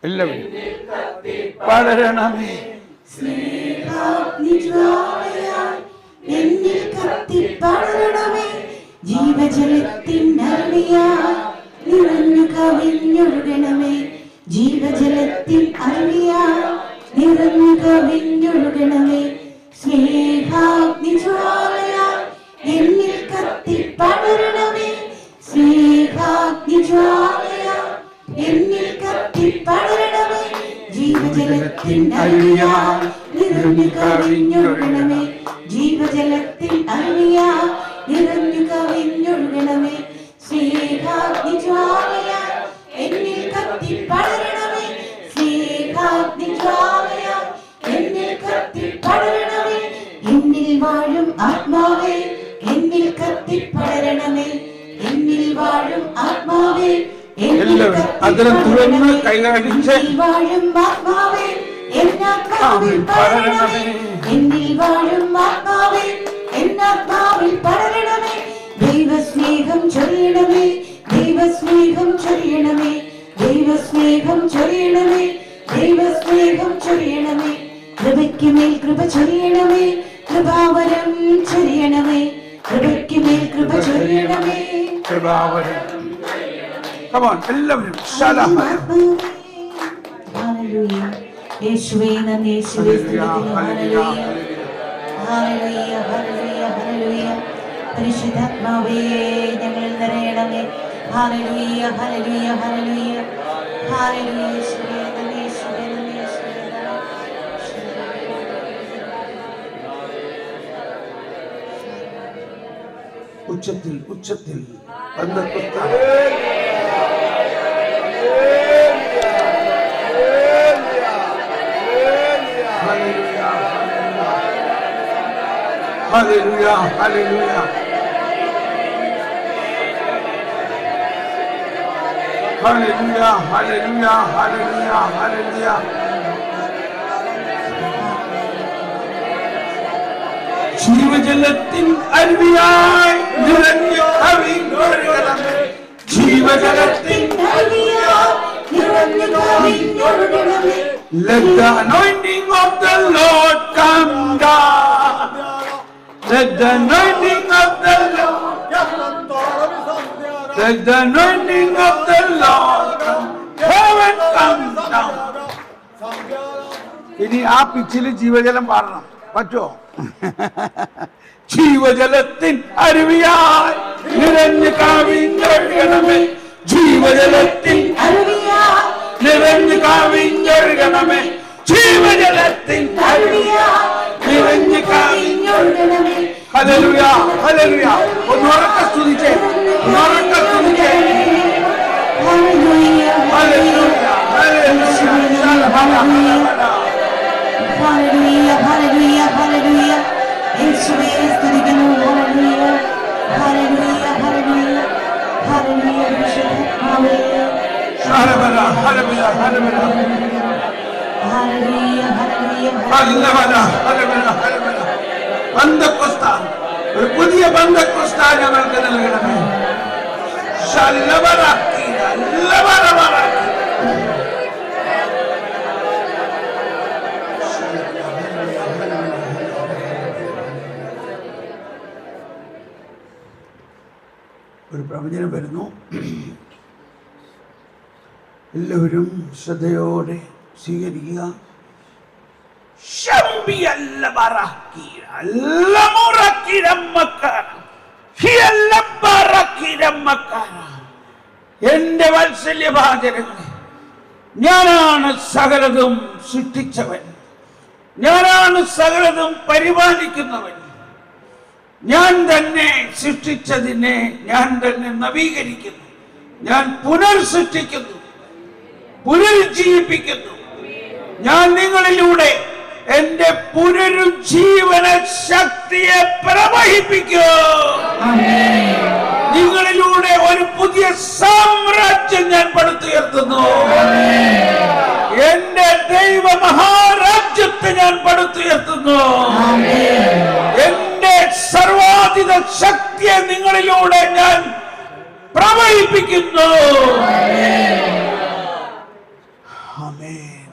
എല്ലാവരും പടരണമേ. ജീവജലത്തിൻ അരുവിയായി നിറഞ്ഞു കവിഞ്ഞൊഴുകണമേ. ജീവജലത്തിൻ അരുവിയായി നിറഞ്ഞു കവിഞ്ഞൊഴുകണമേ. സ്നേഹാഗ്നിജ്വാലയായി എന്നിൽ കത്തി പടരണമേ. സ്നേഹാഗ്നിജ്വാലയായി എന്നിൽ കത്തി പടരണമേ. ജീവജലത്തിൻ അരുവിയായി നിറഞ്ഞു കവിഞ്ഞൊഴുകണമേ. ജീവജലത്തിൻ അരുവിയായി നിറഞ്ഞു കവിഞ്ഞൊഴുകണമേ. സ്നേഹാഗ്നിജ്വാലയായി എന്നിൽ കത്തി പടരണമേ. സ്നേഹാഗ്നിജ്വാലയായി എന്നിൽ കത്തി പടരണമേ. എന്നിൽ വാഴും ആത്മാവേ എന്നിൽ കത്തി പടരണമേ. എന്നിൽ വാഴും ആത്മാവേ എല്ലാവരും അതിനെ തുറന്ന് കൈകാണിച്ച് വാഴും ആത്മാവേ എന്നാത്മാവിൽ പടരണമേ. എന്നിൽ വാഴും ആത്മാവേ എന്നാത്മാവിൽ പടരണമേ. ദൈവസ്നേഹം ചൊരിയണമേ. ദൈവസ്നേഹം ചൊരിയണമേ. ദൈവസ്നേഹം ചൊരിയണമേ. ദൈവസ്നേഹം ചൊരിയണമേ. കൃപയ്ക്ക് മേൽ കൃപ ചൊരിയണമേ. കൃപാവരം ചൊരിയണമേ. കൃപയ്ക്ക് മേൽ കൃപ ചൊരിയണമേ. കൃപാവരം. Come on, എല്ലാവരും ഹല്ലേലൂയ. യേശുവേ നന്ദി. യേശുവേ സ്തുതിക്കുന്നു. ഹല്ലേലൂയ. ഹല്ലേലൂയ. ഹല്ലേലൂയ. ഹല്ലേലൂയ. പരിശുദ്ധാത്മാവേ ഞങ്ങൾ നിറയണമേ. ഹല്ലേലൂയ. ഹല്ലേലൂയ. ഹല്ലേലൂയ. ഹല്ലേലൂയ. യേശുവേ നന്ദി. യേശുവേ നന്ദി. യേശുവേ നന്ദി. ഉച്ചത്തിൽ ഉച്ചത്തിൽ പന്തക്കുസ്ത Hallelujah, hallelujah. Hallelujah, hallelujah, hallelujah, hallelujah. ജീവജലത്തിൻ അരുവിയായി നിറഞ്ഞു കവിഞ്ഞൊഴുകണമേ. ജീവജലത്തിൻ അരുവിയായി നിറഞ്ഞു കവിഞ്ഞൊഴുകണമേ. Let the anointing of the Lord come down. Let the anointing of the Lord come down. Let the anointing of the Lord come. Heaven come down. ഇനി ആ പിച്ചിൽ ജീവജലം പാടണം. പറ്റോ? ജീവജലത്തിൻ അരുവിയായി നിറഞ്ഞു കവിഞ്ഞൊഴുകണമേ. ജീവജലത്തിൻ അരുവിയായി നിറഞ്ഞു കവിഞ്ഞൊഴുകണമേ. ജീവജലത്തിൻ അരുവിയായി നിറഞ്ഞു കവിഞ്ഞൊഴുകണമേ. Hallelujah, hallelujah. ഒന്നുറക്കെ സ്തുതിച്ചേ, ഒന്നുറക്കെ സ്തുതിച്ചേ. Hallelujah. Hallelujah, hallelujah. Hallelujah. Hallelujah. Hallelujah. യേശുവേ സ്തുതിക്കുന്നു. ഹല്ലേലൂയ. ഹല്ലേലൂയ. ഹല്ലേലൂയ. ഹല്ലേലൂയ. പരിശുദ്ധാത്മാവേ hallelujah, hallelujah, hallelujah. Hallelujah. Hallelujah. Hallelujah, hallelujah, hallelujah. പന്തക്കുസ്ത, ഒരു പുതിയ പന്തക്കുസ്ത ഞങ്ങൾക്ക് നൽകണമേ. ശല്ലവരാക്കി, ലവരവരാക്കി. ഒരു പ്രവചനം വരുന്നു. എല്ലാവരും ശ്രദ്ധയോടെ സ്വീകരിക്കുക. എന്റെ വാത്സല്യഭാചനങ്ങളെ, ഞാനാണ് സകലതും സൃഷ്ടിച്ചവൻ. ഞാനാണ് സകലതും പരിപാലിക്കുന്നവൻ. ഞാൻ തന്നെ സൃഷ്ടിച്ചതിനെ ഞാൻ തന്നെ നവീകരിക്കുന്നു. ഞാൻ പുനർസൃഷ്ടിക്കുന്നു, പുനരുജ്ജീവിപ്പിക്കുന്നു. ഞാൻ നിങ്ങളിലൂടെ എന്റെ പുനരുജ്ജീവന ശക്തിയെ പ്രവഹിപ്പിക്കും. നിങ്ങളിലൂടെ ഒരു പുതിയ സാമ്രാജ്യം ഞാൻ പടുത്തുയർത്തുന്നു. എന്റെ ദൈവ മഹാരാജ്യത്തെ ഞാൻ പടുത്തുയർത്തുന്നു. എന്റെ സർവാധിക ശക്തിയെ നിങ്ങളിലൂടെ ഞാൻ പ്രവഹിപ്പിക്കുന്നു. സമർപ്പിക്കുന്നു. ആമേൻ.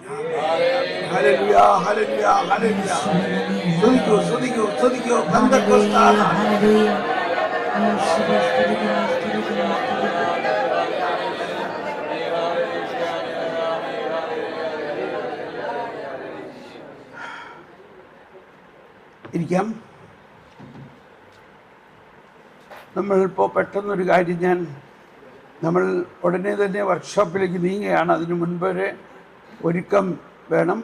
Hallelujah, hallelujah, hallelujah. സ്തുതിക്കൂ, സ്തുതിക്കൂ, സ്തുതിക്കൂ. പെന്തക്കോസ്ത് ആരാധന. Hallelujah. യേശുവേ സ്തുതിക്കുന്നു, സ്തുതിക്കുന്നു, സ്തുതിക്കുന്നു. ഇരിക്കാം. നമ്മളിപ്പോൾ പെട്ടെന്നൊരു കാര്യം നമ്മൾ ഉടനെ തന്നെ വർക്ക്ഷോപ്പിലേക്ക് നീങ്ങുകയാണ്. അതിനു മുൻപ് ഒരു ഒരുക്കം വേണം.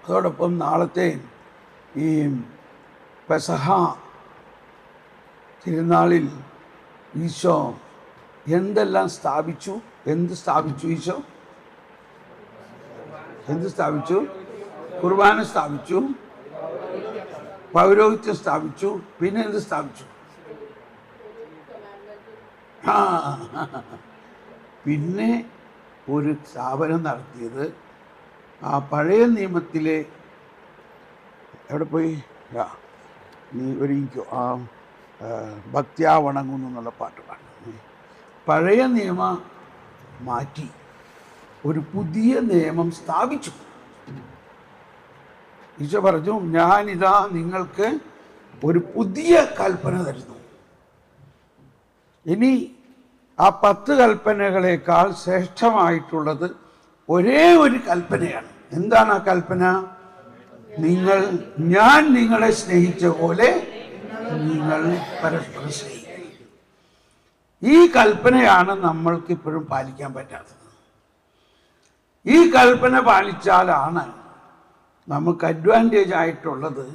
അതോടൊപ്പം നാളത്തെ ഈ പെസഹ തിരുനാളിൽ ഈശോ എന്തെല്ലാം സ്ഥാപിച്ചു? എന്ത് സ്ഥാപിച്ചു ഈശോ? എന്ത് സ്ഥാപിച്ചു? കുർബാന സ്ഥാപിച്ചു, പൗരോഹിത്യം സ്ഥാപിച്ചു, പിന്നെ എന്ത് സ്ഥാപിച്ചു? പിന്നെ ഒരു സ്ഥാപനം നടത്തിയത് ആ പഴയ നിയമത്തിലെ എവിടെ പോയി നീ ഒരുങ്ങിക്കോ, ആ ഭക്ത്യാ വണങ്ങുന്നു എന്നുള്ള പാട്ട് പാടും. പഴയ നിയമം മാറ്റി ഒരു പുതിയ നിയമം സ്ഥാപിച്ചു. ഈശോ പറഞ്ഞു, ഞാനിതാ നിങ്ങൾക്ക് ഒരു പുതിയ കൽപ്പന തരുന്നു. ഇനി ആ 10 കൽപ്പനകളെക്കാൾ ശ്രേഷ്ഠമായിട്ടുള്ളത് ഒരേ ഒരു കൽപ്പനയാണ്. എന്താണ് ആ കൽപ്പന? ഞാൻ നിങ്ങളെ സ്നേഹിച്ച പോലെ നിങ്ങൾ പരസ്പരം സ്നേഹിക്കുക. ഈ കൽപ്പനയാണ് നമ്മൾക്ക് ഇപ്പോഴും പാലിക്കാൻ പറ്റാത്തത്. ഈ കൽപ്പന പാലിച്ചാലാണ് നമുക്ക് അഡ്വാൻറ്റേജ് ആയിട്ടുള്ളത്.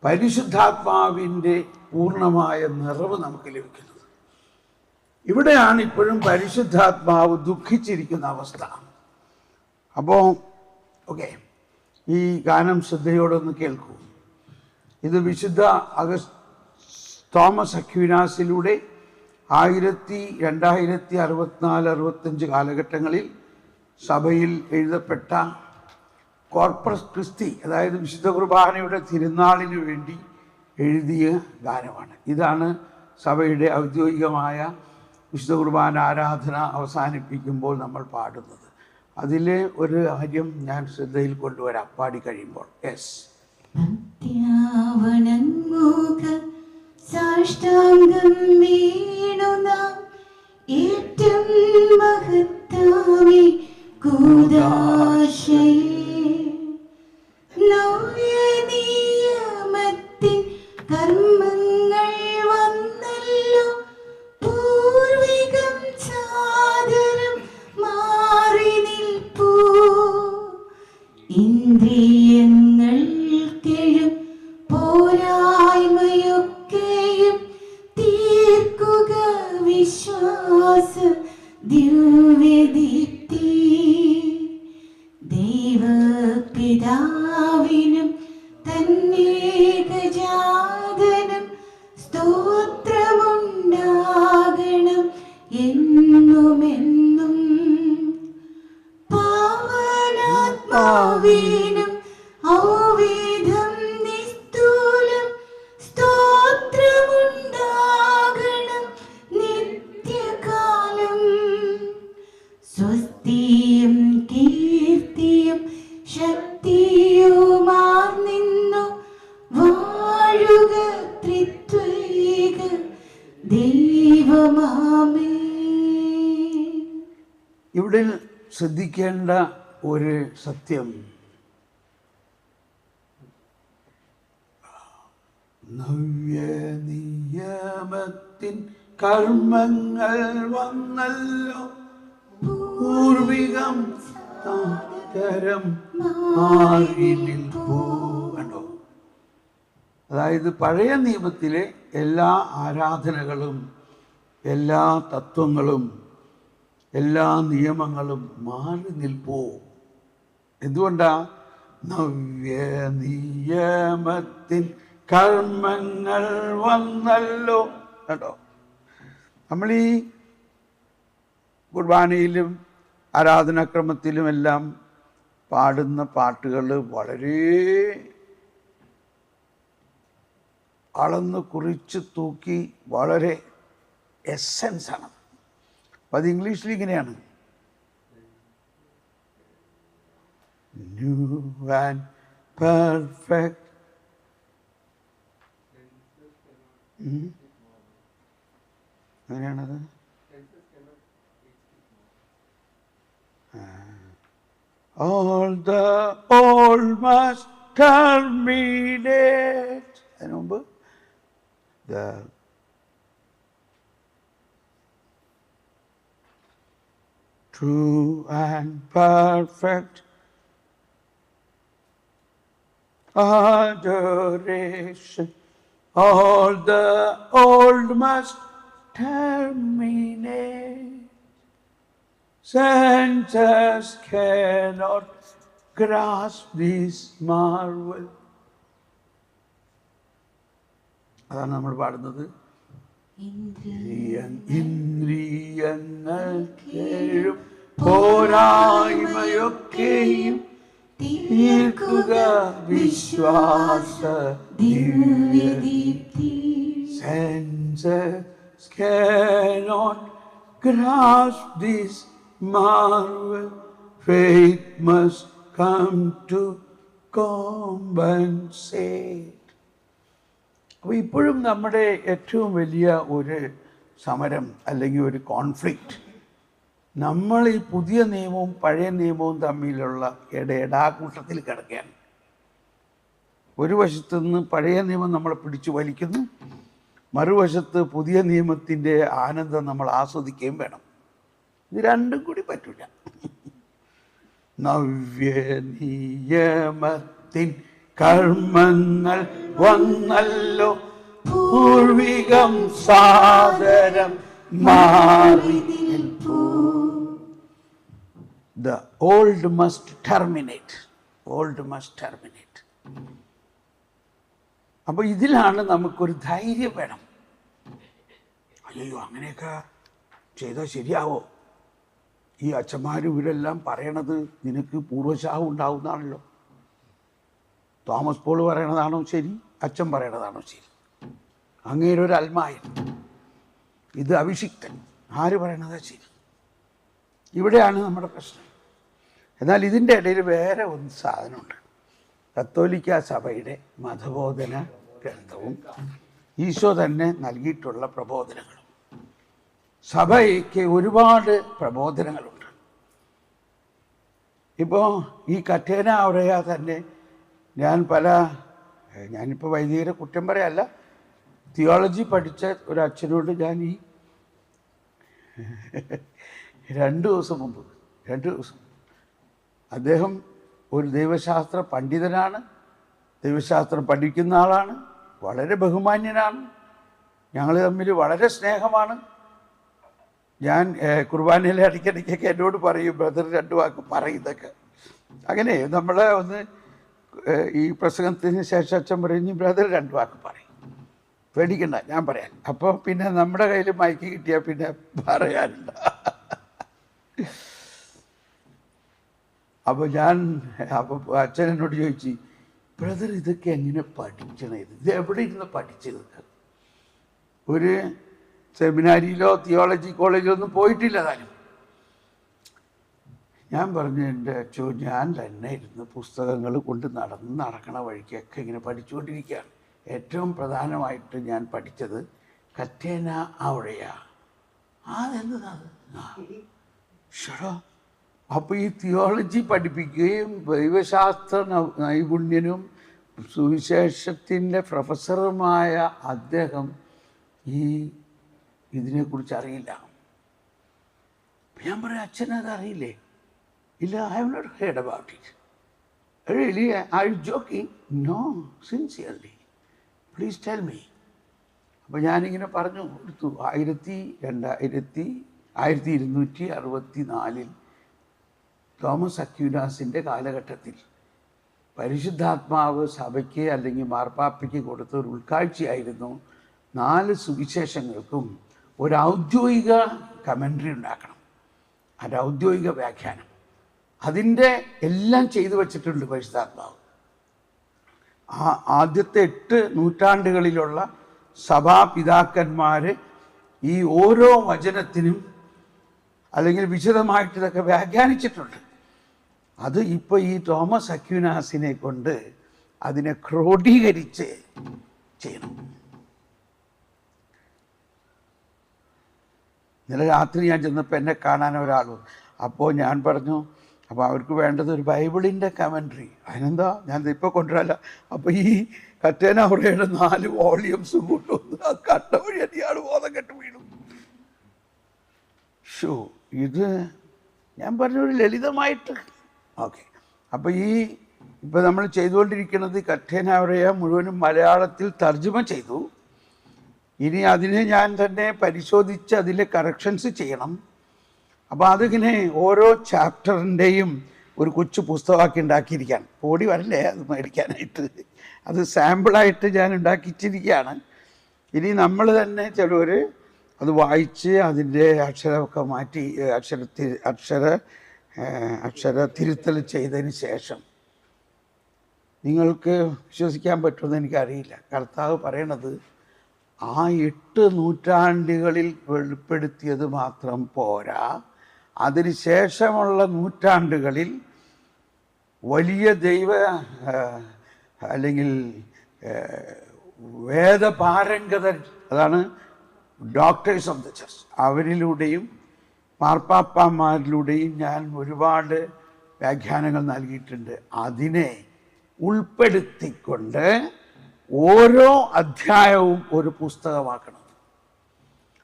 പരിശുദ്ധാത്മാവിൻ്റെ പൂർണ്ണമായ നിറവ് നമുക്ക് ലഭിക്കുന്നത്. ഇവിടെയാണ് ഇപ്പോഴും പരിശുദ്ധാത്മാവ് ദുഃഖിച്ചിരിക്കുന്ന അവസ്ഥ. അപ്പോൾ ഓക്കെ, ഈ ഗാനം ശ്രദ്ധയോടൊന്ന് കേൾക്കൂ. ഇത് വിശുദ്ധ തോമസ് അക്വീനാസിലൂടെ 2064-65 കാലഘട്ടങ്ങളിൽ സഭയിൽ എഴുതപ്പെട്ട കോർപ്പസ് ക്രിസ്തി, അതായത് വിശുദ്ധ കുർബാനയുടെ തിരുനാളിന് വേണ്ടി എഴുതിയ ഗാനമാണ്. ഇതാണ് സഭയുടെ ഔദ്യോഗികമായ വിശുദ്ധ കുർബാന ആരാധന അവസാനിപ്പിക്കുമ്പോൾ നമ്മൾ പാടുന്നത്. അതിലെ ഒരു കാര്യം ഞാൻ ശ്രദ്ധയിൽ കൊണ്ടുവരാം പാടി കഴിയുമ്പോൾ. യെസ്. സാഷ്ടാംഗം വീണുന ഏറ്റവും മഹത്താമി കൂദാശയെ നവ്യനിയമത്തിൻ കർമ്മങ്ങൾ വന്നല്ലോ പൂർവികം സാദരം മാറി നിൽപ്പൂ ഇന്ദ്രിയങ്ങൾ കെഴും പോരായ്മയൊക്കെയും തീർക്കുക വിശ്വാസ ദിവ്യദീപ്തി ദൈവപിതാവിനും തന്നേകജാതനും സ്തോത്രമുണ്ടാകണം എന്നുമെന്നും പാവനാത്മാവിനും ഔവേദം നിസ്തൂലം സ്തോത്രമുണ്ടാകണം നിത്യകാലം സ്വസ്തിയും കീർത്തിയും ശക്തിയുമാർന്നു വാഴുക ത്രിത്വൈക ദൈവമാമേ. ഇവിടെ ശ്രദ്ധിക്കേണ്ട ഒരു സത്യം, നവ്യനിയമത്തിൻ കർമ്മങ്ങൾ വന്നല്ലോ പൂർവികം സാദരം മാറി നിൽപ്പൂ. കണ്ടോ? അതായത് പഴയ നിയമത്തിലെ എല്ലാ ആരാധനകളും എല്ലാ തത്വങ്ങളും എല്ലാ നിയമങ്ങളും മാറി നിൽപ്പൂ. എന്തുകൊണ്ടാ? നവ്യനിയമത്തിൻ കർമ്മങ്ങൾ വന്നല്ലോ. കേട്ടോ? നമ്മൾ ഈ കുർബാനയിലും ആരാധനാക്രമത്തിലുമെല്ലാം പാടുന്ന പാട്ടുകൾ വളരെ അളന്ന് കുറിച്ച് തൂക്കി വളരെ എസെൻസ് ആണ്. അപ്പം അത് ഇംഗ്ലീഷിൽ ഇങ്ങനെയാണ്, ന്യൂ ആൻഡ് പെർഫെക്റ്റ്. അങ്ങനെയാണത്. All the old must terminate. അതിനു മുമ്പ് the true and perfect adoration. All the old must terminate. Senses cannot grasp this marvel. അതാണ് നമ്മൾ പാടുന്നത്. ഇന്ദ്രിയങ്ങൾക്കേഴും പോരായ്മയൊക്കെയും തീർക്കുക വിശ്വാസ ദിവ്യദീപ്തി. Senses cannot grasp this marvel. Faith must come to compensate. അപ്പോൾ ഇപ്പോഴും നമ്മുടെ ഏറ്റവും വലിയ ഒരു സമരം അല്ലെങ്കിൽ ഒരു കോൺഫ്ലിക്റ്റ് നമ്മൾ ഈ പുതിയ നിയമവും പഴയ നിയമവും തമ്മിലുള്ള ഇടാകൂട്ടത്തിൽ കിടക്കുകയാണ്. ഒരു വശത്ത് നിന്ന് പഴയ നിയമം നമ്മളെ പിടിച്ചു വലിക്കുന്നു, മറുവശത്ത് പുതിയ നിയമത്തിൻ്റെ ആനന്ദം നമ്മൾ ആസ്വദിക്കുകയും വേണം. ഇത് രണ്ടും കൂടി പറ്റില്ല. നവ്യനിയമത്തിൻ കർമ്മങ്ങൾ വന്നല്ലോ, പൂർവികം സാദരം മാറി നിൽപ്പൂ. The old must terminate. Old must terminate. അപ്പോൾ ഇതിലാണ് നമുക്കൊരു ധൈര്യം വേണം. അയ്യോ അങ്ങനെയൊക്കെ ചെയ്താൽ ശരിയാവോ? ഈ അച്ഛന്മാരും ഇവരെല്ലാം പറയണത് നിനക്ക് പൂർവശാഹം ഉണ്ടാവുന്നതാണല്ലോ. തോമസ് പോൾ പറയണതാണോ ശരി, അച്ഛൻ പറയണതാണോ ശരി? അങ്ങേരൊരു അൽമായൻ, ഇത് അഭിഷിക്തൻ, ആര് പറയണതാ ശരി? ഇവിടെയാണ് നമ്മുടെ പ്രശ്നം. എന്നാൽ ഇതിൻ്റെ ഇടയിൽ വേറെ ഒരു സാധനമുണ്ട്. കത്തോലിക്ക സഭയുടെ മതബോധന ഗ്രന്ഥവും ഈശോ തന്നെ നൽകിയിട്ടുള്ള പ്രബോധനങ്ങളും. സഭയ്ക്ക് ഒരുപാട് പ്രബോധനങ്ങളുണ്ട്. ഇപ്പോൾ ഈ കറ്റേന ഔറയ തന്നെ ഞാനിപ്പോൾ വൈദികരെ കുറ്റം പറയല്ല, തിയോളജി പഠിച്ച ഒരു അച്ഛനോട് ഞാൻ ഈ 2 ദിവസം മുമ്പ് അദ്ദേഹം ഒരു ദൈവശാസ്ത്ര പണ്ഡിതനാണ്, ദൈവശാസ്ത്രം പഠിക്കുന്ന ആളാണ്, വളരെ ബഹുമാന്യനാണ്, ഞങ്ങൾ തമ്മിൽ വളരെ സ്നേഹമാണ്. ഞാൻ കുർബാനയിലെ ഇടയ്ക്കിടയ്ക്കൊക്കെ എന്നോട് പറയും, ബ്രദർ 2 വാക്ക് പറയുന്നതൊക്കെ. അങ്ങനെ നമ്മളെ ഒന്ന് ഈ പ്രസംഗത്തിന് ശേഷം അച്ഛൻ പറയും, ബ്രദർ 2 വാക്ക് പറയും, പേടിക്കണ്ട ഞാൻ പറയാം. അപ്പോൾ പിന്നെ നമ്മുടെ കയ്യിൽ മൈക്ക് കിട്ടിയാൽ പിന്നെ പറയാനില്ല. അപ്പോൾ അച്ഛൻ എന്നോട് ചോദിച്ചു, ബ്രദർ ഇതൊക്കെ എങ്ങനെ പഠിക്കണേ? ഇത് എവിടെ ഇരുന്ന് പഠിച്ചത്? ഒരു സെമിനാരിയിലോ തിയോളജി കോളേജിലോ ഒന്നും പോയിട്ടില്ല താനും. ഞാൻ പറഞ്ഞു, എൻ്റെ അച്ഛോ ഞാൻ തന്നെ ഇരുന്ന് പുസ്തകങ്ങൾ കൊണ്ട് നടക്കണ വഴിക്കൊക്കെ ഇങ്ങനെ പഠിച്ചുകൊണ്ടിരിക്കുകയാണ്. ഏറ്റവും പ്രധാനമായിട്ട് ഞാൻ പഠിച്ചത് കറ്റേന ഔറയ. അതെന്താണ്? ഷടോ. അപ്പോൾ ഈ തിയോളജി പഠിപ്പിക്കുകയും ദൈവശാസ്ത്ര നൈപുണ്യനും സുവിശേഷത്തിൻ്റെ പ്രൊഫസറുമായ അദ്ദേഹം ഇതിനെക്കുറിച്ച് അറിയില്ല. ഞാൻ പറയാം, അച്ഛനത് അറിയില്ലേ? ഇല്ല, I have not heard about it. Really are you joking? No, sincerely, please tell me. അപ്പോൾ ഞാനിങ്ങനെ പറഞ്ഞു കൊടുത്തു. 1264 തോമസ് അക്വീനാസിൻ്റെ കാലഘട്ടത്തിൽ പരിശുദ്ധാത്മാവ് സഭയ്ക്ക് അല്ലെങ്കിൽ മാർപ്പാപ്പയ്ക്ക് കൊടുത്ത ഒരു ഉൾക്കാഴ്ചയായിരുന്നു 4 സുവിശേഷങ്ങൾക്കും ഒരു ഔദ്യോഗിക കമൻട്രി ഉണ്ടാക്കണം, ഒരു ഔദ്യോഗിക വ്യാഖ്യാനം. അതിൻ്റെ എല്ലാം ചെയ്തു വച്ചിട്ടുണ്ട് പരിശുദ്ധാത്മാവ്. ആദ്യത്തെ 8 നൂറ്റാണ്ടുകളിലുള്ള സഭാപിതാക്കന്മാർ ഈ ഓരോ വചനത്തിനും അല്ലെങ്കിൽ വിശദമായിട്ട് ഇതൊക്കെ വ്യാഖ്യാനിച്ചിട്ടുണ്ട്. അത് ഇപ്പോൾ ഈ തോമസ് അക്വിനാസിനെ കൊണ്ട് അതിനെ ക്രോഡീകരിച്ച് ചെയ്യണം. ഇന്നലെ രാത്രി ഞാൻ ചെന്നപ്പോൾ എന്നെ കാണാൻ ഒരാൾ വന്നു. അപ്പോൾ ഞാൻ പറഞ്ഞു, അപ്പോൾ അവർക്ക് വേണ്ടത് ഒരു ബൈബിളിൻ്റെ കമൻട്രി. അതിനെന്താ, ഞാൻ ഇപ്പോൾ കൊണ്ടുവരാല്ല. അപ്പോൾ ഈ കറ്റേനൗറയുടെ 4 വോളിയംസ് കൊണ്ടുവന്ന് ആ കട്ട വഴി അടിയാൾ ബോധം കെട്ട് വീണു. ഷോ, ഇത് ഞാൻ പറഞ്ഞ ഒരു ലളിതമായിട്ട് ഓക്കെ. അപ്പോൾ ഇപ്പോൾ നമ്മൾ ചെയ്തുകൊണ്ടിരിക്കുന്നത് കറ്റേനൗറയെ മുഴുവനും മലയാളത്തിൽ തർജ്ജമ ചെയ്തു. ഇനി അതിനെ ഞാൻ തന്നെ പരിശോധിച്ച് അതിലെ കറക്ഷൻസ് ചെയ്യണം. അപ്പോൾ അതിങ്ങനെ ഓരോ ചാപ്റ്ററിൻ്റെയും ഒരു കൊച്ചു പുസ്തകമാക്കി ഉണ്ടാക്കിയിരിക്കുകയാണ്. ഓടി വരല്ലേ അത് മേടിക്കാനായിട്ട്. അത് സാമ്പിളായിട്ട് ഞാൻ ഉണ്ടാക്കിച്ചിരിക്കുകയാണ്. ഇനി നമ്മൾ തന്നെ ചിലവർ അത് വായിച്ച് അതിൻ്റെ അക്ഷരമൊക്കെ മാറ്റി അക്ഷര തിരുത്തൽ ചെയ്തതിന് ശേഷം നിങ്ങൾക്ക് വിശ്വസിക്കാൻ പറ്റുമെന്ന് എനിക്കറിയില്ല. കർത്താവ് പറയണത് ആ 8 നൂറ്റാണ്ടുകളിൽ വെളിപ്പെടുത്തിയത് മാത്രം പോരാ, അതിന് ശേഷമുള്ള നൂറ്റാണ്ടുകളിൽ വലിയ അല്ലെങ്കിൽ വേദപാരംഗതർ, അതാണ് ഡോക്ടേഴ്സ് ഓഫ് ദ ചർച്ച്, അവരിലൂടെയും മാർപ്പാപ്പമാരിലൂടെയും ഞാൻ ഒരുപാട് വ്യാഖ്യാനങ്ങൾ നൽകിയിട്ടുണ്ട്. അതിനെ ഉൾപ്പെടുത്തിക്കൊണ്ട് ഓരോ അധ്യായവും ഒരു പുസ്തകമാക്കണം.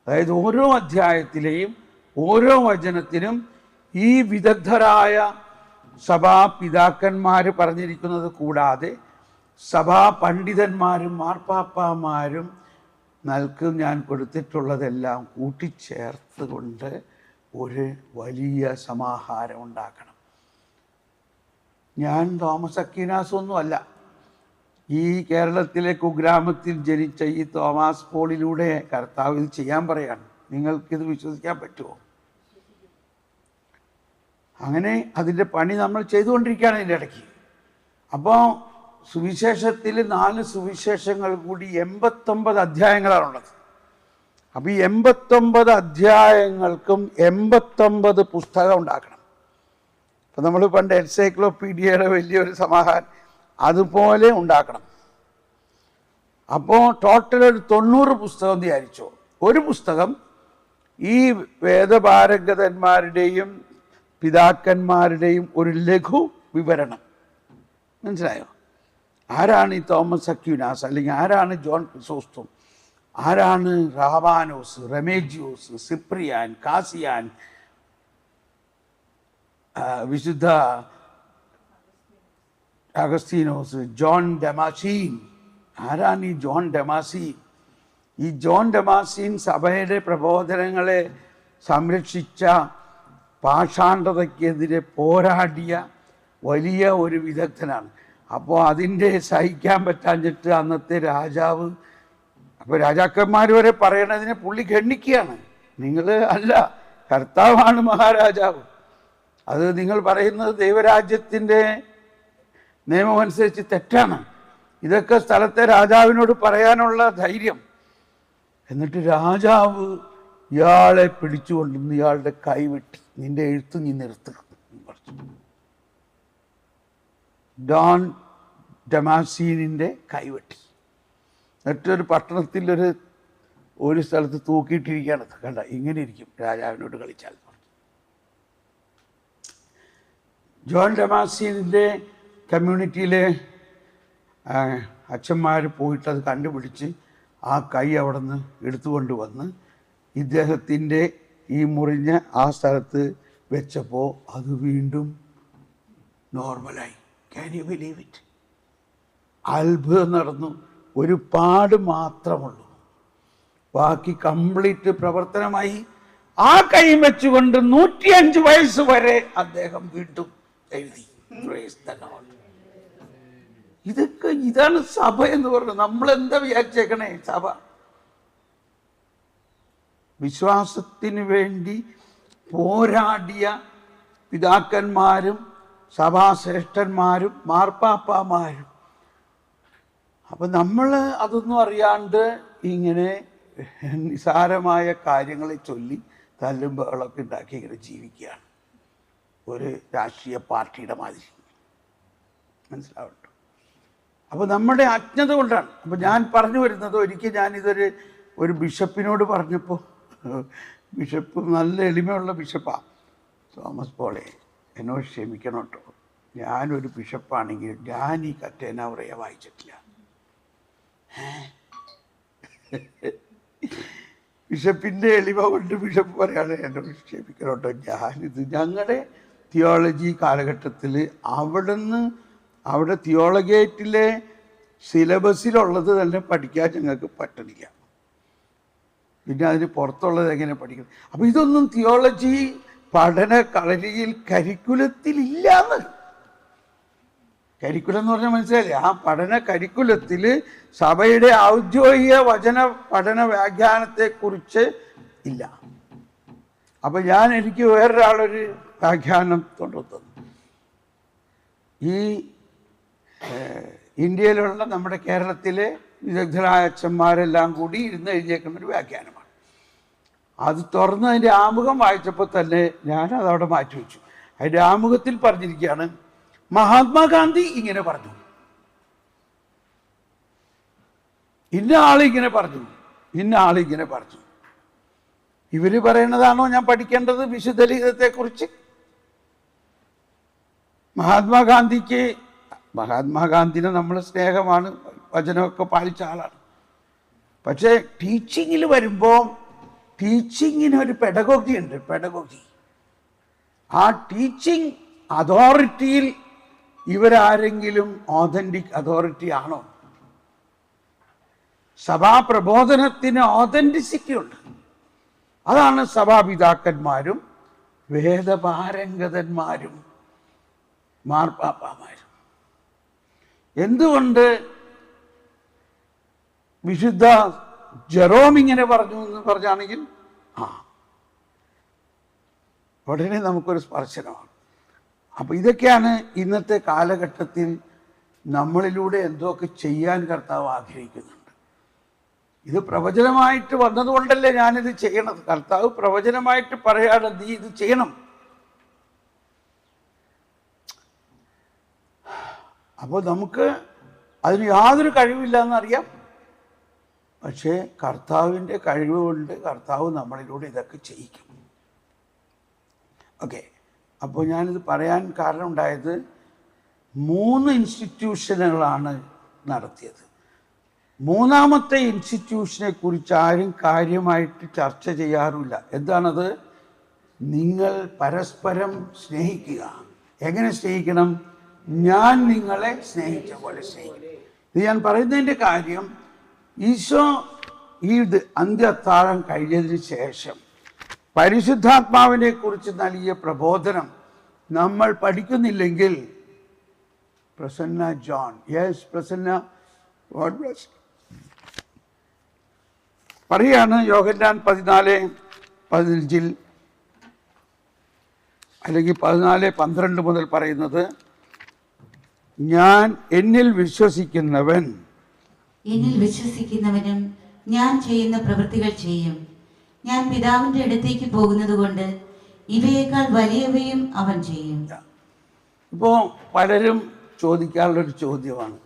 അതായത് ഓരോ അധ്യായത്തിലെയും ഓരോ വചനത്തിനും ഈ വിദഗ്ധരായ സഭാപിതാക്കന്മാർ പറഞ്ഞിരിക്കുന്നത് കൂടാതെ സഭാ പണ്ഡിതന്മാരും മാർപ്പാപ്പമാരും ഞാൻ കൊടുത്തിട്ടുള്ളതെല്ലാം കൂട്ടിച്ചേർത്ത് കൊണ്ട് ഒരു വലിയ സമാഹാരം ഉണ്ടാക്കണം. ഞാൻ തോമസ് അക്വിനാസ് ഒന്നുമല്ല. ഈ കേരളത്തിലെ കുഗ്രാമത്തിൽ ജനിച്ച ഈ തോമസ് പോളിലൂടെ കർത്താവ് ഇത് ചെയ്യാൻ പറയാണ്. നിങ്ങൾക്കിത് വിശ്വസിക്കാൻ പറ്റുമോ? അങ്ങനെ അതിൻ്റെ പണി നമ്മൾ ചെയ്തുകൊണ്ടിരിക്കുകയാണ് ഇതിൻ്റെ ഇടയ്ക്ക്. അപ്പോൾ സുവിശേഷത്തിൽ 4 സുവിശേഷങ്ങൾ കൂടി 89 അധ്യായങ്ങളാണുള്ളത്. അപ്പോൾ ഈ 89 അധ്യായങ്ങൾക്കും 89 പുസ്തകം ഉണ്ടാക്കണം. അപ്പം നമ്മൾ പണ്ട് എൻസൈക്ലോപീഡിയയുടെ വലിയൊരു സമാഹാരം അതുപോലെ ഉണ്ടാക്കണം. അപ്പോൾ ടോട്ടൽ ഒരു 90 പുസ്തകം വിചാരിച്ചോ. ഒരു പുസ്തകം ഈ വേദപാരംഗതന്മാരുടെയും പിതാക്കന്മാരുടെയും ഒരു ലഘു വിവരണം. മനസ്സിലായോ? ആരാണ് ഈ തോമസ് അക്വിനാസ്, അല്ലെങ്കിൽ ആരാണ് ജോൺ ക്രിസോസ്റ്റം, ആരാണ് റാവാനോസ്, റെമേജിയോസ്, സിപ്രിയാൻ, കാസിയാൻ, വിശുദ്ധ അഗസ്തീനോസ്, ജോൺ ഡമാസീൻ. ആരാണ് ഈ ജോൺ ഡമാസീൻ? ഈ ജോൺ ഡമാസീൻ സഭയുടെ പ്രബോധനങ്ങളെ സംരക്ഷിച്ച, പാഷാണ്ഡതയ്ക്കെതിരെ പോരാടിയ വലിയ ഒരു വിദഗ്ധനാണ്. അപ്പോൾ അതിൻ്റെ സഹിക്കാൻ പറ്റാഞ്ഞിട്ട് അന്നത്തെ രാജാവ്, അപ്പോൾ രാജാക്കന്മാർ വരെ പറയണതിനെ പുള്ളി ഖണ്ഡിക്കുകയാണ്. നിങ്ങൾ അല്ല, കർത്താവാണ് മഹാരാജാവ്. അത് നിങ്ങൾ പറയുന്നത് ദൈവരാജ്യത്തിൻ്റെ നിയമമനുസരിച്ച് തെറ്റാണ്. ഇതൊക്കെ സ്ഥലത്തെ രാജാവിനോട് പറയാനുള്ള ധൈര്യം. എന്നിട്ട് രാജാവ് ഇയാളെ പിടിച്ചുകൊണ്ടുവന്ന് ഇയാളുടെ കൈവെട്ടി, നിന്റെ എഴുത്ത് നീ നിർത്തുക. ഡോൺ ഡമാസീനിൻ്റെ കൈവെട്ടി. മറ്റൊരു പട്ടണത്തിൽ ഒരു സ്ഥലത്ത് തൂക്കിയിട്ടിരിക്കുകയാണ്. കണ്ട, ഇങ്ങനെ ഇരിക്കും രാജാവിനോട് കളിച്ചാൽ. ജോൺ ഡമാസീനിൻ്റെ കമ്മ്യൂണിറ്റിയിലെ അച്ഛന്മാർ പോയിട്ട് അത് കണ്ടുപിടിച്ച് ആ കൈ അവിടെ നിന്ന് എടുത്തുകൊണ്ട് വന്ന് ഇദ്ദേഹത്തിൻ്റെ ഈ മുറിഞ്ഞ ആ സ്ഥലത്ത് വെച്ചപ്പോൾ അത് വീണ്ടും നോർമലായി. Can you believe it? അത്ഭുതം നടന്നു. ഒരു പാട് മാത്രമുള്ളൂ, ബാക്കി കംപ്ലീറ്റ് പ്രവർത്തനമായി. ആ കൈ വെച്ചുകൊണ്ട് 105 വയസ്സ് വരെ അദ്ദേഹം വീണ്ടും എഴുതി. ഇതാണ് സഭ എന്ന് പറയുന്നത്. നമ്മളെന്താ വിചാരിച്ചേക്കണേ? സഭ വിശ്വാസത്തിന് വേണ്ടി പോരാടിയ പിതാക്കന്മാരും സഭാശ്രേഷ്ഠന്മാരും മാർപ്പാപ്പമാരും. അപ്പം നമ്മൾ അതൊന്നും അറിയാണ്ട് ഇങ്ങനെ നിസാരമായ കാര്യങ്ങളെ ചൊല്ലി തല്ലും ബഹളമൊക്കെ ഉണ്ടാക്കി ഇങ്ങനെ ജീവിക്കുകയാണ്, ഒരു രാഷ്ട്രീയ പാർട്ടിയുടെ മാതിരി. മനസ്സിലാവട്ടോ? അപ്പോൾ നമ്മുടെ അജ്ഞത കൊണ്ടാണ്. അപ്പോൾ ഞാൻ പറഞ്ഞു വരുന്നത്, ഒരിക്കൽ ഞാനിതൊരു ബിഷപ്പിനോട് പറഞ്ഞപ്പോൾ, ബിഷപ്പ് നല്ല എളിമയുള്ള ബിഷപ്പാണ്, തോമസ് പോളെ എന്നോട് ക്ഷമിക്കണം കേട്ടോ, ഞാനൊരു ബിഷപ്പാണെങ്കിൽ ഞാൻ ഈ കറ്റേനാവറയെ വായിച്ചിട്ടില്ല. ബിഷപ്പിൻ്റെ എളിമ കൊണ്ട് ബിഷപ്പ് പറയാണ് എന്നോട് ക്ഷമിക്കണം കേട്ടോ, ഞാനിത് ഞങ്ങളുടെ തിയോളജി കാലഘട്ടത്തിൽ അവിടെ തിയോളജിയേറ്റിലെ സിലബസിലുള്ളത് തന്നെ പഠിക്കാൻ ഞങ്ങൾക്ക് പറ്റണില്ല, പിന്നെ അതിന് പുറത്തുള്ളത് എങ്ങനെ പഠിക്കണം? അപ്പോൾ ഇതൊന്നും തിയോളജി പഠന കളരിയിൽ കരിക്കുലത്തിലില്ലാന്ന്. കരിക്കുലം എന്ന് പറഞ്ഞാൽ മനസ്സിലായില്ലേ? ആ പഠന കരിക്കുലത്തിൽ സഭയുടെ ഔദ്യോഗിക വചന പഠന വ്യാഖ്യാനത്തെക്കുറിച്ച് ഇല്ല. അപ്പം എനിക്ക് വേറൊരാളൊരു വ്യാഖ്യാനം കൊണ്ടുവന്നു. ഈ ഇന്ത്യയിലുള്ള നമ്മുടെ കേരളത്തിലെ വിദഗ്ധരായ അച്ഛന്മാരെല്ലാം കൂടി ഇരുന്ന് എഴുതിയേക്കുന്ന ഒരു വ്യാഖ്യാനമാണ്. അത് തുറന്ന് അതിൻ്റെ ആമുഖം വായിച്ചപ്പോൾ തന്നെ ഞാനതവിടെ മാറ്റിവെച്ചു. അതിൻ്റെ ആമുഖത്തിൽ പറഞ്ഞിരിക്കുകയാണ്, മഹാത്മാഗാന്ധി ഇങ്ങനെ പറഞ്ഞു, ഇന്ന ആളിങ്ങനെ പറഞ്ഞു, ഇന്ന ആളിങ്ങനെ പറഞ്ഞു. ഇവർ പറയുന്നതാണോ ഞാൻ പഠിക്കേണ്ടത് വിശുദ്ധ ലിഖിതത്തെക്കുറിച്ച്? മഹാത്മാഗാന്ധിനെ നമ്മൾ സ്നേഹമാണ്, വചനമൊക്കെ പാലിച്ച ആളാണ്. പക്ഷേ ടീച്ചിങ്ങിൽ വരുമ്പോൾ ടീച്ചിങ്ങിനൊരു പെഡഗോഗി ഉണ്ട്, പെഡഗോഗി. ആ ടീച്ചിങ് അതോറിറ്റിയിൽ ഇവരാരെങ്കിലും ഓതൻറ്റിക് അതോറിറ്റി ആണോ? സഭാപ്രബോധനത്തിന് ഓതൻറ്റിസിറ്റി ഉണ്ട്. അതാണ് സഭാപിതാക്കന്മാരും വേദപാരംഗതന്മാരും മാർപ്പാപ്പാമാരും. എന്തുകൊണ്ട് വിശുദ്ധ ജെറോം ഇങ്ങനെ പറഞ്ഞു എന്ന് പറഞ്ഞാണെങ്കിൽ ഉടനെ നമുക്കൊരു സ്പർശനമാണ്. അപ്പം ഇതൊക്കെയാണ് ഇന്നത്തെ കാലഘട്ടത്തിൽ നമ്മളിലൂടെ എന്തൊക്കെ ചെയ്യാൻ കർത്താവ് ആഗ്രഹിക്കുന്നുണ്ട്. ഇത് പ്രവചനമായിട്ട് വന്നതുകൊണ്ടല്ലേ ഞാനിത് ചെയ്യണത്. കർത്താവ് പ്രവചനമായിട്ട് പറയാണ്, നീ ഇത് ചെയ്യണം. അപ്പോൾ നമുക്ക് അതിന് യാതൊരു കഴിവില്ല എന്നറിയാം. പക്ഷേ കർത്താവിൻ്റെ കഴിവ് കൊണ്ട് കർത്താവ് നമ്മളിലൂടെ ഇതൊക്കെ ചെയ്യിക്കും. ഓക്കെ, അപ്പോൾ ഞാനിത് പറയാൻ കാരണം ഉണ്ടായത്, 3 ഇൻസ്റ്റിറ്റ്യൂഷനുകളാണ് നടത്തിയത്. മൂന്നാമത്തെ ഇൻസ്റ്റിറ്റ്യൂഷനെ കുറിച്ച് ആരും കാര്യമായിട്ട് ചർച്ച ചെയ്യാറില്ല. എന്താണത്? നിങ്ങൾ പരസ്പരം സ്നേഹിക്കുക. എങ്ങനെ സ്നേഹിക്കണം? ഞാൻ നിങ്ങളെ സ്നേഹിച്ച പോലെ സ്നേഹിക്കണം. ഇത് ഞാൻ പറയുന്നതിൻ്റെ കാര്യം, ഈശോ ഈ അന്ത്യത്താഴം കഴിഞ്ഞതിന് ശേഷം പരിശുദ്ധാത്മാവിനെ കുറിച്ച് നൽകിയ പ്രബോധനം നമ്മൾ പഠിക്കുന്നില്ലെങ്കിൽ, Prasanna John, yes Prasanna, God bless, പറയാണ് യോഹന്നാൻ 14:15 അല്ലെങ്കിൽ 14:12 മുതൽ പറയുന്നത്, എന്നിൽ വിശ്വസിക്കുന്നവനും ഞാൻ ചെയ്യുന്ന പ്രവൃത്തികൾ ചെയ്യും. ഞാൻ പിതാവിന്റെ അടുത്തേക്ക് പോകുന്നത് കൊണ്ട് ഇവയേക്കാൾ വലിയവയും അവൻ ചെയ്യും. ഇപ്പോൾ പലരും ചോദിക്കാനുള്ളൊരു ചോദ്യമാണ്,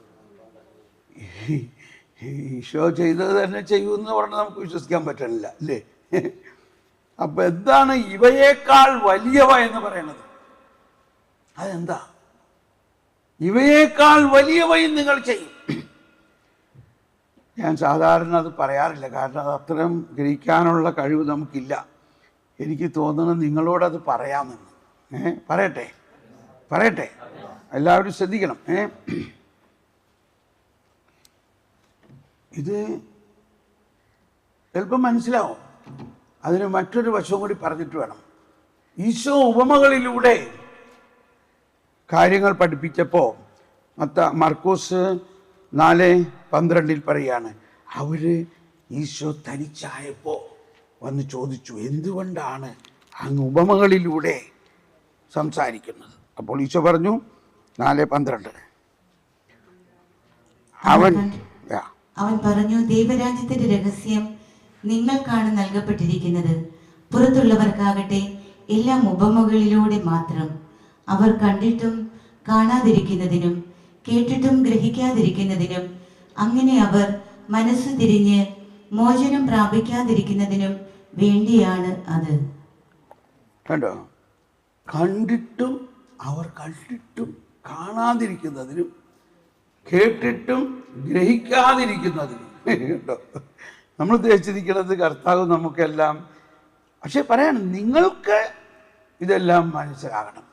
ഈശോ ചെയ്തത് തന്നെ ചെയ്യുമെന്ന് പറഞ്ഞാൽ നമുക്ക് വിശ്വസിക്കാൻ പറ്റണില്ല അല്ലേ? അപ്പം എന്താണ് ഇവയേക്കാൾ വലിയവ എന്ന് പറയുന്നത്? അതെന്താ? ഇവയേക്കാൾ വലിയവയും നിങ്ങൾ ചെയ്യും. ഞാൻ സാധാരണ അത് പറയാറില്ല, കാരണം അത് അത്രയും ഗ്രഹിക്കാനുള്ള കഴിവ് നമുക്കില്ല. എനിക്ക് തോന്നുന്നത് നിങ്ങളോടത് പറയാമെന്ന്. പറയട്ടെ, എല്ലാവരും ശ്രദ്ധിക്കണം. ഇത് ചിലപ്പോൾ മനസ്സിലാവും. അതിന് മറ്റൊരു വശവും കൂടി പറഞ്ഞിട്ട് വേണം. ഈശോ ഉപമകളിലൂടെ കാര്യങ്ങൾ പഠിപ്പിച്ചപ്പോൾ മർക്കോസ് 4:12 പറയാണ്, അവർ ഈശോ തനിച്ചായപ്പോൾ വന്ന് ചോദിച്ചു, എന്തുകൊണ്ടാണ് അങ്ങ് ഉപമകളിലൂടെ സംസാരിക്കുന്നത്? അപ്പോൾ ഈശോ പറഞ്ഞു 4:12, അവൻ പറഞ്ഞു, ദൈവരാജ്യത്തിന്റെ രഹസ്യം നിങ്ങൾക്കാണ് നൽകപ്പെട്ടിരിക്കുന്നത്. പുറത്തുള്ളവർക്കാകട്ടെ എല്ലാം ഉപമകളിലൂടെ മാത്രം. അവർ കണ്ടിട്ടും കാണാതിരിക്കുന്നതിനും കേട്ടിട്ടും ഗ്രഹിക്കാതിരിക്കുന്നതിനും, അങ്ങനെ അവർ മനസ്സ് തിരിഞ്ഞ് മോചനം പ്രാപിക്കാതിരിക്കുന്നതിനും വേണ്ടിയാണ് അത്. കണ്ടോ? കണ്ടിട്ടും അവർ കണ്ടിട്ടും കാണാതിരിക്കുന്നതിനും കേട്ടിട്ടും ഗ്രഹിക്കാതിരിക്കുന്നതിനും. കേട്ടോ, നമ്മൾ ഉദ്ദേശിച്ചിരിക്കുന്നത് കർത്താവ് നമുക്കെല്ലാം, പക്ഷെ പറയാണ് നിങ്ങൾക്ക് ഇതെല്ലാം മനസ്സിലാകണം.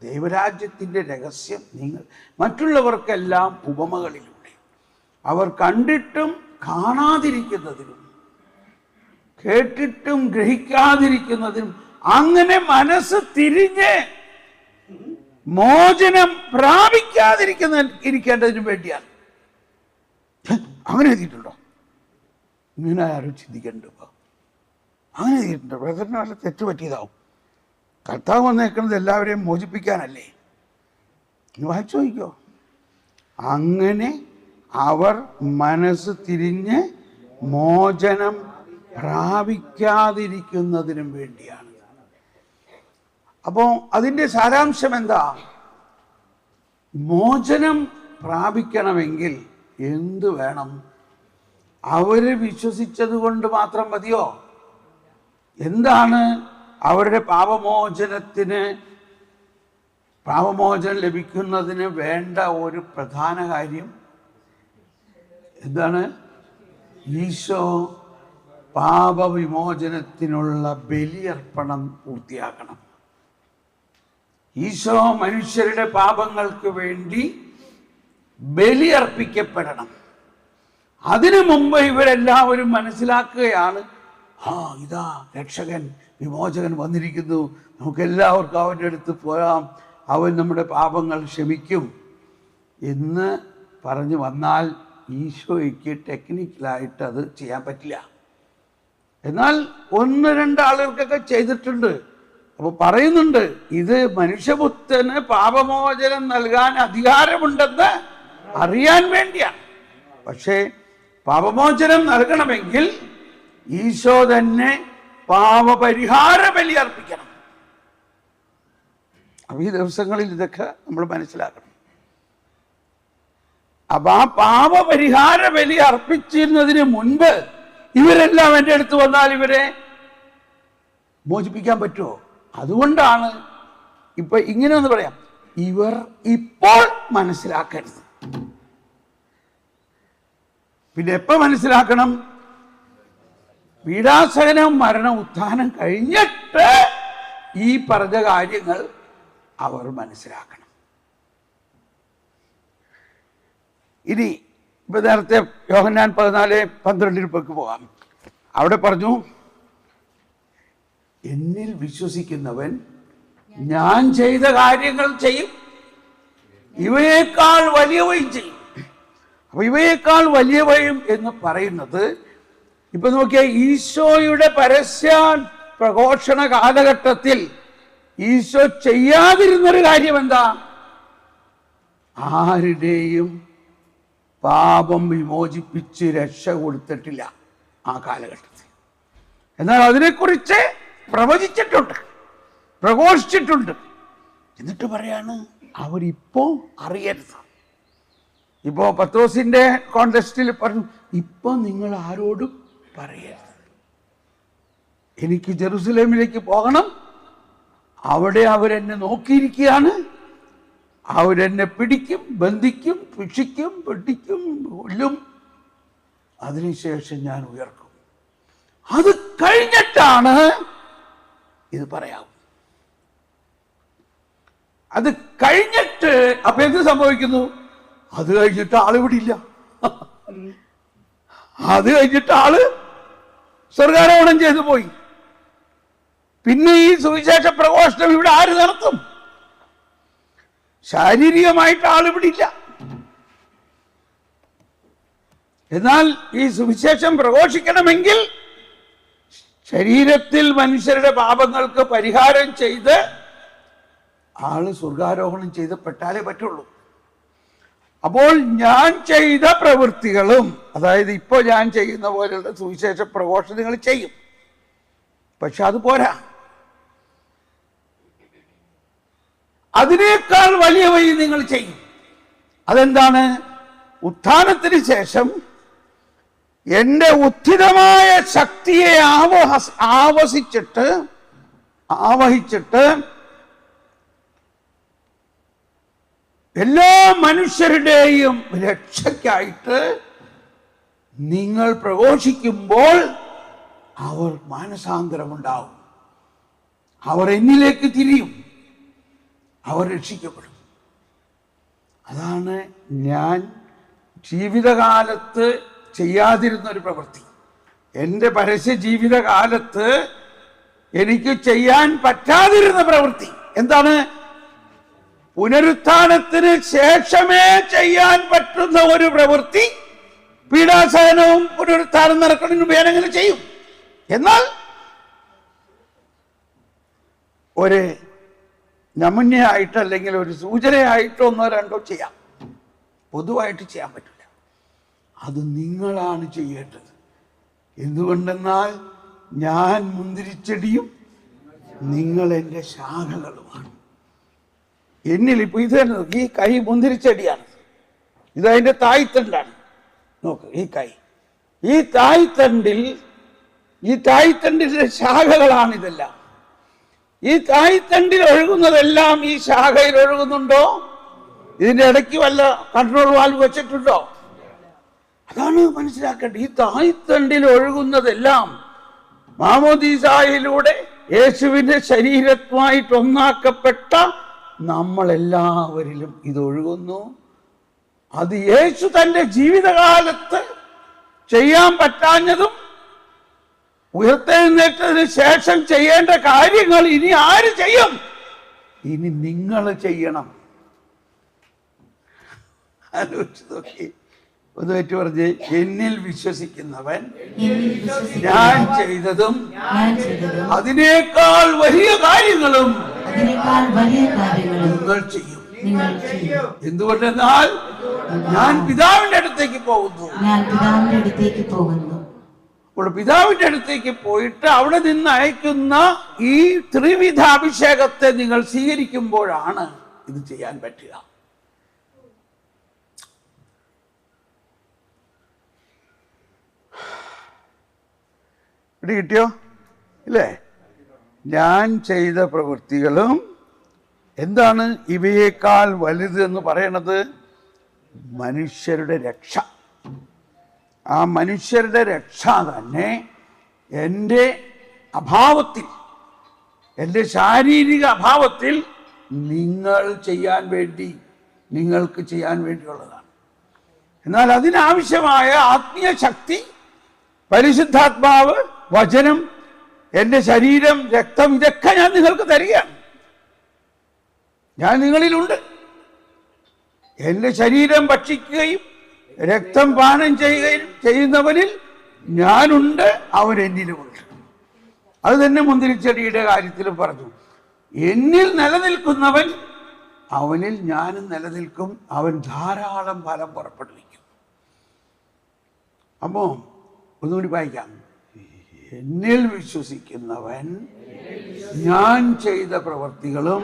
ദൈവരാജ്യത്തിൻ്റെ രഹസ്യം നിങ്ങൾ മറ്റുള്ളവർക്കെല്ലാം ഉപമകളിലൂടെ, അവർ കണ്ടിട്ടും കാണാതിരിക്കുന്നതിനും കേട്ടിട്ടും ഗ്രഹിക്കാതിരിക്കുന്നതിനും, അങ്ങനെ മനസ്സ് തിരിഞ്ഞ് മോചനം ഇരിക്കേണ്ടതിനും വേണ്ടിയാണ്. അങ്ങനെ എഴുതിയിട്ടുണ്ടോ? ഇങ്ങനെ ആരും ചിന്തിക്കണ്ടോ? അങ്ങനെ എഴുതിയിട്ടുണ്ടോ? ബ്രദറിന് വല്ല തെറ്റ് പറ്റിയതാവും. കർത്താവ് വന്നേക്കുന്നത് എല്ലാവരെയും മോചിപ്പിക്കാനല്ലേ? വായിച്ചു നോക്കിക്കോ. അങ്ങനെ അവർ മനസ്സ് തിരിഞ്ഞ് മോചനം പ്രാപിക്കാതിരിക്കുന്നതിനും വേണ്ടിയാണ്. അപ്പോൾ അതിൻ്റെ സാരാംശം എന്താ? മോചനം പ്രാപിക്കണമെങ്കിൽ എന്ത് വേണം? അവര് വിശ്വസിച്ചത് കൊണ്ട് മാത്രം മതിയോ? എന്താണ് അവരുടെ പാപമോചനം ലഭിക്കുന്നതിന് വേണ്ട ഒരു പ്രധാന കാര്യം? എന്താണ്? ഈശോ പാപവിമോചനത്തിനുള്ള ബലിയർപ്പണം പൂർത്തിയാക്കണം. ഈശോ മനുഷ്യരുടെ പാപങ്ങൾക്ക് വേണ്ടി ബലിയർപ്പിക്കപ്പെടണം. അതിനു മുമ്പ് ഇവരെല്ലാവരും മനസ്സിലാക്കുകയാണ്, ഇതാ രക്ഷകൻ, വിമോചകൻ വന്നിരിക്കുന്നു, നമുക്കെല്ലാവർക്കും അവൻ്റെ അടുത്ത് പോകാം, അവൻ നമ്മുടെ പാപങ്ങൾ ക്ഷമിക്കും എന്ന് പറഞ്ഞു വന്നാൽ ഈശോയ്ക്ക് ടെക്നിക്കലായിട്ട് അത് ചെയ്യാൻ പറ്റില്ല. എന്നാൽ 1-2 ആളുകൾക്കൊക്കെ ചെയ്തിട്ടുണ്ട്. അപ്പോൾ പറയുന്നുണ്ട്, ഇത് മനുഷ്യപുത്രന് പാപമോചനം നൽകാൻ അധികാരമുണ്ടെന്ന് അറിയാൻ വേണ്ടിയാണ്. പക്ഷേ പാപമോചനം നൽകണമെങ്കിൽ ഈശോ തന്നെ പാപപരിഹാര ബലി അർപ്പിക്കണം. അപ്പോൾ ഈ ദിവസങ്ങളിൽ ഇതൊക്കെ നമ്മൾ മനസ്സിലാക്കണം. അപ്പൊ ആ പാപപരിഹാര ബലി അർപ്പിച്ചിരുന്നതിന് മുൻപ് ഇവരെല്ലാം എൻ്റെ അടുത്ത് വന്നാൽ ഇവരെ മോചിപ്പിക്കാൻ പറ്റുമോ? അതുകൊണ്ടാണ് ഇപ്പൊ ഇങ്ങനെ ഒന്ന് പറയാം, ഇവർ ഇപ്പോൾ മനസ്സിലാക്കരുത്. പിന്നെ എപ്പോ മനസ്സിലാക്കണം? പീഡാസഹനം, മരണം, ഉത്ഥാനം കഴിഞ്ഞിട്ട് ഈ പറഞ്ഞ കാര്യങ്ങൾ അവർ മനസ്സിലാക്കണം. ഇനി ഇപ്പൊ നേരത്തെ യോഹന്നാൻ 14:12 പോകാം. അവിടെ പറഞ്ഞു, എന്നിൽ വിശ്വസിക്കുന്നവൻ ഞാൻ ചെയ്ത കാര്യങ്ങൾ ചെയ്യും, ഇവയേക്കാൾ വലിയവയും ചെയ്യും. അപ്പൊ ഇവയേക്കാൾ വലിയവയും എന്ന് പറയുന്നത്, ഇപ്പൊ നോക്കിയാൽ ഈശോയുടെ പരസ്യ പ്രഘോഷണ കാലഘട്ടത്തിൽ ഈശോ ചെയ്യാതിരുന്നൊരു കാര്യം എന്താ? ആരുടെയും പാപം വിമോചിപ്പിച്ച് രക്ഷ കൊടുത്തിട്ടില്ല ആ കാലഘട്ടത്തിൽ. എന്നാൽ അതിനെക്കുറിച്ച് പ്രവചിച്ചിട്ടുണ്ട്, പ്രഘോഷിച്ചിട്ടുണ്ട്. എന്നിട്ട് പറയാണ്, അവരിപ്പോ അറിയരുത്. ഇപ്പോ പത്രോസിന്റെ കോണ്ടെക്സ്റ്റിൽ പറഞ്ഞു, ഇപ്പൊ നിങ്ങൾ ആരോടും പറയരുത്, എനിക്ക് ജെറുസലേമിലേക്ക് പോകണം, അവിടെ അവരെന്നെ നോക്കിയിരിക്കുകയാണ്, അവരെന്നെ പിടിക്കും, ബന്ധിക്കും, ശിക്ഷിക്കും, വെട്ടിക്കും, കൊല്ലും, അതിനുശേഷം ഞാൻ ഉയർക്കും. അത് കഴിഞ്ഞിട്ടാണ് ഇത് പറയാം. അത് കഴിഞ്ഞിട്ട് അപ്പൊ എന്ത് സംഭവിക്കുന്നു? അത് കഴിഞ്ഞിട്ട് ആളിവിടെ ഇല്ല. അത് കഴിഞ്ഞിട്ട് ആള് സ്വർഗാരോഹണം ചെയ്തു പോയി. പിന്നെ ഈ സുവിശേഷ പ്രഘോഷണം ഇവിടെ ആര് നടത്തും? ശാരീരികമായിട്ട് ആളിവിടെ ഇല്ല. എന്നാൽ ഈ സുവിശേഷം പ്രഘോഷിക്കണമെങ്കിൽ ശരീരത്തിൽ മനുഷ്യരുടെ പാപങ്ങൾക്ക് പരിഹാരം ചെയ്ത് ആള് സ്വർഗാരോഹണം ചെയ്ത് പെട്ടാലേ പറ്റുള്ളൂ. അപ്പോൾ ഞാൻ ചെയ്ത പ്രവൃത്തികളും, അതായത് ഇപ്പോൾ ഞാൻ ചെയ്യുന്ന പോലെയുള്ള സുവിശേഷ പ്രഘോഷണം നിങ്ങൾ ചെയ്യും. പക്ഷെ അത് പോരാ, അതിനേക്കാൾ വലിയവയും നിങ്ങൾ ചെയ്യും. അതെന്താണ്? ഉത്ഥാനത്തിന് ശേഷം എൻ്റെ ഉത്ഥിതമായ ശക്തിയെ ആവഹിച്ചിട്ട് എല്ലാ മനുഷ്യരുടെയും രക്ഷയ്ക്കായിട്ട് നിങ്ങൾ പ്രഘോഷിക്കുമ്പോൾ അവർ മാനസാന്തരമുണ്ടാവും, അവർ എന്നിലേക്ക് തിരിയും, അവർ രക്ഷിക്കപ്പെടും. അതാണ് ഞാൻ ജീവിതകാലത്ത് ചെയ്യാതിരുന്നൊരു പ്രവൃത്തി. എൻ്റെ പരസ്യ ജീവിതകാലത്ത് എനിക്ക് ചെയ്യാൻ പറ്റാതിരുന്ന പ്രവൃത്തി എന്താണ്? പുനരുത്ഥാനത്തിന് ശേഷമേ ചെയ്യാൻ പറ്റുന്ന ഒരു പ്രവൃത്തി പീഡാസഹനവും പുനരുത്ഥാനം നടക്കുന്നതിന് മുമ്പ് ഞാനങ്ങനെ ചെയ്യും. എന്നാൽ ഒരു നമൂനയായിട്ട് അല്ലെങ്കിൽ ഒരു സൂചനയായിട്ടോ ഒന്നോ രണ്ടോ ചെയ്യാം, പൊതുവായിട്ട് ചെയ്യാൻ പറ്റില്ല. അത് നിങ്ങളാണ് ചെയ്യേണ്ടത്. എന്തുകൊണ്ടെന്നാൽ ഞാൻ മുന്തിരിച്ചെടിയും നിങ്ങൾ എൻ്റെ ശാഖകളുമാണ്. എന്നിൽ ഇപ്പൊ ഇത് തന്നെ നോക്ക്, ഈ കൈ മുന്തിരിച്ചെടിയാണ്, ഇതതിൻ്റെ തായ്തണ്ടാണ്. നോക്ക്, ഈ കൈ, ഈ തായ്തണ്ടിന്റെ ശാഖകളാണ് ഇതെല്ലാം. ഈ തായ്തണ്ടിൽ ഒഴുകുന്നതെല്ലാം ഈ ശാഖയിൽ ഒഴുകുന്നുണ്ടോ? ഇതിന്റെ ഇടയ്ക്ക് വല്ല കൺട്രോൾ വാൽവ് വെച്ചിട്ടുണ്ടോ? അതാണ് മനസ്സിലാക്കേണ്ടത്. ഈ തായ്തണ്ടിൽ ഒഴുകുന്നതെല്ലാം മാമോദീസായിലൂടെ യേശുവിന്റെ ശരീരവുമായിട്ട് ഒന്നാക്കപ്പെട്ട നമ്മളെല്ലാവരിലും ഇതൊഴുകുന്നു. അത് യേശു തൻ്റെ ജീവിതകാലത്ത് ചെയ്യാൻ പറ്റാഞ്ഞതും ഉയർത്തെഴുന്നേറ്റതിന് ശേഷം ചെയ്യേണ്ട കാര്യങ്ങൾ ഇനി ആര് ചെയ്യും? ഇനി നിങ്ങൾ ചെയ്യണം. ആലോചിച്ച് നോക്കി, ഒന്ന് പറ്റി പറഞ്ഞ്, എന്നിൽ വിശ്വസിക്കുന്നവൻ ഞാൻ ചെയ്തതും അതിനേക്കാൾ വലിയ കാര്യങ്ങളും നിങ്ങൾ ചെയ്യും. എന്തുകൊണ്ടെന്നാൽ ഞാൻ പിതാവിന്റെ അടുത്തേക്ക് പോകുന്നു. അപ്പോൾ പിതാവിന്റെ അടുത്തേക്ക് പോയിട്ട് അവിടെ നിന്ന് അയക്കുന്ന ഈ ത്രിവിധ അഭിഷേകത്തെ നിങ്ങൾ സ്വീകരിക്കുമ്പോഴാണ് ഇത് ചെയ്യാൻ പറ്റുക. ഇവിടെ കിട്ടിയോ ഇല്ലേ? ഞാൻ ചെയ്ത പ്രവൃത്തികളും എന്താണ് ഇവയേക്കാൾ വലുത് എന്ന് പറയണത്? മനുഷ്യരുടെ രക്ഷ. ആ മനുഷ്യരുടെ രക്ഷ തന്നെ എൻ്റെ അഭാവത്തിൽ, എൻ്റെ ശാരീരിക അഭാവത്തിൽ നിങ്ങൾക്ക് ചെയ്യാൻ വേണ്ടിയുള്ളതാണ്. എന്നാൽ അതിനാവശ്യമായ ആത്മീയ ശക്തി, പരിശുദ്ധാത്മാവ്, വചനം, എൻ്റെ ശരീരം, രക്തം, ഇതൊക്കെ ഞാൻ നിങ്ങൾക്ക് തരികയാണ്. ഞാൻ നിങ്ങളിലുണ്ട്. എൻ്റെ ശരീരം ഭക്ഷിക്കുകയും രക്തം പാനം ചെയ്യുകയും ചെയ്യുന്നവനിൽ ഞാനുണ്ട്, അവൻ എന്നിലുമുണ്ട്. അത് തന്നെ മുന്തിരിച്ചെടിയുടെ കാര്യത്തിലും പറഞ്ഞു. എന്നിൽ നിലനിൽക്കുന്നവൻ അവനിൽ ഞാനും നിലനിൽക്കും, അവൻ ധാരാളം ഫലം പുറപ്പെടുവിക്കും. അപ്പോ ഒന്നുകൂടി വായിക്കാം. എന്നിൽ വിശ്വസിക്കുന്നവൻ ഞാൻ ചെയ്ത പ്രവൃത്തികളും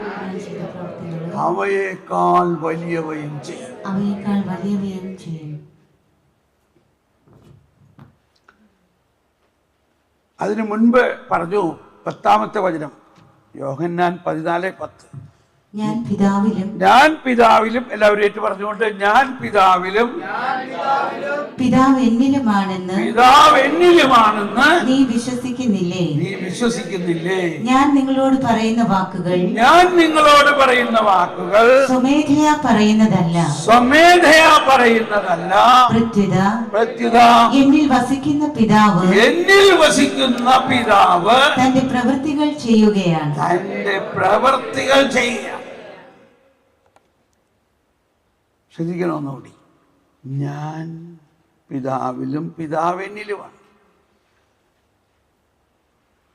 അവയേക്കാൾ വലിയവയും ചെയ്യും. അതിനു മുൻപ് പറഞ്ഞു 10-ാമത്തെ വചനം, യോഹന്നാൻ 14:10. ഞാൻ പിതാവിലും, എല്ലാവരും ഏറ്റു പറഞ്ഞുകൊണ്ട്, ഞാൻ പിതാവിലും പിതാവ് എന്നിലുമാണെന്ന് നീ വിശ്വസിക്കുന്നില്ലേ? ഞാൻ നിങ്ങളോട് പറയുന്ന വാക്കുകൾ സ്വമേധയാ പറയുന്നതല്ല, പ്രത്യുത എന്നിൽ വസിക്കുന്ന പിതാവ് തന്റെ പ്രവൃത്തികൾ ചെയ്യുകയാണ്. ശ്രദ്ധിക്കണമെന്നുകൂടി, ഞാൻ പിതാവിലും പിതാവ് എന്നിലുമാണ്.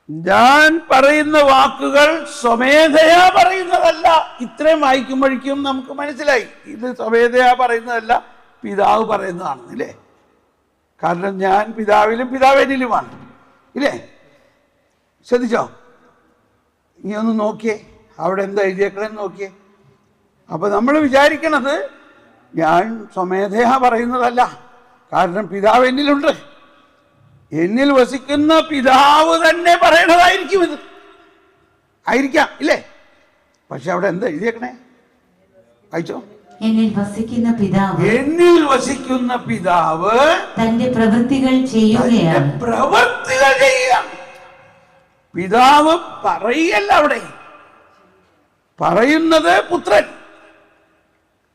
ഞാൻ പറയുന്ന വാക്കുകൾ സ്വമേധയാ പറയുന്നതല്ല. ഇത്രയും വായിക്കുമ്പോഴേക്കും നമുക്ക് മനസ്സിലായി ഇത് സ്വമേധയാ പറയുന്നതല്ല, പിതാവ് പറയുന്നതാണെന്നില്ലേ. കാരണം ഞാൻ പിതാവിലും പിതാവ് എന്നിലുമാണ്, ഇല്ലേ? ശ്രദ്ധിച്ചോ? ഇനി ഒന്ന് നോക്കിയേ, അവിടെ എന്താ എഴുതിയേക്കണെന്ന് നോക്കിയേ. അപ്പൊ നമ്മൾ വിചാരിക്കണത് ഞാൻ സ്വമേധയാ പറയുന്നതല്ല, കാരണം പിതാവ് എന്നിലുണ്ട്. എന്നിൽ വസിക്കുന്ന പിതാവ് തന്നെ പറയണതായിരിക്കും ഇത്, ആയിരിക്കാം, ഇല്ലേ? പക്ഷെ അവിടെ എന്താ എഴുതിയേക്കണേ? വായിച്ചോ. എന്നിൽ വസിക്കുന്ന പിതാവ്, എന്നിൽ വസിക്കുന്ന പിതാവ് തന്റെ പ്രവൃത്തികൾ ചെയ്യുകയാണ്. പ്രവൃത്തികൾ ചെയ്യുകയാണ്. പിതാവ് പറയല്ല, അവിടെ പറയുന്നത് പുത്രൻ.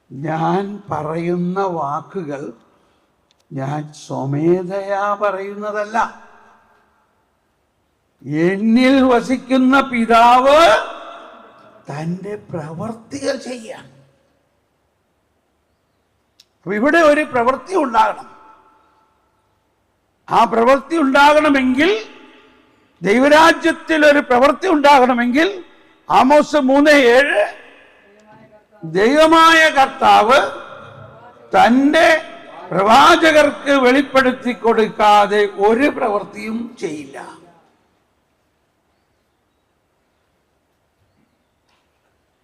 ഞാൻ പറയുന്ന വാക്കുകൾ ഞാൻ സ്വമേധയാ പറയുന്നതല്ല, എന്നിൽ വസിക്കുന്ന പിതാവ് തൻ്റെ പ്രവൃത്തികൾ ചെയ്യാൻ. അപ്പൊ ഇവിടെ ഒരു പ്രവൃത്തി ഉണ്ടാകണം. ആ പ്രവൃത്തി ഉണ്ടാകണമെങ്കിൽ, ദൈവരാജ്യത്തിൽ ഒരു പ്രവൃത്തി ഉണ്ടാകണമെങ്കിൽ, ആമോസ് 3:7 ദൈവമായ കർത്താവ് തൻ്റെ പ്രവാചകർക്ക് വെളിപ്പെടുത്തി കൊടുക്കാതെ ഒരു പ്രവൃത്തിയും ചെയ്യില്ല.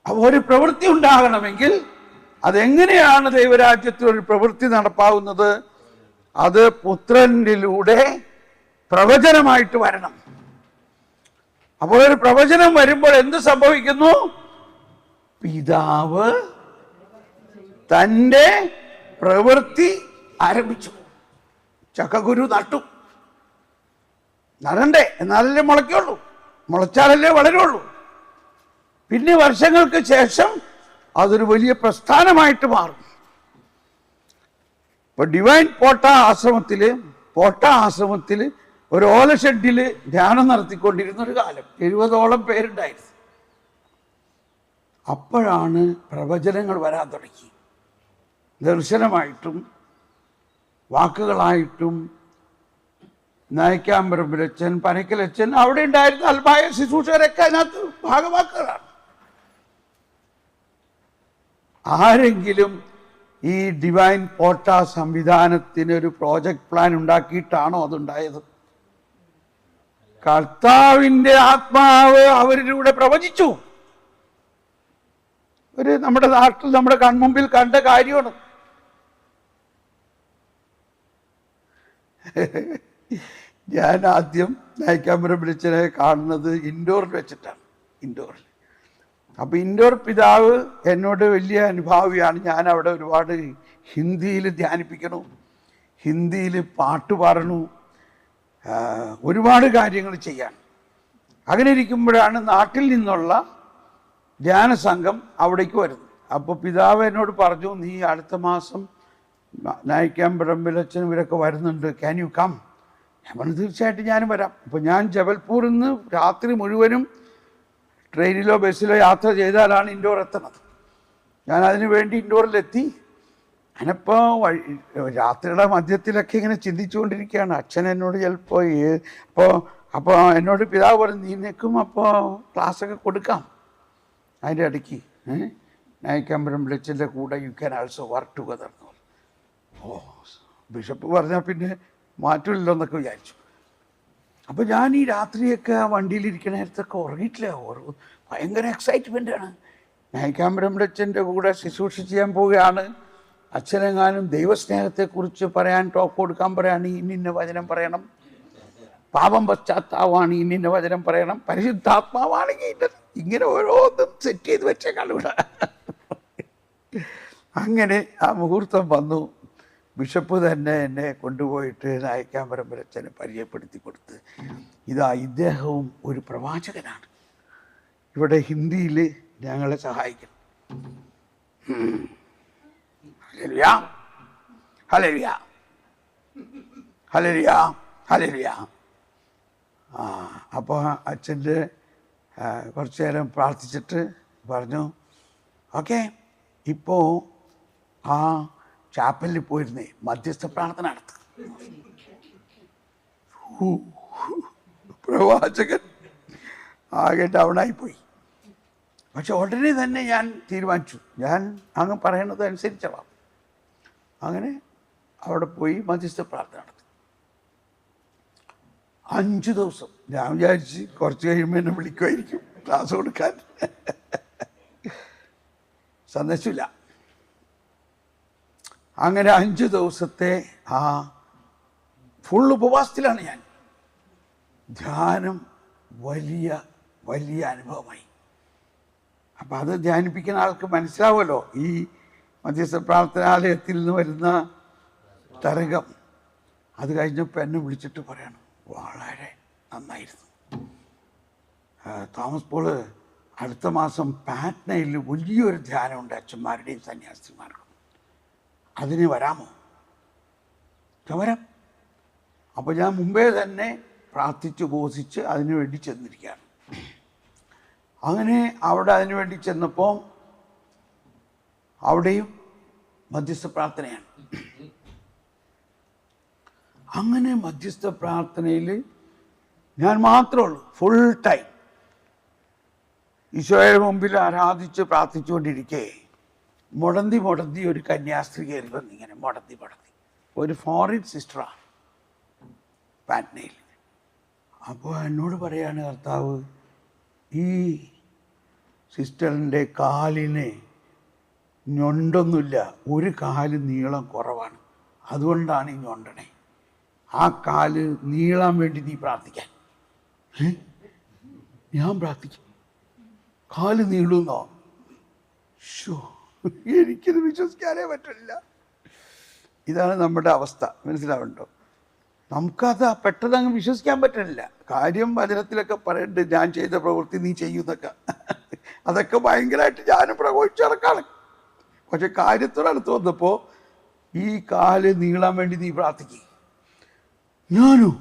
അപ്പൊ ഒരു പ്രവൃത്തി ഉണ്ടാകണമെങ്കിൽ അതെങ്ങനെയാണ് ദൈവരാജ്യത്തിൽ ഒരു പ്രവൃത്തി നടപ്പാവുന്നത്? അത് പുത്രനിലൂടെ പ്രവചനമായിട്ട് വരണം. അപ്പോൾ ഒരു പ്രവചനം വരുമ്പോൾ എന്ത് സംഭവിക്കുന്നു? പിതാവ് തൻ്റെ പ്രവൃത്തി ആരംഭിച്ചു. ചക്കക്കുരു നട്ടു, നടണ്ടേ, എന്നാലല്ലേ മുളയ്ക്കുള്ളൂ, മുളച്ചാലല്ലേ വളരുള്ളൂ. പിന്നെ വർഷങ്ങൾക്ക് ശേഷം അതൊരു വലിയ പ്രസ്ഥാനമായിട്ട് മാറും. ഇപ്പൊ ഡിവൈൻ പോട്ട ആശ്രമത്തിൽ ഒരു ഓല ഷെഡിൽ ധ്യാനം നടത്തിക്കൊണ്ടിരുന്ന ഒരു കാലം 70ഓളം പേരുണ്ടായിരുന്നു. അപ്പോഴാണ് പ്രവചനങ്ങൾ വരാൻ തുടങ്ങി. ദർശനമായിട്ടും വാക്കുകളായിട്ടും. നായിക്കാമ്പറമ്പിലച്ഛൻ, പനക്കലച്ഛൻ, അവിടെ ഉണ്ടായിരുന്ന അൽമായ ശുശ്രൂഷകരൊക്കെ അതിനകത്ത് ഭാഗവാക്കുകളാണ്. ആരെങ്കിലും ഈ ഡിവൈൻ പോട്ട സംവിധാനത്തിന് ഒരു പ്രോജക്റ്റ് പ്ലാൻ ഉണ്ടാക്കിയിട്ടാണോ അതുണ്ടായത്? കർത്താവിൻ്റെ ആത്മാവ് അവരിലൂടെ പ്രവചിച്ചു. ഒരു നമ്മുടെ നാട്ടിൽ നമ്മുടെ കൺമുമ്പിൽ കണ്ട കാര്യമാണ്. ഞാൻ ആദ്യം നായിക്കാമ്പറമ്പിലച്ഛനെ കാണുന്നത് ഇൻഡോറിൽ വെച്ചിട്ടാണ്. ഇൻഡോറിൽ. അപ്പോൾ ഇൻഡോർ പിതാവ് എന്നോട് വലിയ അനുഭാവിയാണ്. ഞാൻ അവിടെ ഒരുപാട് ഹിന്ദിയിൽ ധ്യാനിപ്പിക്കണു, ഹിന്ദിയിൽ പാട്ട് പാടണു, ഒരുപാട് കാര്യങ്ങൾ ചെയ്യാൻ. അങ്ങനെ ഇരിക്കുമ്പോഴാണ് നാട്ടിൽ നിന്നുള്ള ധ്യാന സംഘം അവിടേക്ക് വരുന്നത്. അപ്പോൾ പിതാവ് എന്നോട് പറഞ്ഞു, നീ അടുത്ത മാസം നായിക്കാമ്പറമ്പിലച്ഛൻ ഇവരൊക്കെ വരുന്നുണ്ട്, ക്യാൻ യു കം? ഞാൻ പറഞ്ഞു തീർച്ചയായിട്ടും ഞാനും വരാം. അപ്പോൾ ഞാൻ ജബൽപൂരിൽ നിന്ന് രാത്രി മുഴുവനും ട്രെയിനിലോ ബസ്സിലോ യാത്ര ചെയ്താലാണ് ഇൻഡോർ എത്തുന്നത്. ഞാൻ അതിനു വേണ്ടി ഇൻഡോറിലെത്തി. ഞാനിപ്പോൾ രാത്രിയുടെ മധ്യത്തിലൊക്കെ ഇങ്ങനെ ചിന്തിച്ചുകൊണ്ടിരിക്കുകയാണ്. അച്ഛൻ എന്നോട് ചിലപ്പോൾ അപ്പോൾ എന്നോട് പിതാവ് പറഞ്ഞു, നീ നിൽക്കും, അപ്പോൾ ക്ലാസ്സൊക്കെ കൊടുക്കാം അതിൻ്റെ ഇടയ്ക്ക്. നായിക്കാമ്പറമ്പിലച്ഛൻ്റെ കൂടെ you can also work together. Oh, bishop പറഞ്ഞാൽ പിന്നെ മാറ്റില്ലല്ലോ എന്നൊക്കെ വിചാരിച്ചു. അപ്പോൾ ഞാൻ ഈ രാത്രിയൊക്കെ വണ്ടിയിലിരിക്കുന്ന നേരത്തൊക്കെ ഉറങ്ങിയിട്ടില്ല. ഭയങ്കര എക്സൈറ്റ്മെൻറ്റാണ്. നായിക്കാമ്പറമ്പിലച്ഛൻ്റെ കൂടെ ശുശ്രൂഷ ചെയ്യാൻ പോവുകയാണ്. അച്ഛനെങ്ങാനും ദൈവസ്നേഹത്തെക്കുറിച്ച് പറയാൻ ടോക്ക് കൊടുക്കാൻ പറയുകയാണ്, ഇന്ന വചനം പറയണം. പാപം പശ്ചാത്താവാണ്, ഇന്ന വചനം പറയണം. പരിശുദ്ധാത്മാവാണെങ്കിൽ ഇങ്ങനെ ഓരോന്നും സെറ്റ് ചെയ്ത് വെച്ചേക്കാണ് ഇവിടെ. അങ്ങനെ ആ മുഹൂർത്തം വന്നു. ബിഷപ്പ് തന്നെ എന്നെ കൊണ്ടുപോയിട്ട് നായിക്കാമ്പറമ്പിലച്ഛനെ പരിചയപ്പെടുത്തി കൊടുത്ത്, ഇതാ ഇദ്ദേഹവും ഒരു പ്രവാചകനാണ്, ഇവിടെ ഹിന്ദിയിൽ ഞങ്ങളെ സഹായിക്കണം. Hallelujah, hallelujah, hallelujah, hallelujah. അപ്പോൾ അച്ഛൻ്റെ കുറച്ചു നേരം പ്രാർത്ഥിച്ചിട്ട് പറഞ്ഞു, ഓക്കെ, ഇപ്പോൾ ആ ചാപ്പലിൽ പോയിരുന്നേ മധ്യസ്ഥ പ്രാർത്ഥന നടത്തും. പ്രവാചകൻ ആകെ ഡൗണായിപ്പോയി. പക്ഷെ ഉടനെ തന്നെ ഞാൻ തീരുമാനിച്ചു, ഞാൻ അങ്ങ് പറയണത് അനുസരിച്ചോളാം. അങ്ങനെ അവിടെ പോയി മധ്യസ്ഥ പ്രാർത്ഥന നടത്തി 5 ദിവസം. ഞാൻ വിചാരിച്ച് കുറച്ച് കഴിയുമ്പോൾ എന്നെ വിളിക്കുമായിരിക്കും ക്ലാസ് കൊടുക്കാൻ. സന്ദർശിച്ചില്ല. അങ്ങനെ 5 ദിവസത്തെ ആ ഫുൾ ഉപവാസത്തിലാണ് ഞാൻ. ധ്യാനം വലിയ വലിയ അനുഭവമായി. അപ്പം അത് ധ്യാനിപ്പിക്കുന്ന ആൾക്ക് മനസ്സിലാവുമല്ലോ ഈ മധ്യസ്ഥ പ്രാർത്ഥനാലയത്തിൽ നിന്ന് വരുന്ന തരംഗം. അത് കഴിഞ്ഞപ്പോൾ എന്നെ വിളിച്ചിട്ട് പറയണം, വളരെ നന്നായിരുന്നു തോമസ് പോള്, അടുത്ത മാസം പാറ്റ്നയിൽ വലിയൊരു ധ്യാനമുണ്ട് അച്ഛന്മാരുടെയും സന്യാസിമാർക്കും, അതിന് വരാമോ? ഞാൻ വരാം. അപ്പോൾ ഞാൻ മുമ്പേ തന്നെ പ്രാർത്ഥിച്ച് ഉപവസിച്ച് അതിനു വേണ്ടി ചെന്നിരിക്കുകയാണ്. അങ്ങനെ അവിടെ അതിനു വേണ്ടി ചെന്നപ്പോൾ അവിടെയും മധ്യസ്ഥ പ്രാർത്ഥനയാണ്. അങ്ങനെ മധ്യസ്ഥ പ്രാർത്ഥനയിൽ ഞാൻ മാത്രമേ ഉള്ളൂ ഫുൾ ടൈം. ഈശോയുടെ മുമ്പിൽ ആരാധിച്ച് പ്രാർത്ഥിച്ചുകൊണ്ടിരിക്കെ മുടന്തി ഒരു കന്യാസ്ത്രീ കയറി വന്നിങ്ങനെ മുടന്തി ഒരു ഫോറിൻ സിസ്റ്ററാണ് പാറ്റ്നയിൽ. അപ്പോൾ എന്നോട് പറയാണ്, കർത്താവ് ഈ സിസ്റ്ററിൻ്റെ കാലിന് ഞൊണ്ടൊന്നുമില്ല, ഒരു കാല് നീളം കുറവാണ്, അതുകൊണ്ടാണ് ഈ ഞൊണ്ടണേ. ആ കാല് നീളാൻ വേണ്ടി നീ പ്രാർത്ഥിക്കാൻ. ഞാൻ പ്രാർത്ഥിക്കും, കാല് നീളുന്നോ? എനിക്കിത് വിശ്വസിക്കാനേ പറ്റില്ല. ഇതാണ് നമ്മുടെ അവസ്ഥ. മനസ്സിലാവുന്നുണ്ടോ? നമുക്കത് പെട്ടെന്ന് അങ്ങ് വിശ്വസിക്കാൻ പറ്റില്ല. കാര്യം വചനത്തിലൊക്കെ പറയുന്നുണ്ട്, ഞാൻ ചെയ്ത പ്രവൃത്തി നീ ചെയ്യുന്നൊക്കെ. അതൊക്കെ ഭയങ്കരമായിട്ട് ഞാനും പ്രകോപിച്ചിറക്കാണ്. പക്ഷെ കാര്യത്തോടടുത്ത് വന്നപ്പോൾ ഈ കാല് നീളാൻ വേണ്ടി നീ പ്രാർത്ഥിക്കും. ഞാനോ?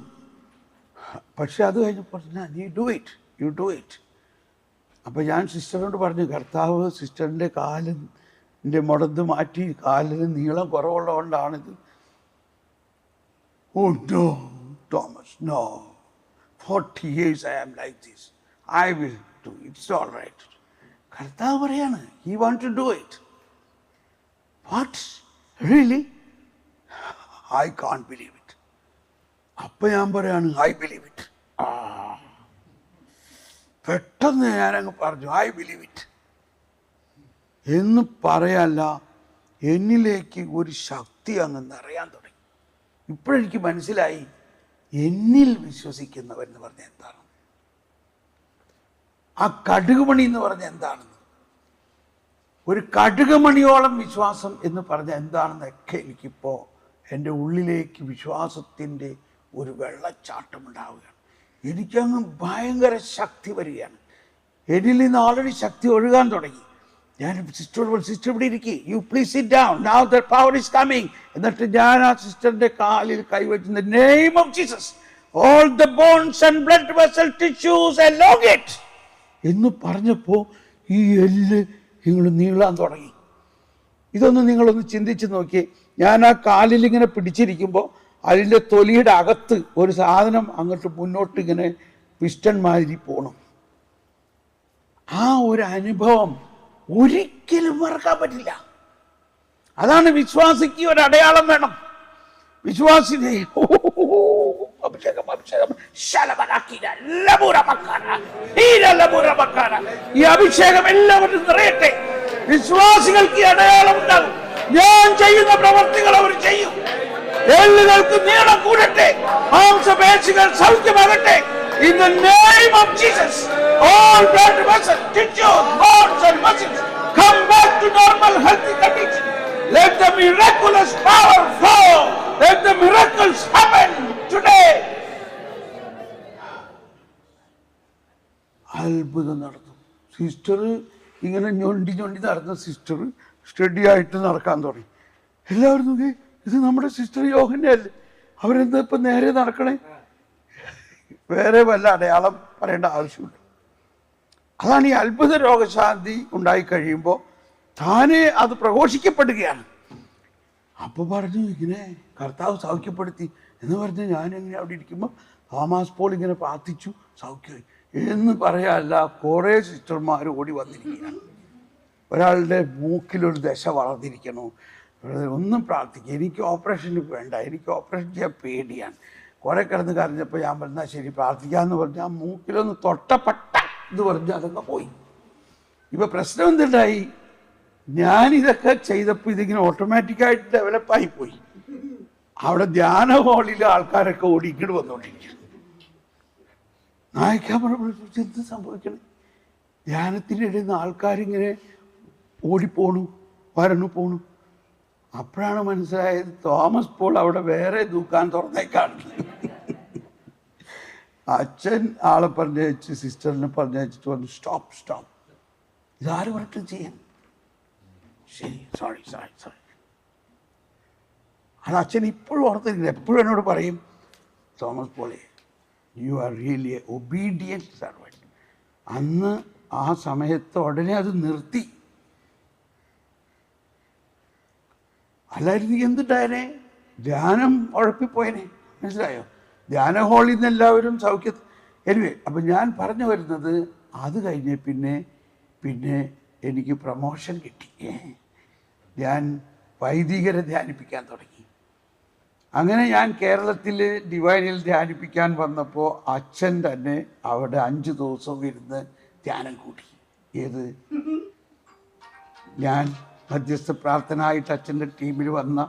പക്ഷെ അത് കഴിഞ്ഞപ്പോൾ നീ യു ഡു ഇറ്റ്. അപ്പോൾ ഞാൻ സിസ്റ്ററിനോട് പറഞ്ഞു, കർത്താവ് സിസ്റ്ററിൻ്റെ കാലിൻ്റെ മുടന്ത് മാറ്റി കാലിന് നീളം കുറവുള്ളതുകൊണ്ടാണിത്. Oh no, Thomas, no. 40 years I am like this. I will do it. It's all right. കർത്താവ് പറയാണ്, he want to do it. What? Really? I can't believe it. അപ്പം ഞാൻ പറയാണ്, I believe it. പെട്ടെന്ന് ഞാനങ്ങ് പറഞ്ഞു, I believe it എന്ന് പറയാല്ല, എന്നിലേക്ക് ഒരു ശക്തി അങ്ങ് നിറയാൻ തുടങ്ങി. ഇപ്പോഴെനിക്ക് മനസ്സിലായി എന്നിൽ വിശ്വസിക്കുന്നവൻ എന്ന് പറഞ്ഞാൽ എന്താണ്, ആ കടുകുമണി എന്ന് പറഞ്ഞാൽ എന്താണെന്ന്, ഒരു കടുകുമണിയോളം വിശ്വാസം എന്ന് പറഞ്ഞാൽ എന്താണെന്നൊക്കെ എനിക്കിപ്പോൾ എൻ്റെ ഉള്ളിലേക്ക് വിശ്വാസത്തിൻ്റെ ഒരു വെള്ളച്ചാട്ടം ഉണ്ടാവുകയാണ്. എനിക്കങ്ങ് ഭയങ്കര ശക്തി വരികയാണ്. എന്നിൽ നിന്ന് ഓൾറെഡി ശക്തി ഒഴുകാൻ തുടങ്ങി. ഞാൻ സിസ്റ്ററോട്, സിസ്റ്റർ ഇവിടെ ഇരിക്കുക, you please sit down, now the power is coming. എന്നിട്ട് ഞാൻ ആ സിസ്റ്ററിന്റെ കാലിൽ കൈവച്ച്, in the name of Jesus all the bones and blood vessel tissues elongate എന്ന് പറഞ്ഞപ്പോൾ ഈ എല്ല് നിങ്ങൾ നീളാൻ തുടങ്ങി. ഇതൊന്ന് നിങ്ങളൊന്ന് ചിന്തിച്ച് നോക്കിയേ. ഞാൻ ആ കാലിൽ ഇങ്ങനെ പിടിച്ചിരിക്കുമ്പോൾ അതിൻ്റെ തൊലിയുടെ അകത്ത് ഒരു സാധനം അങ്ങോട്ട് മുന്നോട്ട് ഇങ്ങനെ പിസ്റ്റൺ മാതിരി പോകണം. ആ ഒരു അനുഭവം ഒരിക്കലും മറക്കാൻ പറ്റില്ല. അതാണ് വിശ്വാസിക്ക് ഒരു അടയാളം വേണം. വിശ്വാസിനെ ഈ അഭിഷേകം എല്ലാവരും നിറയട്ടെ. വിശ്വാസികൾക്ക് ഈ അടയാളം ഉണ്ടാകും. ഞാൻ ചെയ്യുന്ന പ്രവർത്തികൾ അവർ ചെയ്യും. എല്ലുകൾക്ക് നീളം കൂടട്ടെ, മാംസപേശികൾ സൗഖ്യമാകട്ടെ. In the name of Jesus, all blood vessels, tissues, bones and muscles come back to normal healthy condition. Let the miraculous power flow. Let the miracles happen today. അത്ഭുതം നടത്തും. സിസ്റ്റർ ഇങ്ങനെ ഞൊണ്ടി നടന്ന സിസ്റ്റർ സ്റ്റഡി ആയിട്ട് നടക്കാൻ തുടങ്ങി. എല്ലാവരും നോക്കി, ഇത് നമ്മുടെ സിസ്റ്റർ യോഹന്നെ അല്ലേ, അവരെന്താ ഇപ്പം നേരെ നടക്കണേ? വേറെ വല്ല അടയാളം പറയേണ്ട ആവശ്യമില്ല. അതാണ് ഈ അത്ഭുത രോഗശാന്തി ഉണ്ടായിക്കഴിയുമ്പോൾ താനേ അത് പ്രഘോഷിക്കപ്പെടുകയാണ്. അപ്പോൾ പറഞ്ഞു, ഇങ്ങനെ കർത്താവ് സൗഖ്യപ്പെടുത്തി എന്ന് പറഞ്ഞ് ഞാനിങ്ങനെ അവിടെ ഇരിക്കുമ്പോൾ തോമസ് പോൾ ഇങ്ങനെ പ്രാർത്ഥിച്ചു, സൗഖ്യമായി. എന്ന് പറയാല്ല, കുറേ സിസ്റ്റർമാർ ഓടി വന്നിരിക്കുകയാണ്. ഒരാളുടെ മൂക്കിലൊരു ദശ വളർന്നിരിക്കണു, ഒന്നും പ്രാർത്ഥിക്കുക, എനിക്ക് ഓപ്പറേഷന് വേണ്ട, എനിക്ക് ഓപ്പറേഷൻ ചെയ്യാൻ പേടിയാണ്. കുറേ കിടന്ന് കരഞ്ഞപ്പോൾ ഞാൻ പറഞ്ഞാൽ ശരി പ്രാർത്ഥിക്കാമെന്ന് പറഞ്ഞ് ആ മൂക്കിലൊന്ന് തൊട്ടപ്പെട്ട ഇത് പറഞ്ഞ് അതൊക്കെ പോയി. ഇപ്പം പ്രശ്നം എന്തുണ്ടായി, ഞാനിതൊക്കെ ചെയ്തപ്പോൾ ഇതിങ്ങനെ ഓട്ടോമാറ്റിക്കായിട്ട് ഡെവലപ്പായി പോയി. അവിടെ ധ്യാന ഹാളിലെ ആൾക്കാരൊക്കെ ഓടി ഇങ്ങോട്ട് വന്നുകൊണ്ടിരിക്കുകയാണ്. നായിക്കാൻ പറഞ്ഞപ്പോൾ എന്ത് സംഭവിക്കണം, ധ്യാനത്തിൻ്റെ ഇടയിൽ നിന്ന് ആൾക്കാരിങ്ങനെ ഓടിപ്പോണു പോണു. അപ്പോഴാണ് മനസ്സിലായത് തോമസ് പോൾ അവിടെ വേറെ ദുഃഖാൻ തുറന്നേക്കാണ്. അച്ഛൻ ആളെ പറഞ്ഞയച്ച് സിസ്റ്ററിനെ പറഞ്ഞയച്ചിട്ട് പറഞ്ഞു സ്റ്റോപ്പ്, ഇതാര് പറഞ്ഞിട്ട് ചെയ്യാൻ, ശരി സോറി. അത് അച്ഛൻ ഇപ്പോഴും ഓർത്തിരിക്കില്ല, എപ്പോഴും എന്നോട് പറയും, തോമസ് പോളെ you are really a obedient servant. അന്ന് ആ സമയത്ത് ഉടനെ അത് നിർത്തി. അല്ലായിരുന്നു എന്തുണ്ടായനെ, ധ്യാനം ഉഴപ്പിപ്പോയനെ, മനസ്സിലായോ? ധ്യാന ഹാളിൽ നിന്ന് എല്ലാവരും എനിവേ. അപ്പം ഞാൻ പറഞ്ഞു വരുന്നത്, അത് കഴിഞ്ഞ് പിന്നെ എനിക്ക് പ്രമോഷൻ കിട്ടി. ഞാൻ വൈദികരെ ധ്യാനിപ്പിക്കാൻ തുടങ്ങി. അങ്ങനെ ഞാൻ കേരളത്തിൽ ഡിവൈനിൽ ധ്യാനിപ്പിക്കാൻ വന്നപ്പോൾ അച്ഛൻ തന്നെ അവിടെ 5 ദിവസവും ഇരുന്ന് ധ്യാനം കൂട്ടി. ഏത് ഞാൻ മധ്യസ്ഥ പ്രാർത്ഥനയായിട്ട് അച്ഛൻ്റെ ടീമിൽ വന്ന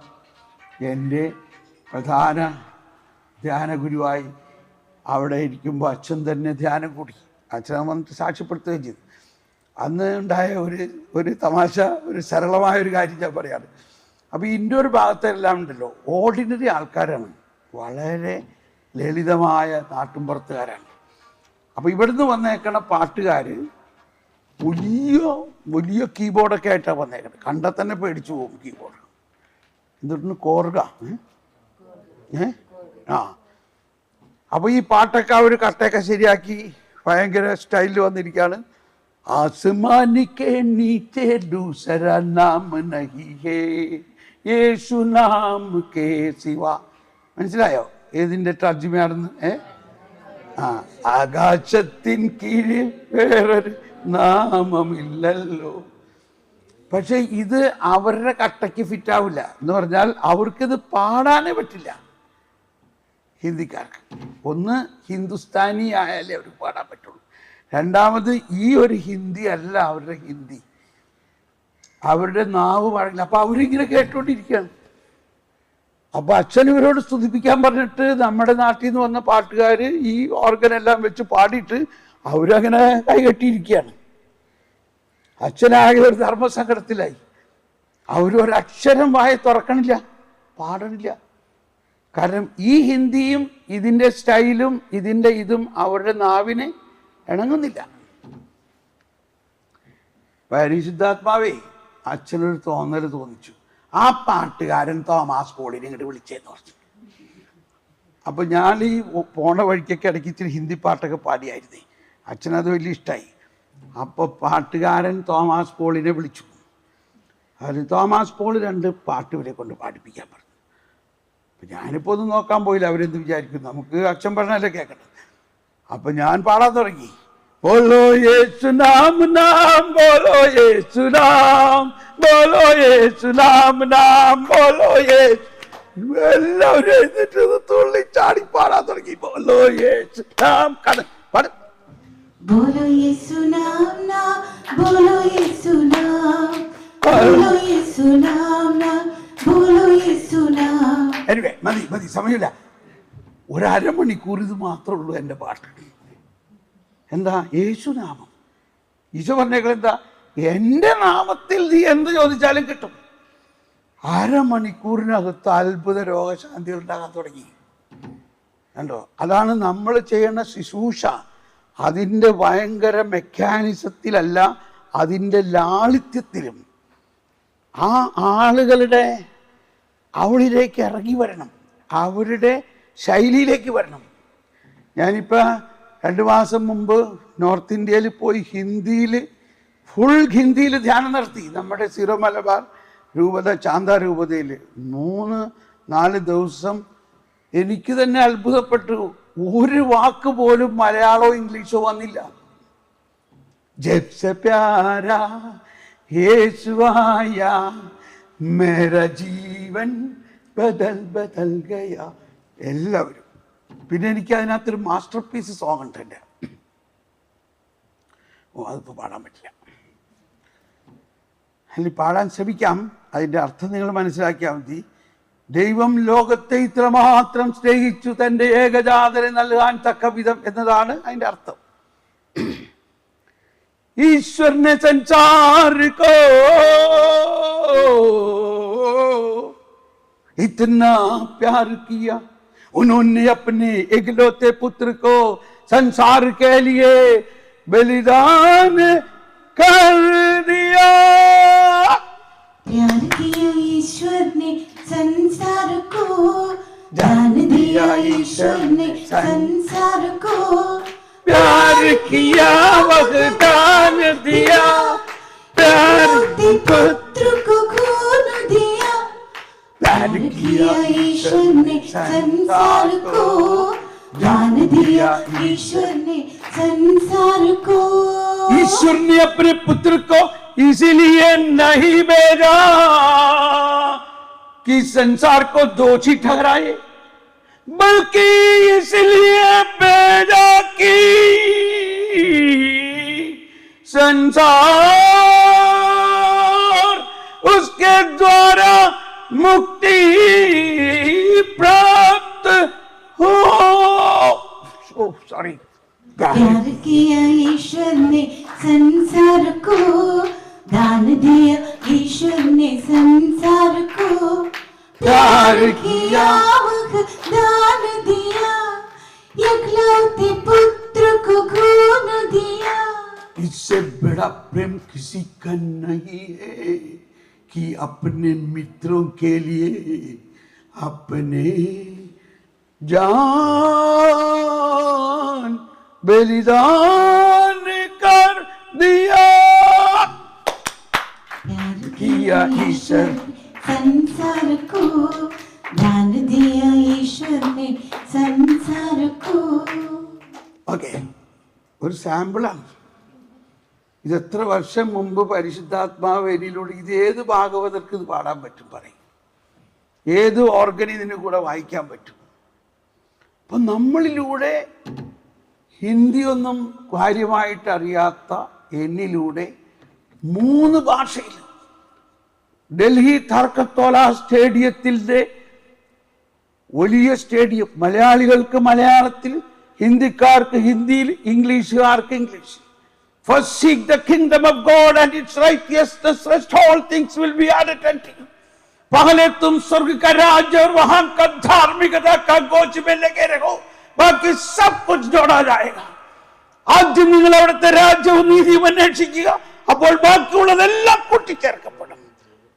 എൻ്റെ പ്രധാന ധ്യാന ഗുരുവായി അവിടെ ഇരിക്കുമ്പോൾ അച്ഛൻ തന്നെ ധ്യാനം കൂടി. അച്ഛൻ വന്നിട്ട് സാക്ഷ്യപ്പെടുത്തുകയും ചെയ്തു. അന്ന് ഉണ്ടായ ഒരു തമാശ, ഒരു സരളമായൊരു കാര്യം ഞാൻ പറയാറ്. അപ്പോൾ ഇതിൻ്റെ ഒരു ഭാഗത്തെല്ലാം ഉണ്ടല്ലോ ഓർഡിനറി ആൾക്കാരാണ്, വളരെ ലളിതമായ നാട്ടുമ്പുറത്തുകാരാണ്. അപ്പോൾ ഇവിടുന്ന് വന്നേക്കണ പാട്ടുകാർ വലിയ കീബോർഡൊക്കെ ആയിട്ടാണ് വന്നേക്കുന്നത്. കണ്ടാൽ തന്നെ പേടിച്ചു പോകും കീബോർഡ്. എന്നിട്ട് കോർഗ അപ്പോൾ ഈ പാട്ടൊക്കെ അവർ കട്ടയൊക്കെ ശരിയാക്കി ഭയങ്കര സ്റ്റൈലിൽ വന്നിരിക്കുകയാണ്. ആസ്മാനിക്കെ നീച്ചെ ദൂസരാ നാം നഹി ഹേ യേശു നാം കേ സിവ. മനസ്സിലായോ ഏതിൻ്റെ തർജ്ജിമയാണെന്ന്? ആകാശത്തിൻ കീഴിൽ വേറൊരു നാമമില്ലല്ലോ. പക്ഷെ ഇത് അവരുടെ കട്ടയ്ക്ക് ഫിറ്റാവില്ല എന്ന് പറഞ്ഞാൽ അവർക്കിത് പാടാനേ പറ്റില്ല. ഹിന്ദിക്കാർക്ക് ഒന്ന് ഹിന്ദുസ്ഥാനി ആയാലേ അവർ പാടാൻ പറ്റുള്ളൂ. രണ്ടാമത് ഈ ഒരു ഹിന്ദി അല്ല അവരുടെ ഹിന്ദി, അവരുടെ നാവ് പാടില്ല. അപ്പം അവരിങ്ങനെ കേട്ടുകൊണ്ടിരിക്കുകയാണ്. അപ്പോൾ അച്ഛൻ ഇവരോട് സ്തുതിപ്പിക്കാൻ പറഞ്ഞിട്ട് നമ്മുടെ നാട്ടിൽ നിന്ന് വന്ന പാട്ടുകാർ ഈ ഓർഗനെല്ലാം വെച്ച് പാടിയിട്ട് അവരങ്ങനെ കൈകെട്ടിയിരിക്കുകയാണ്. അച്ഛനാകെ ഒരു ധർമ്മസങ്കടത്തിലായി. അവരൊരക്ഷരം വായ തുറക്കണില്ല, പാടണില്ല. കാരണം ഈ ഹിന്ദിയും ഇതിൻ്റെ സ്റ്റൈലും ഇതിൻ്റെ ഇതും അവരുടെ നാവിനെ ഇണങ്ങുന്നില്ല. പരിശുദ്ധാത്മാവേ അച്ഛനൊരു തോന്നിച്ചു, ആ പാട്ടുകാരൻ തോമാസ് പോളിനെ ഇങ്ങോട്ട് വിളിച്ചേന്ന് പറഞ്ഞു. അപ്പം ഞാൻ ഈ പോണ വഴിക്കൊക്കെ ഇടയ്ക്ക് ഇച്ചിരി ഹിന്ദി പാട്ടൊക്കെ പാടിയായിരുന്നേ. അച്ഛനത് വലിയ ഇഷ്ടമായി. അപ്പോൾ പാട്ടുകാരൻ തോമാസ് പോളിനെ വിളിച്ചു. അതിൽ തോമാസ് പോൾ 2 പാട്ട് ഇവരെ കൊണ്ട് പാടിപ്പിക്കാൻ പറഞ്ഞു. അപ്പം ഞാനിപ്പോൾ ഒന്നും നോക്കാൻ പോയില്ല അവരെന്ത് വിചാരിക്കും, നമുക്ക് അച്ഛൻ പറഞ്ഞാലേ കേൾക്കട്ടെ. അപ്പം ഞാൻ പാടാൻ തുടങ്ങി. बोलो येसु नाम नाम बोलो येसु नाम बोलो येसु नाम नाम बोलो येसु. എല്ലാവരും എഴുന്നേറ്റ് തുള്ളി ചാടി പാടാൻ തുടങ്ങി. बोलो येसु नाम പാട്. बोलो येसु नाम नाम बोलो येसु नाम बोलो येसु नाम नाम बोलो येसु नाम. എനിവേ മതി സമയമില്ല. 1.5 മണിക്കൂർ ഇത് മാത്രമേ ഉള്ളൂ എൻ്റെ പാട്ട്. എന്താ? യേശുനാമം. ഈശോ പറഞ്ഞേക്കൾ എന്താ? എൻ്റെ നാമത്തിൽ നീ എന്ത് ചോദിച്ചാലും കിട്ടും. 1/2 മണിക്കൂറിനകത്ത് അത്ഭുത രോഗശാന്തികൾ ഉണ്ടാകാൻ തുടങ്ങി. കണ്ടോ? അതാണ് നമ്മൾ ചെയ്യുന്ന ശുശ്രൂഷ. അതിൻ്റെ ഭയങ്കര മെക്കാനിസത്തിലല്ല, അതിൻ്റെ ലാളിത്യത്തിലും. ആ ആളുകളുടെ അവളിലേക്ക് ഇറങ്ങി വരണം, അവരുടെ ശൈലിയിലേക്ക് വരണം. ഞാനിപ്പോൾ 2 മാസം മുമ്പ് നോർത്ത് ഇന്ത്യയിൽ പോയി ഫുൾ ഹിന്ദിയിൽ ധ്യാനം നടത്തി. നമ്മുടെ സീറോ മലബാർ രൂപത ചാന്ത രൂപതയിൽ 3-4 ദിവസം എനിക്ക് തന്നെ അത്ഭുതപ്പെട്ടു. ഒരു വാക്ക് പോലും മലയാളമോ ഇംഗ്ലീഷോ വന്നില്ല. ജബ്സെ പ്യാരാ യേശു ആയാ മേരാ ജീവൻ ബദൽ ബദൽ ഗയാ. എല്ലാവരും. പിന്നെ എനിക്ക് അതിനകത്തൊരു മാസ്റ്റർ പീസ് സോങ് ഉണ്ട് എൻ്റെ. അതിപ്പോൾ പാടാൻ പറ്റില്ല. അല്ലെങ്കിൽ പാടാൻ ശ്രമിക്കാം. അതിൻ്റെ അർത്ഥം നിങ്ങൾ മനസ്സിലാക്കിയാൽ മതി. ദൈവം ലോകത്തെ ഇത്രമാത്രം സ്നേഹിച്ചു തൻ്റെ ഏകജാതനെ നൽകാൻ തക്ക വിധം എന്നതാണ് അതിൻ്റെ അർത്ഥം. ईश्वर ने संसार को इतना प्यार किया, उन्होंने अपने इकलौते पुत्र को संसार के लिए बलिदान कर दिया. प्यार किया ईश्वर ने संसार को, दान दिया ईश्वर ने संसार को. प्यार किया वरदान दिया, प्यार पुत्र को खून दिया. प्यार किया ईश्वर ने संसार को, दान दिया ईश्वर ने संसार को. ईश्वर ने अपने पुत्र को इसीलिए नहीं भेजा कि संसार को दोषी ठहराए, बल्कि इसलिए भेजा कि संसार उसके द्वारा मुक्ति प्राप्त हो. सॉरी. प्यार किया ईश्वर ने संसार को, दान दिया ईश्वर ने संसार को. प्यार किया दान दिया, इकलौते पुत्र को खून दिया. इससे बड़ा प्रेम किसी का नहीं है कि अपने मित्रों के लिए अपने जान बलिदान कर दिया. प्यार किया ईश्वर संसार को, दान दिया ईश्वर ने संसार को. ഓക്കെ, ഒരു സാമ്പിളാണ്. ഇത് എത്ര വർഷം മുമ്പ് പരിശുദ്ധാത്മാവ് വരിയിലൂടെ ഇത് ഏത് ഭാഗവതർക്ക് ഇത് പാടാൻ പറ്റും പറയും, ഏത് ഓർഗൻ ഇതിന് കൂടെ വായിക്കാൻ പറ്റും. അപ്പം നമ്മളിലൂടെ ഹിന്ദി ഒന്നും കാര്യമായിട്ട് അറിയാത്ത എന്നിലൂടെ 3 ഭാഷയിൽ ഡൽഹി തർക്കത്തോല സ്റ്റേഡിയത്തിൻ്റെ വലിയ സ്റ്റേഡിയം, മലയാളികൾക്ക് മലയാളത്തിൽ, ഹിന്ദിക്കാർക്ക് ഹിന്ദിയിൽ, ഇംഗ്ലീഷുകാർക്ക് English. First seek the kingdom of God and its righteousness, rest all things will be added unto you. पहले तुम स्वर्ग का राज्य और वहां का धार्मिकता का गोच में लगे रहो, बाकी सब कुछ जोड़ा जाएगा. ആദ്യം നിങ്ങൾ അവിടുത്തെ രാജ്യവും നീതിയും അന്വേഷിക്കുക, അപ്പോൾ ബാക്കിയുള്ളതെല്ലാം കൂട്ടിച്ചേർക്കപ്പെടും.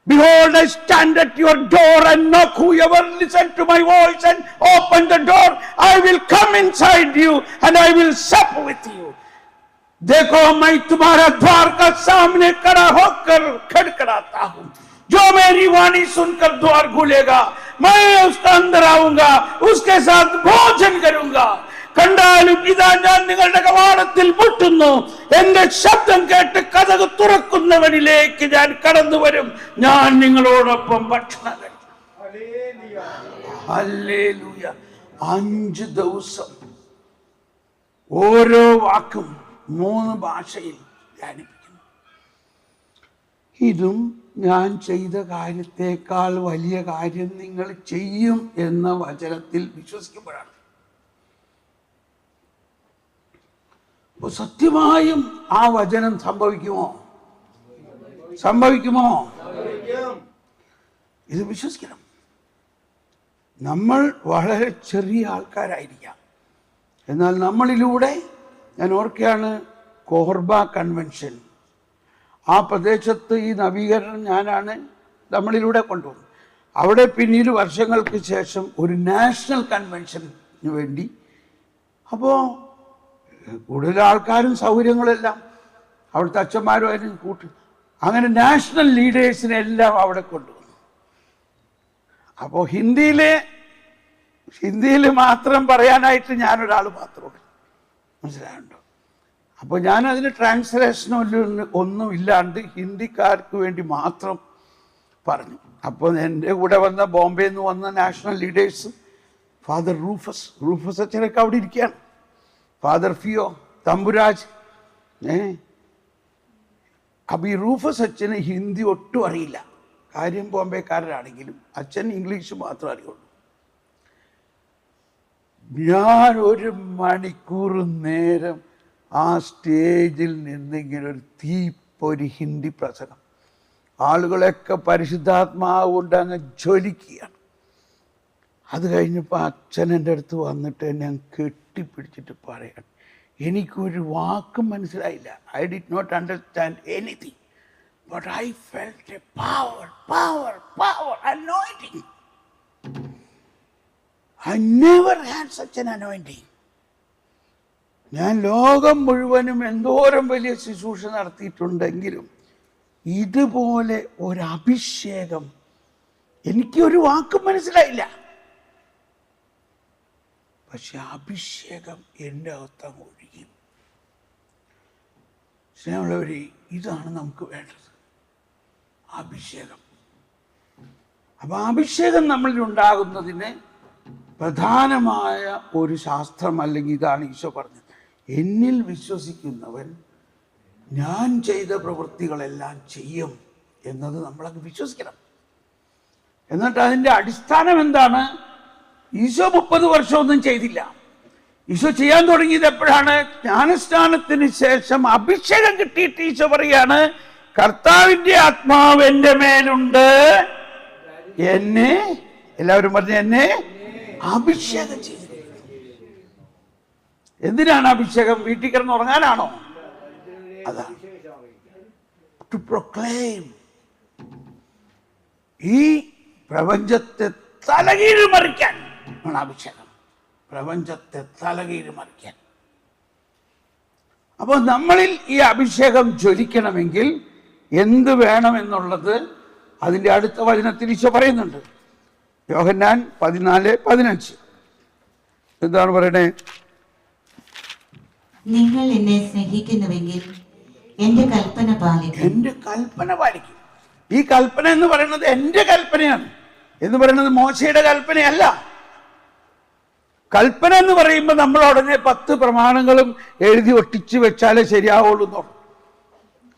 Behold, I stand at your door and knock. Whoever listen to my voice and open the door, I will come inside you and I will sup with you. देखो मैं तुम्हारा द्वार का सामने खड़ा होकर खड़खड़ाता हूं. जो मेरी वाणी सुनकर द्वार खुलेगा, मैं उसका अंदर आऊंगा, उसके साथ भोजन करूंगा. കണ്ടാലും ഇതാ ഞാൻ നിങ്ങളുടെ കവാടത്തിൽ മുട്ടുന്നു, എന്റെ ശബ്ദം കേട്ട് കതക് തുറക്കുന്നവനിലേക്ക് ഞാൻ കടന്നു വരും, ഞാൻ നിങ്ങളോടൊപ്പം ഭക്ഷണം കഴിക്കും. ഹല്ലേലൂയ. 5 ദിവസം ഓരോ വാക്കും 3 ഭാഷയിൽ ധ്യാനിപ്പിക്കുന്നു. ഇതും ഞാൻ ചെയ്ത കാര്യത്തേക്കാൾ വലിയ കാര്യം നിങ്ങൾ ചെയ്യും എന്ന വചനത്തിൽ വിശ്വസിക്കുമ്പോഴാണ്. അപ്പോൾ സത്യമായും ആ വചനം സംഭവിക്കുമോ? ഇത് വിശ്വസിക്കണം. നമ്മൾ വളരെ ചെറിയ ആൾക്കാരായിരിക്കാം, എന്നാൽ നമ്മളിലൂടെ, ഞാൻ ഓർക്കുകയാണ് കോർബ കൺവെൻഷൻ, ആ പ്രദേശത്ത് ഈ നവീകരണം ഞാനാണ് നമ്മളിലൂടെ കൊണ്ടുവന്നത്. അവിടെ പിന്നീട് വർഷങ്ങൾക്ക് ശേഷം ഒരു നാഷണൽ കൺവെൻഷന് വേണ്ടി, അപ്പോൾ കൂടുതൽ ആൾക്കാരും സൗകര്യങ്ങളെല്ലാം അവിടുത്തെ അച്ഛന്മാരും അതിന് അങ്ങനെ നാഷണൽ ലീഡേഴ്സിനെല്ലാം അവിടെ കൊണ്ടുവന്നു. അപ്പോൾ ഹിന്ദിയിലെ ഹിന്ദിയിൽ മാത്രം പറയാനായിട്ട് ഞാനൊരാൾ മാത്രമേ, മനസ്സിലായുണ്ടോ? അപ്പോൾ ഞാനതിന് ഒന്നും ഇല്ലാണ്ട് ഹിന്ദിക്കാർക്ക് വേണ്ടി മാത്രം പറഞ്ഞു. അപ്പോൾ എൻ്റെ കൂടെ വന്ന ബോംബെയിൽ നിന്ന് വന്ന നാഷണൽ ലീഡേഴ്സ്, ഫാദർ റൂഫസ് അച്ഛനൊക്കെ അവിടെ ഇരിക്കുകയാണ്, ഫാദർ ഫിയോ, തമ്പുരാജ്. അപ്പോൾ ഈ റൂഫസ് അച്ഛന് ഹിന്ദി ഒട്ടും അറിയില്ല. കാര്യം ബോംബെക്കാരനാണെങ്കിലും അച്ഛൻ ഇംഗ്ലീഷ് മാത്രമേ അറിയുള്ളൂ. ഞാൻ 1 മണിക്കൂർ നേരം ആ സ്റ്റേജിൽ നിന്നിങ്ങനെ ഒരു തീപ്പൊരി ഹിന്ദി പ്രസംഗം, ആളുകളൊക്കെ പരിശുദ്ധാത്മാവ് കൊണ്ട് അങ്ങ് ജ്വലിക്കുകയാണ്. അത് കഴിഞ്ഞപ്പോൾ അച്ഛൻ എൻ്റെ അടുത്ത് വന്നിട്ട് എന്നെ കെട്ടിപ്പിടിച്ചിട്ട് പറയാണ്, എനിക്കൊരു വാക്കും മനസ്സിലായില്ല. I did not understand anything, but I felt a power power power anointing. I never had such an anointing. ഞാൻ ലോകം മുഴുവനും എന്തോരം വലിയ ശുശ്രൂഷ നടത്തിയിട്ടുണ്ടെങ്കിലും ഇതുപോലെ ഒരു അഭിഷേകം എനിക്കൊരു വാക്കും മനസ്സിലായില്ല. പക്ഷെ അഭിഷേകം എൻ്റെ അകത്തങ്ങ് ഒഴുകി. സ്നേഹമുള്ളവരെ, ഇതാണ് നമുക്ക് വേണ്ടത്, അഭിഷേകം. അപ്പം അഭിഷേകം നമ്മളിൽ ഉണ്ടാകുന്നതിന് പ്രധാനമായ ഒരു ശാസ്ത്രം, അല്ലെങ്കിൽ ഇതാണ് ഈശോ പറഞ്ഞത്, എന്നിൽ വിശ്വസിക്കുന്നവൻ ഞാൻ ചെയ്ത പ്രവൃത്തികളെല്ലാം ചെയ്യും എന്നത് നമ്മളങ്ങ് വിശ്വസിക്കണം. എന്നിട്ട് അതിൻ്റെ അടിസ്ഥാനം എന്താണ്? ഈശോ 30 വർഷമൊന്നും ചെയ്തില്ല. ഈശോ ചെയ്യാൻ തുടങ്ങിയത് എപ്പോഴാണ്? ജ്ഞാനസ്നാനത്തിന് ശേഷം അഭിഷേകം കിട്ടിയിട്ട് ഈശോ പറയാണ്, കർത്താവിൻ്റെ ആത്മാവ് എൻ്റെ മേലുണ്ട്, എന്നെ, എല്ലാവരും പറഞ്ഞ, എന്നെ അഭിഷേകം ചെയ്തു. എന്തിനാണ് അഭിഷേകം? വീട്ടിൽ കിടന്ന് ഉറങ്ങാനാണോ? അതാണ്, ടു പ്രൊക്ലെയിം. ഈ പ്രപഞ്ചത്തെ തലകീഴ് മറിക്കാൻ ആണ് അഭിഷേകം, പ്രപഞ്ചത്തെ തലകീഴ് മറിക്കാൻ. അപ്പോൾ നമ്മളിൽ ഈ അഭിഷേകം ജ്വലിക്കണമെങ്കിൽ എന്ത് വേണമെന്നുള്ളത് അതിൻ്റെ അടുത്ത വചനത്തിൽ ഈശോ പറയുന്നുണ്ട്. യോഹന്നാൻ 14:15 എന്താണ് പറയണേ? നിങ്ങൾ എന്നെ സ്നേഹിക്കുന്നുവെങ്കിൽ എന്റെ കൽപ്പന പാലിക്കും. എന്റെ കൽപ്പന പാലിക്കും. ഈ കൽപ്പന എന്ന് പറയുന്നത് എന്റെ കൽപ്പനയാണ്, എന്ന് പറയുന്നത് മോശയുടെ കൽപ്പനയല്ല. കൽപ്പന എന്ന് പറയുമ്പോൾ നമ്മൾ ഉടനെ 10 പ്രമാണങ്ങളും എഴുതി ഒട്ടിച്ച് വെച്ചാലേ ശരിയാവുള്ളൂ എന്നോ.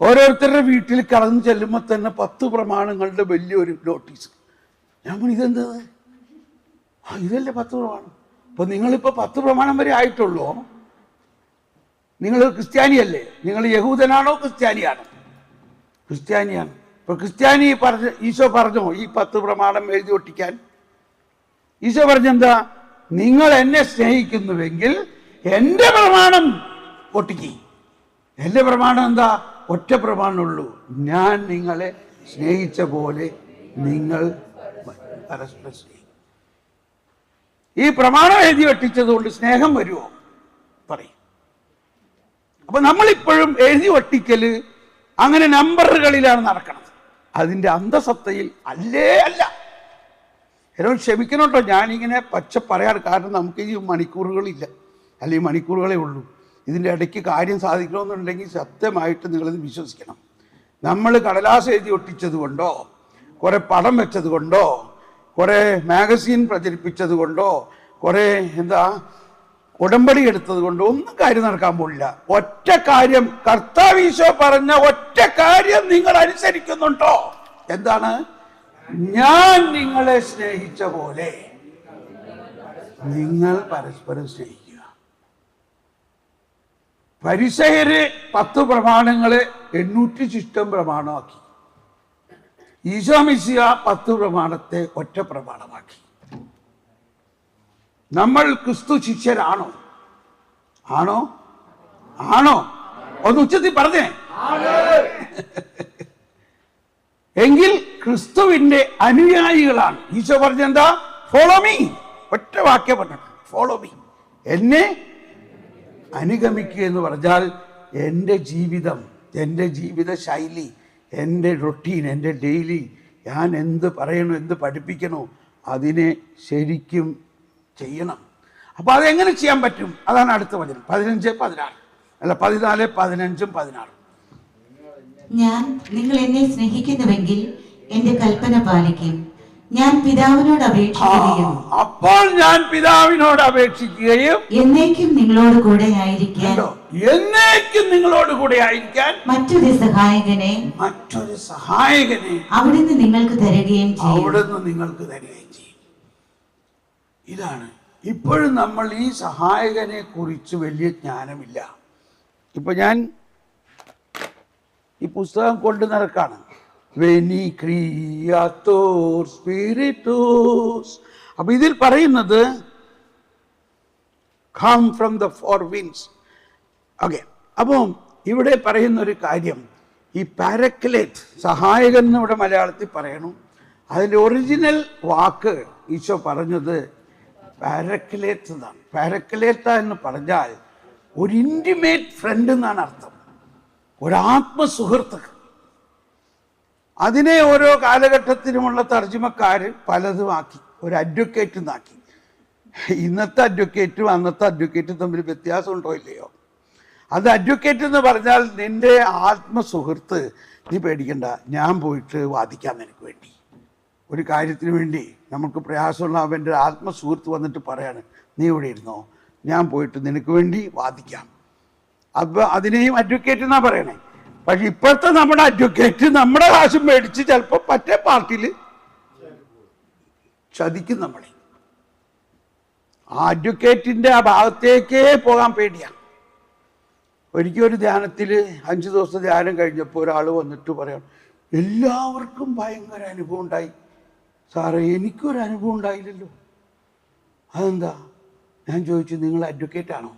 ഓരോരുത്തരുടെ വീട്ടിൽ കടന്നു ചെല്ലുമ്പോൾ തന്നെ 10 പ്രമാണങ്ങളുടെ വലിയൊരു നോട്ടീസ്. ഞാൻ പറഞ്ഞു, ഇതെന്തത്? ഇതല്ലേ 10 പ്രമാണം. അപ്പൊ നിങ്ങളിപ്പോൾ 10 പ്രമാണം വരെ ആയിട്ടുള്ളൂ. നിങ്ങൾ ക്രിസ്ത്യാനിയല്ലേ? നിങ്ങൾ യഹൂദനാണോ ക്രിസ്ത്യാനിയാണോ? ക്രിസ്ത്യാനിയാണ്. ഇപ്പൊ ക്രിസ്ത്യാനി ഈശോ പറഞ്ഞോ ഈ 10 പ്രമാണം എഴുതി ഒട്ടിക്കാൻ? ഈശോ പറഞ്ഞെന്താ? നിങ്ങൾ എന്നെ സ്നേഹിക്കുന്നുവെങ്കിൽ എൻ്റെ പ്രമാണം ഒട്ടിക്കുക. എൻ്റെ പ്രമാണം എന്താ? ഒറ്റ പ്രമാണമുള്ളൂ, ഞാൻ നിങ്ങളെ സ്നേഹിച്ച പോലെ നിങ്ങൾ പരസ്പരം സ്നേഹിക്കും. ഈ പ്രമാണം എഴുതി ഒട്ടിച്ചത് കൊണ്ട് സ്നേഹം വരുമോ? പറയും. അപ്പൊ നമ്മളിപ്പോഴും എഴുതി ഒട്ടിക്കല് അങ്ങനെ നമ്പറുകളിലാണ് നടക്കുന്നത്, അതിൻ്റെ അന്തസത്തയിൽ അല്ല. എന്നോട് ക്ഷമിക്കണം കേട്ടോ, ഞാനിങ്ങനെ പച്ച പറയാറ്. കാരണം നമുക്ക് ഈ മണിക്കൂറുകളില്ല, അല്ലെങ്കിൽ മണിക്കൂറുകളേ ഉള്ളൂ. ഇതിൻ്റെ ഇടയ്ക്ക് കാര്യം സാധിക്കണമെന്നുണ്ടെങ്കിൽ സത്യമായിട്ട് നിങ്ങളിത് വിശ്വസിക്കണം. നമ്മൾ കടലാസ് എഴുതി ഒട്ടിച്ചത് കൊണ്ടോ, കുറെ പടം വെച്ചത് കൊണ്ടോ, കുറെ മാഗസീൻ പ്രചരിപ്പിച്ചത് കൊണ്ടോ, കുറെ ഉടമ്പടി എടുത്തത് കൊണ്ടോ ഒന്നും കാര്യം നടക്കാൻ പോകില്ല. ഒറ്റ കാര്യം, കർത്താവ് ഈശോ പറഞ്ഞ ഒറ്റ കാര്യം നിങ്ങൾ അനുസരിക്കുന്നുണ്ടോ? എന്താണ്? ഞാൻ നിങ്ങളെ സ്നേഹിച്ച പോലെ നിങ്ങൾ പരസ്പരം സ്നേഹിക്കുക. ഫരിസയര് 10 പ്രമാണങ്ങളെ 800 ശിഷ്ടം പ്രമാണമാക്കി. ഈശോ മിശിഹ 10 പ്രമാണത്തെ ഒറ്റ പ്രമാണമാക്കി. നമ്മൾ ക്രിസ്തു ശിഷ്യരാണോ? ആണോ? ആണോ? ഒന്ന് ഉച്ചത്തിൽ പറഞ്ഞേ. എങ്കിൽ ക്രിസ്തുവിന്റെ അനുയായികളാണ്. ഈശോ പറഞ്ഞെന്താ? Follow me. ഒറ്റ വാക്യം പറഞ്ഞിട്ട്, ഫോളോ മീ. എന്നെ അനുഗമിക്കുക എന്ന് പറഞ്ഞാൽ എൻ്റെ ജീവിതം, എൻ്റെ ജീവിത ശൈലി, എൻ്റെ റൊട്ടീൻ, എൻ്റെ ഡെയിലി ഞാൻ എന്ത് പറയണോ, എന്ത് പഠിപ്പിക്കണോ, അതിനെ ശരിക്കും ചെയ്യണം. അപ്പോൾ അതെങ്ങനെ ചെയ്യാൻ പറ്റും? അതാണ് അടുത്ത വചനം 15, 16 അല്ല 14, 15, 16. ഞാൻ നിങ്ങൾ എന്നെ സ്നേഹിക്കുന്നുവെങ്കിൽ എന്റെ കൽപ്പന പാലിക്കും. ഞാൻ പിതാവിനോട് അപേക്ഷിക്കുകയും അപ്പോൾ ഞാൻ പിതാവിനോട് അപേക്ഷിക്കുകയും എന്നേക്കും നിങ്ങളോട് കൂടെ ആയിരിക്കാൻ എന്നേക്കും നിങ്ങളോട് കൂടെ ആയിരിക്കാൻ മറ്റൊരു സഹായകനെ അവിടുന്ന് നിങ്ങൾക്ക് തരികയും ചെയ്യും. ഇതാണ് ഇപ്പോഴും നമ്മൾ ഈ സഹായകനെ കുറിച്ച് വലിയ ജ്ഞാനമില്ല. ഇപ്പൊ ഞാൻ ഈ പുസ്തകം കൊണ്ട് നടക്കാണ്. Veni Creator Spiritus. അപ്പൊ ഇതിൽ പറയുന്നത് come from the four winds. Okay, അപ്പം ഇവിടെ പറയുന്ന ഒരു കാര്യം, ഈ പാരക്ലേറ്റ് സഹായകൻ എന്ന് ഇവിടെ മലയാളത്തിൽ പറയണം. അതിൻ്റെ ഒറിജിനൽ വാക്ക് ഈശോ പറഞ്ഞത് പാരക്ലേറ്റ് എന്നാണ്. പാരക്ലേറ്റ എന്ന് പറഞ്ഞാൽ ഒരു ഇൻറ്റിമേറ്റ് ഫ്രണ്ട് എന്നാണ് അർത്ഥം, ഒരാത്മസുഹൃത്ത്. അതിനെ ഓരോ കാലഘട്ടത്തിനുമുള്ള തർജ്ജിമക്കാർ പലതുമാക്കി. ഒരു അഡ്വക്കേറ്റ് എന്നാക്കി. ഇന്നത്തെ അഡ്വക്കേറ്റും അന്നത്തെ അഡ്വക്കേറ്റും തമ്മിൽ വ്യത്യാസമുണ്ടോ ഇല്ലയോ? അത് അഡ്വക്കേറ്റ് എന്ന് പറഞ്ഞാൽ നിന്റെ ആത്മസുഹൃത്ത്, നീ പേടിക്കണ്ട, ഞാൻ പോയിട്ട് വാദിക്കാം നിനക്ക് വേണ്ടി. ഒരു കാര്യത്തിന് വേണ്ടി നമുക്ക് പ്രയാസമുള്ള അവൻ്റെ ആത്മസുഹൃത്ത് വന്നിട്ട് പറയാണ്, നീ ഇവിടെ ഇരുന്നോ, ഞാൻ പോയിട്ട് നിനക്ക് വേണ്ടി വാദിക്കാം. അപ്പോൾ അതിനെയും അഡ്വക്കേറ്റ് എന്നാ പറയണേ. പക്ഷെ ഇപ്പോഴത്തെ നമ്മുടെ അഡ്വക്കേറ്റ് നമ്മുടെ കാശും മേടിച്ച് ചിലപ്പോൾ മറ്റേ പാർട്ടിയിൽ ചതിക്കും നമ്മളെ. ആ അഡ്വക്കേറ്റിൻ്റെ ആ ഭാഗത്തേക്കേ പോകാൻ പേടിയാണ്. ഒരിക്കലും ഒരു ധ്യാനത്തിൽ 5 ദിവസത്തെ ധ്യാനം കഴിഞ്ഞപ്പോൾ ഒരാൾ വന്നിട്ട് പറയാം, എല്ലാവർക്കും ഭയങ്കര അനുഭവം ഉണ്ടായി സാറേ, എനിക്കൊരു അനുഭവം ഉണ്ടായില്ലല്ലോ. അതെന്താ? ഞാൻ ചോദിച്ചു, നിങ്ങൾ അഡ്വക്കേറ്റാണോ?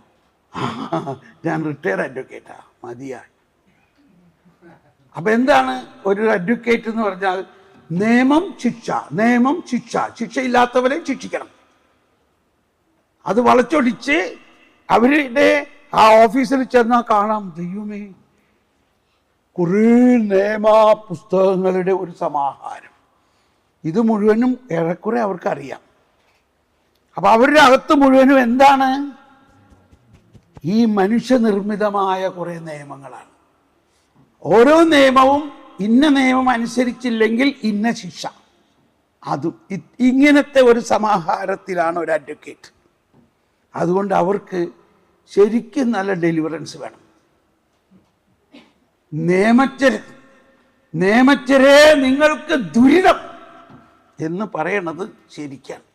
ഞാൻ റിട്ടയർഡ് അഡ്വക്കേറ്റാ, മതിയായി. അപ്പൊ എന്താണ് ഒരു അഡ്വക്കേറ്റ് എന്ന് പറഞ്ഞാൽ? നിയമം ശിക്ഷ, നിയമം ശിക്ഷ, ശിക്ഷയില്ലാത്തവരെ ശിക്ഷിക്കണം. അത് വളച്ചൊടിച്ച് അവരുടെ ആ ഓഫീസിൽ ചെന്നാൽ കാണാം, ദൈവമേ, കുറേ നിയമ പുസ്തകങ്ങളുടെ ഒരു സമാഹാരം. ഇത് മുഴുവനും ഏറെക്കുറെ അവർക്കറിയാം. അപ്പൊ അവരുടെ അകത്ത് മുഴുവനും എന്താണ്? ഈ മനുഷ്യനിർമ്മിതമായ കുറേ നിയമങ്ങളാണ്. ഓരോ നിയമവും ഇന്ന നിയമം അനുസരിച്ചില്ലെങ്കിൽ ഇന്ന ശിക്ഷ. അതും ഇങ്ങനത്തെ ഒരു സമാഹാരത്തിലാണ് ഒരു അഡ്വക്കേറ്റ്. അതുകൊണ്ട് അവർക്ക് ശരിക്കും നല്ല ഡെലിവറൻസ് വേണം. നിയമജ്ഞരെ നിങ്ങൾക്ക് ദുരിതം എന്ന് പറയണത് ശരിക്കാണ്.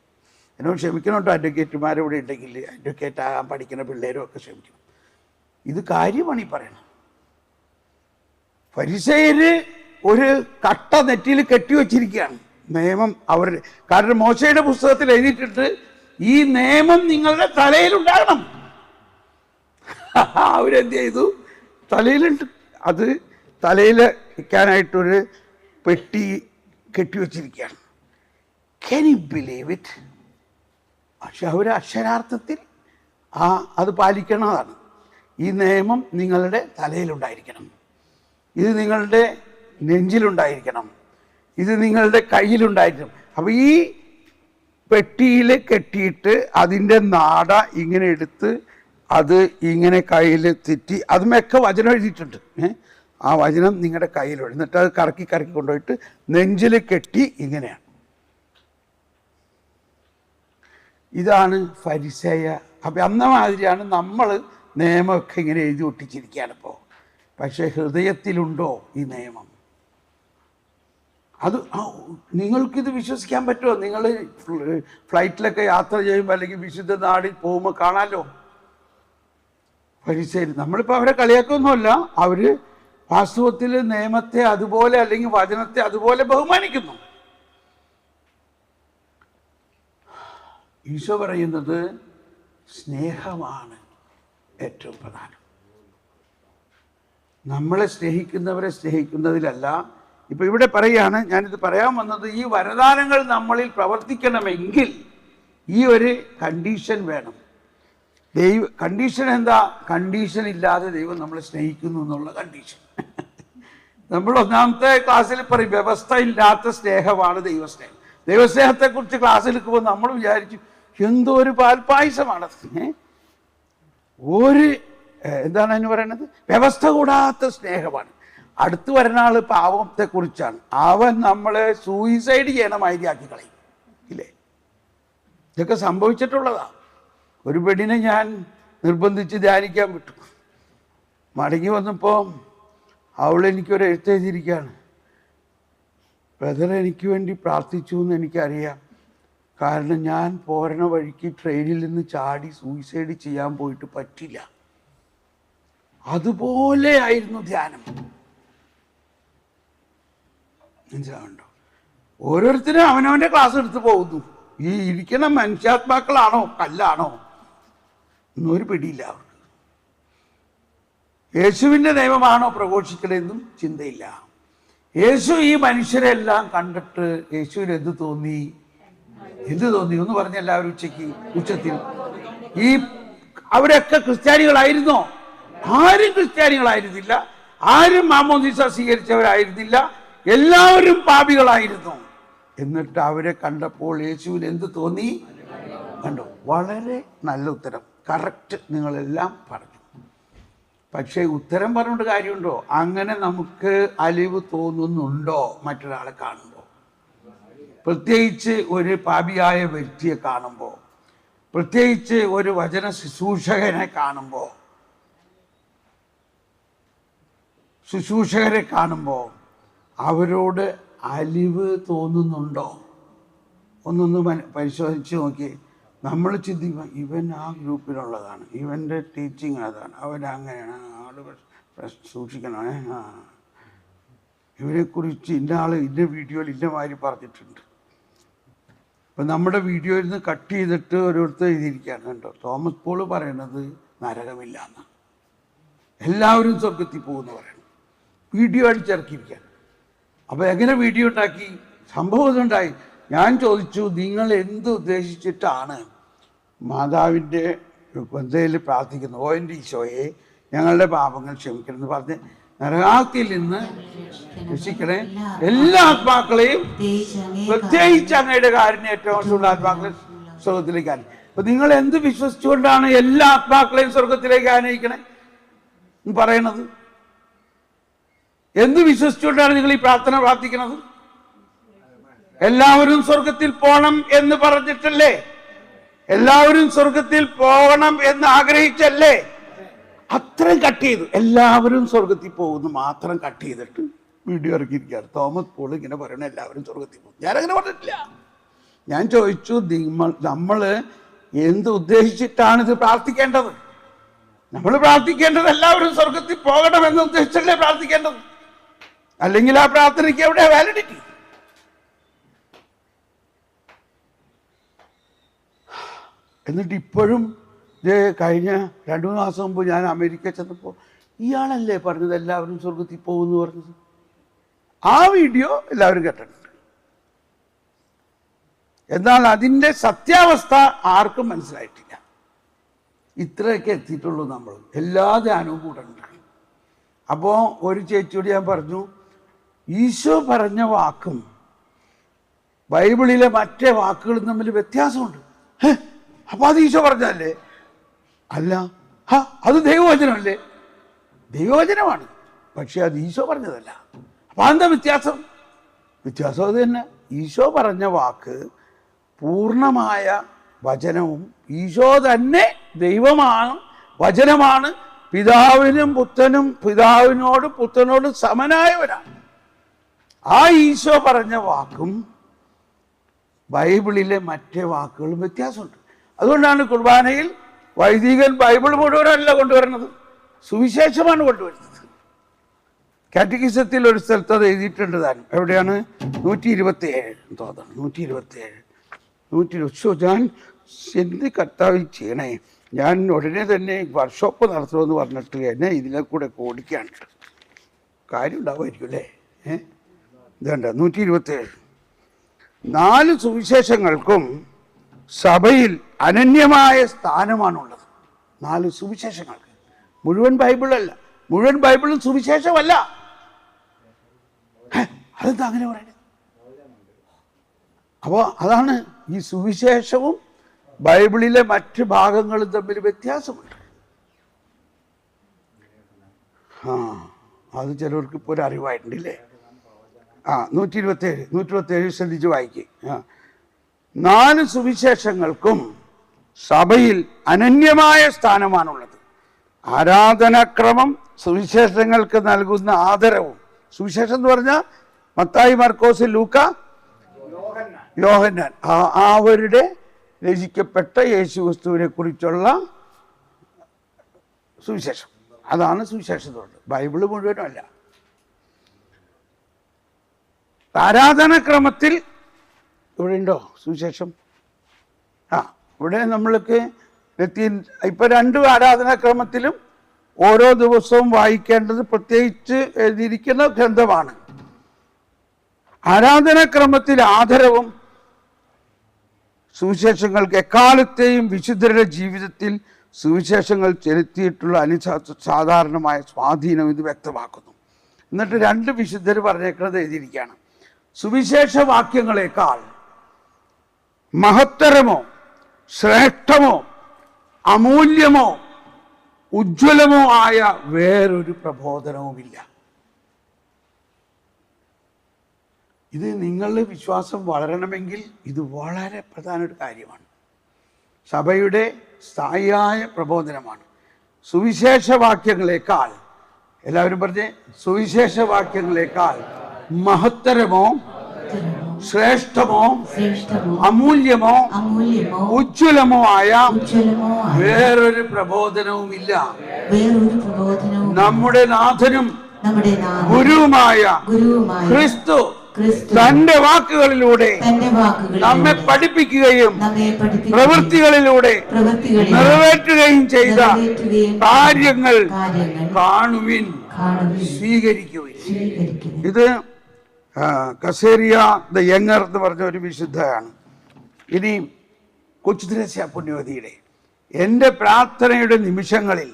എന്നോട് ക്ഷമിക്കണം കേട്ടോ, അഡ്വക്കേറ്റുമാരിവിടെ ഉണ്ടെങ്കിൽ, അഡ്വക്കേറ്റ് ആകാൻ പഠിക്കുന്ന പിള്ളേരും ഒക്കെ ക്ഷമിക്കണം. ഇത് കാര്യമാണ് ഈ പറയണം. ഫരിസേയര് ഒരു കട്ട നെറ്റിയിൽ കെട്ടിവെച്ചിരിക്കുകയാണ് നിയമം അവരുടെ. കാരണം മോശയുടെ പുസ്തകത്തിൽ എഴുതിയിട്ടുണ്ട്, ഈ നിയമം നിങ്ങളുടെ തലയിലുണ്ടാകണം. അവരെന്ത് ചെയ്തു? തലയിലുണ്ട്. അത് തലയിൽ വെക്കാനായിട്ടൊരു പെട്ടി കെട്ടിവെച്ചിരിക്കുകയാണ്. Can you believe it? പക്ഷെ അവർ അക്ഷരാർത്ഥത്തിൽ അത് പാലിക്കണതാണ്. ഈ നിയമം നിങ്ങളുടെ തലയിലുണ്ടായിരിക്കണം, ഇത് നിങ്ങളുടെ നെഞ്ചിലുണ്ടായിരിക്കണം, ഇത് നിങ്ങളുടെ കയ്യിലുണ്ടായിരിക്കണം. അപ്പം ഈ പെട്ടിയിൽ കെട്ടിയിട്ട് അതിൻ്റെ നാട ഇങ്ങനെ എടുത്ത് അത് ഇങ്ങനെ കയ്യിൽ തെറ്റി, അതുമൊക്കെ വചനം എഴുതിയിട്ടുണ്ട്. ആ വചനം നിങ്ങളുടെ കയ്യിലുണ്ട്. എന്നിട്ട് അത് കറക്കി കറക്കി കൊണ്ടുപോയിട്ട് നെഞ്ചിൽ കെട്ടി ഇങ്ങനെയാണ്. ഇതാണ് ഫരിസേയ. അപ്പം അന്ന മാതിരിയാണ് നമ്മൾ നിയമമൊക്കെ ഇങ്ങനെ എഴുതി ഒട്ടിച്ചിരിക്കുകയാണ് ഇപ്പോൾ. പക്ഷേ ഹൃദയത്തിലുണ്ടോ ഈ നിയമം? അത് നിങ്ങൾക്കിത് വിശ്വസിക്കാൻ പറ്റുമോ? നിങ്ങൾ ഫ്ലൈറ്റിലൊക്കെ യാത്ര ചെയ്യുമ്പോൾ അല്ലെങ്കിൽ വിശുദ്ധ നാടിൽ പോകുമ്പോൾ കാണാമല്ലോ ഫരിസേയർ. നമ്മളിപ്പോൾ അവരെ കളിയാക്കൊന്നുമല്ല, അവർ വാസ്തവത്തിൽ നിയമത്തെ അതുപോലെ അല്ലെങ്കിൽ വചനത്തെ അതുപോലെ ബഹുമാനിക്കുന്നു. ഈശോ പറയുന്നത് സ്നേഹമാണ് ഏറ്റവും പ്രധാനം. നമ്മളെ സ്നേഹിക്കുന്നവരെ സ്നേഹിക്കുന്നതിലല്ല. ഇപ്പം ഇവിടെ പറയുകയാണ്, ഞാനിത് പറയാൻ വന്നത്, ഈ വരദാനങ്ങൾ നമ്മളിൽ പ്രവർത്തിക്കണമെങ്കിൽ ഈ ഒരു കണ്ടീഷൻ വേണം. കണ്ടീഷൻ എന്താ? കണ്ടീഷൻ ഇല്ലാതെ ദൈവം നമ്മളെ സ്നേഹിക്കുന്നു എന്നുള്ള കണ്ടീഷൻ. നമ്മൾ 1ാമത്തെ ക്ലാസ്സിൽ പറയും, വ്യവസ്ഥ ഇല്ലാത്ത സ്നേഹമാണ് ദൈവസ്നേഹം. ദൈവസ്നേഹത്തെക്കുറിച്ച് ക്ലാസ് എടുക്കുമ്പോൾ നമ്മൾ വിചാരിച്ചു, എന്തോ ഒരു പാൽപ്പായസമാണത്. ഒരു എന്താണ് അതിന് പറയുന്നത്, വ്യവസ്ഥ കൂടാത്ത സ്നേഹമാണ്. അടുത്ത് വരുന്ന ആള് പാവത്തെക്കുറിച്ചാണ്. അവൻ നമ്മളെ സൂയിസൈഡ് ചെയ്യണമാതിരിയാക്കി കളയും ഇല്ലേ? ഇതൊക്കെ സംഭവിച്ചിട്ടുള്ളതാ. ഒരു പെണ്ണിനെ ഞാൻ നിർബന്ധിച്ച് ധ്യാനിക്കാൻ വിട്ടു. മടങ്ങി വന്നപ്പോൾ അവളെനിക്കൊരു എഴുത്തെഴുതിയിരിക്കുകയാണ്. ബ്രദർ എനിക്ക് വേണ്ടി പ്രാർത്ഥിച്ചു എന്ന് എനിക്കറിയാം. കാരണം ഞാൻ പോരണ വഴിക്ക് ട്രെയിനിൽ നിന്ന് ചാടി സൂയിസൈഡ് ചെയ്യാൻ പോയിട്ട് പറ്റില്ല. അതുപോലെ ആയിരുന്നു ധ്യാനം. മനസ്സിലാവുണ്ടോ? ഓരോരുത്തരും അവനവൻ്റെ ക്ലാസ് എടുത്ത് പോകുന്നു. ഈ ഇരിക്കുന്ന മനുഷ്യാത്മാക്കളാണോ കല്ലാണോ എന്നൊരു പിടിയില്ല അവർക്ക്. യേശുവിൻ്റെ നിയമമാണോ പ്രഘോഷിക്കണമെന്നും ചിന്തയില്ല. യേശു ഈ മനുഷ്യരെല്ലാം കണ്ടിട്ട് യേശുവിന് എന്ത് തോന്നി ഒന്ന് പറഞ്ഞ എല്ലാവരും ഉച്ചത്തിൽ. ഈ അവരൊക്കെ ക്രിസ്ത്യാനികളായിരുന്നോ? ആരും ക്രിസ്ത്യാനികളായിരുന്നില്ല. ആരും മാമോദീസ സ്വീകരിച്ചവരായിരുന്നില്ല. എല്ലാവരും പാപികളായിരുന്നു. എന്നിട്ട് അവരെ കണ്ടപ്പോൾ യേശുവിന് എന്ത് തോന്നി? കണ്ടോ? വളരെ നല്ല ഉത്തരം, കറക്റ്റ് നിങ്ങളെല്ലാം പറഞ്ഞു. പക്ഷേ ഉത്തരം പറഞ്ഞിട്ട് കാര്യമുണ്ടോ? അങ്ങനെ നമുക്ക് അലിവ് തോന്നുന്നുണ്ടോ മറ്റൊരാളെ കാണുമ്പോൾ? പ്രത്യേകിച്ച് ഒരു പാപിയായ വ്യക്തിയെ കാണുമ്പോൾ, പ്രത്യേകിച്ച് ഒരു വചന ശുശ്രൂഷകരെ കാണുമ്പോൾ അവരോട് അലിവ് തോന്നുന്നുണ്ടോ? ഒന്നൊന്ന് പരിശോധിച്ച് നോക്കി. നമ്മൾ ചിന്തിക്കും ഇവൻ ആ ഗ്രൂപ്പിലുള്ളതാണ്, ഇവൻ്റെ ടീച്ചിങ് അതാണ്, അവനങ്ങനെയാണ്, ആള് സൂക്ഷിക്കണം, ഇവരെക്കുറിച്ച് ഇന്ന ആൾ ഇന്ന വീഡിയോയിൽ ഇന്ന മാതിരി പറഞ്ഞിട്ടുണ്ട്. അപ്പം നമ്മുടെ വീഡിയോയിൽ നിന്ന് കട്ട് ചെയ്തിട്ട് ഓരോരുത്തർ എഴുതിയിരിക്കുകയാണ്. കണ്ടോ, തോമസ് പോൾ പറയണത് നരകമില്ല എന്നാണ്, എല്ലാവരും സ്വർഗത്തിൽ പോകുമെന്ന് പറയണം. വീഡിയോ അടിച്ചിറക്കിയിരിക്കുകയാണ്. അപ്പോൾ എങ്ങനെ വീഡിയോ ഉണ്ടാക്കി? സംഭവം ഇതുണ്ടായി. ഞാൻ ചോദിച്ചു, നിങ്ങൾ എന്ത് ഉദ്ദേശിച്ചിട്ടാണ് മാതാവിൻ്റെ ബന്ധയിൽ പ്രാർത്ഥിക്കുന്നത്? ഓ എൻ്റെ ഈശോയെ, ഞങ്ങളുടെ പാപങ്ങൾ ക്ഷമിക്കണമെന്ന് പറഞ്ഞ് നരകാഗ്നിയിൽ നിന്ന് രക്ഷിക്കണേ എല്ലാ ആത്മാക്കളെയും, പ്രത്യേകിച്ച് അങ്ങയുടെ കാരുണ്യേറ്റവും ആത്മാക്കളെ സ്വർഗത്തിലേക്ക് ആനയിക്കും. അപ്പൊ നിങ്ങൾ എന്ത് വിശ്വസിച്ചുകൊണ്ടാണ് എല്ലാ ആത്മാക്കളെയും സ്വർഗത്തിലേക്ക് ആനയിക്കണേ പറയണത്? എന്ത് വിശ്വസിച്ചുകൊണ്ടാണ് നിങ്ങൾ ഈ പ്രാർത്ഥന പ്രാർത്ഥിക്കുന്നത്? എല്ലാവരും സ്വർഗത്തിൽ പോകണം എന്ന് പറഞ്ഞിട്ടല്ലേ? എല്ലാവരും സ്വർഗത്തിൽ പോകണം എന്ന് ആഗ്രഹിച്ചല്ലേ? അത്രയും കട്ട് ചെയ്തു. എല്ലാവരും സ്വർഗത്തിൽ പോകുന്നു മാത്രം കട്ട് ചെയ്തിട്ട് വീഡിയോ ഇറക്കിയിരിക്കുകയാണ്. തോമസ് പോൾ ഇങ്ങനെ പറയണ എല്ലാവരും സ്വർഗത്തിൽ പോകും. ഞാനങ്ങനെ പറഞ്ഞിട്ടില്ല. ഞാൻ ചോദിച്ചു, നമ്മൾ എന്ത് ഉദ്ദേശിച്ചിട്ടാണ് ഇത് പ്രാർത്ഥിക്കേണ്ടത്? നമ്മൾ പ്രാർത്ഥിക്കേണ്ടത് എല്ലാവരും സ്വർഗത്തിൽ പോകണമെന്ന് ഉദ്ദേശിച്ചല്ലേ പ്രാർത്ഥിക്കേണ്ടത്. അല്ലെങ്കിൽ ആ പ്രാർത്ഥനയ്ക്ക് എവിടെ വാലിഡിറ്റി? എന്നിട്ട് ഇപ്പോഴും കഴിഞ്ഞ 2-3 മാസം മുമ്പ് ഞാൻ അമേരിക്ക ചെന്നപ്പോൾ ഇയാളല്ലേ പറഞ്ഞത് എല്ലാവരും സ്വർഗത്തിൽ പോകുമെന്ന് പറഞ്ഞത്? ആ വീഡിയോ എല്ലാവരും കേട്ടിട്ടുണ്ട്. എന്നാൽ അതിൻ്റെ സത്യാവസ്ഥ ആർക്കും മനസ്സിലായിട്ടില്ല. ഇത്രയൊക്കെ എത്തിയിട്ടുള്ളൂ. നമ്മൾ എല്ലാ ധ്യാനവും കൂടെ ഉണ്ട്. അപ്പോൾ ഒരു ചേച്ചിയോട് ഞാൻ പറഞ്ഞു, ഈശോ പറഞ്ഞ വാക്കും ബൈബിളിലെ മറ്റേ വാക്കുകളും തമ്മിൽ വ്യത്യാസമുണ്ട്. അപ്പൊ അത് ഈശോ പറഞ്ഞല്ലേ? അല്ല, അത് ദൈവവചനമല്ലേ? ദൈവവചനമാണ്, പക്ഷെ അത് ഈശോ പറഞ്ഞതല്ല. അപ്പൊ എന്താ വ്യത്യാസം? വ്യത്യാസം അത് തന്നെ. ഈശോ പറഞ്ഞ വാക്ക് പൂർണ്ണമായ വചനവും, ഈശോ തന്നെ ദൈവമാണ്, വചനമാണ്, പിതാവിനും പുത്രനും, പിതാവിനോടും പുത്രനോടും സമനായവരാണ്. ആ ഈശോ പറഞ്ഞ വാക്കും ബൈബിളിലെ മറ്റേ വാക്കുകളും വ്യത്യാസമുണ്ട്. അതുകൊണ്ടാണ് കുർബാനയിൽ വൈദികൻ ബൈബിൾ മുഴുവനല്ല കൊണ്ടുവരുന്നത്, സുവിശേഷമാണ് കൊണ്ടുവരുന്നത്. കാറ്റഗിസത്തിൽ ഒരു സ്ഥലത്ത് അത് എഴുതിയിട്ടുണ്ട് താനും. എവിടെയാണ്? 127 തോന്നുന്നു. 127 ഞാൻ എന്ത് കർത്താവ് ചെയ്യണേ, ഞാൻ ഉടനെ തന്നെ വർക്ക്ഷോപ്പ് നടത്തണമെന്ന് പറഞ്ഞിട്ട് എന്നെ ഇതിലെ കൂടെ ഓടിക്കാണ്. കാര്യം ഉണ്ടാവുമായിരിക്കും അല്ലേ? ഇതുണ്ട് 127. 4 സുവിശേഷങ്ങൾക്കും സഭയിൽ അനന്യമായ സ്ഥാനമാണുള്ളത്. 4 സുവിശേഷങ്ങൾക്ക്. മുഴുവൻ ബൈബിളല്ല, മുഴുവൻ ബൈബിളും സുവിശേഷമല്ല. അതെന്താ അങ്ങനെ പറയുന്നത്? അപ്പോൾ അതാണ് ഈ സുവിശേഷവും ബൈബിളിലെ മറ്റ് ഭാഗങ്ങളും തമ്മിൽ വ്യത്യാസമുണ്ട്. അത് ചിലവർക്ക് ഇപ്പോൾ ഒരു അറിവായിട്ടുണ്ടല്ലേ. 127 ശ്രദ്ധിച്ച് വായിക്കുക. 4 സുവിശേഷങ്ങൾക്കും സഭയിൽ അനന്യമായ സ്ഥാനമാണുള്ളത്. ആരാധനാക്രമം, സുവിശേഷങ്ങൾക്ക് നൽകുന്ന ആദരവും. സുവിശേഷം എന്ന് പറഞ്ഞാൽ മത്തായി, മർക്കോസ്, ലൂക്ക, യോഹന്നാൻ, അവരുടെ രചിക്കപ്പെട്ട യേശുക്രിസ്തുവിനെ കുറിച്ചുള്ള സുവിശേഷം. അതാണ് സുവിശേഷത്തോട്. ബൈബിള് മുഴുവനും അല്ല. ആരാധനാക്രമത്തിൽ ഇവിടെ ഉണ്ടോ സുവിശേഷം? ഇവിടെ നമ്മൾക്ക് ഇപ്പൊ 2 ആരാധനാക്രമത്തിലും ഓരോ ദിവസവും വായിക്കേണ്ടത് പ്രത്യേകിച്ച് എഴുതിയിരിക്കുന്ന ഗ്രന്ഥമാണ്. ആരാധനാക്രമത്തിൽ ആദരവും സുവിശേഷങ്ങൾക്ക് എക്കാലത്തെയും വിശുദ്ധരുടെ ജീവിതത്തിൽ സുവിശേഷങ്ങൾ ചെലുത്തിയിട്ടുള്ള സാധാരണമായ സ്വാധീനം ഇത് വ്യക്തമാക്കുന്നു. എന്നിട്ട് 2 വിശുദ്ധർ പറഞ്ഞേക്കുന്നത് എഴുതിയിരിക്കുകയാണ്. സുവിശേഷ വാക്യങ്ങളെക്കാൾ മഹത്തരമോ ശ്രേഷ്ഠമോ അമൂല്യമോ ഉജ്ജ്വലമോ ആയ വേറൊരു പ്രബോധനവുമില്ല. ഇത് നിങ്ങളുടെ വിശ്വാസം വളരണമെങ്കിൽ ഇത് വളരെ പ്രധാന ഒരു കാര്യമാണ്. സഭയുടെ സ്ഥായിയായ പ്രബോധനമാണ്. സുവിശേഷവാക്യങ്ങളെക്കാൾ, എല്ലാവരും പറഞ്ഞേ, സുവിശേഷവാക്യങ്ങളെക്കാൾ മഹത്തരമോ ശ്രേഷ്ഠമോ അമൂല്യമോ ഉജ്ജ്വലമോ ആയ വേറൊരു പ്രബോധനവുമില്ല. നമ്മുടെ നാഥനും ഗുരുവുമായ ക്രിസ്തു തന്റെ വാക്കുകളിലൂടെ നമ്മെ പഠിപ്പിക്കുകയും പ്രവൃത്തികളിലൂടെ നിറവേറ്റുകയും ചെയ്ത കാര്യങ്ങൾ കാണുവിൻ, സ്വീകരിക്കുവിൻ. ഇത് കസേരിയ ദ യങ്ങർ എന്ന് പറഞ്ഞ ഒരു വിശുദ്ധയാണ്. ഇനി കൊച്ചുത്രേസ്യ പുണ്യവതിയുടെ എൻ്റെ പ്രാർത്ഥനയുടെ നിമിഷങ്ങളിൽ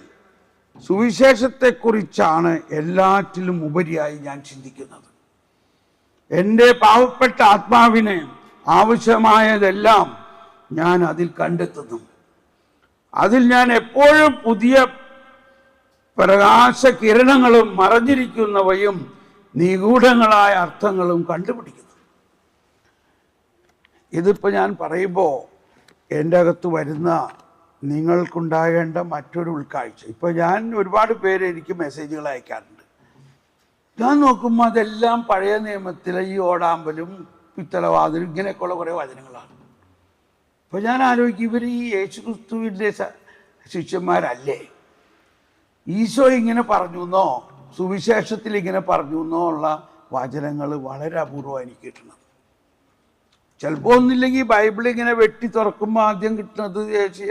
സുവിശേഷത്തെക്കുറിച്ചാണ് എല്ലാറ്റിലും ഉപരിയായി ഞാൻ ചിന്തിക്കുന്നത്. എൻ്റെ പാവപ്പെട്ട ആത്മാവിന് ആവശ്യമായതെല്ലാം ഞാൻ അതിൽ കണ്ടെത്തുന്നു. അതിൽ ഞാൻ എപ്പോഴും പുതിയ പ്രകാശകിരണങ്ങളും മറഞ്ഞിരിക്കുന്നവയും നിഗൂഢങ്ങളായ അർത്ഥങ്ങളും കണ്ടുപിടിക്കുന്നു. ഇതിപ്പോൾ ഞാൻ പറയുമ്പോൾ എൻ്റെ അകത്ത് വരുന്ന നിങ്ങൾക്കുണ്ടാകേണ്ട മറ്റൊരു ഉൾക്കാഴ്ച. ഇപ്പോൾ ഞാൻ ഒരുപാട് പേര് എനിക്ക് മെസ്സേജുകൾ അയക്കാറുണ്ട്. ഞാൻ നോക്കുമ്പോൾ അതെല്ലാം പഴയ നിയമത്തിലെ ഈ ഓടാമ്പലും പിത്തളവാതിലും ഇങ്ങനെയൊക്കെയുള്ള കുറേ വചനങ്ങളാണ്. അപ്പോൾ ഞാൻ ആലോചിക്കും, ഇവർ ഈ യേശുക്രിസ്തുവിൻ്റെ ശിഷ്യന്മാരല്ലേ? ഈശോ ഇങ്ങനെ പറഞ്ഞു എന്നോ സുവിശേഷത്തിൽ ഇങ്ങനെ പറഞ്ഞു എന്നോ ഉള്ള വചനങ്ങൾ വളരെ അപൂർവം എനിക്ക് കിട്ടുന്നത്. ചിലപ്പോൾ ഒന്നില്ലെങ്കിൽ ബൈബിൾ ഇങ്ങനെ വെട്ടി തുറക്കുമ്പോൾ ആദ്യം കിട്ടുന്നത്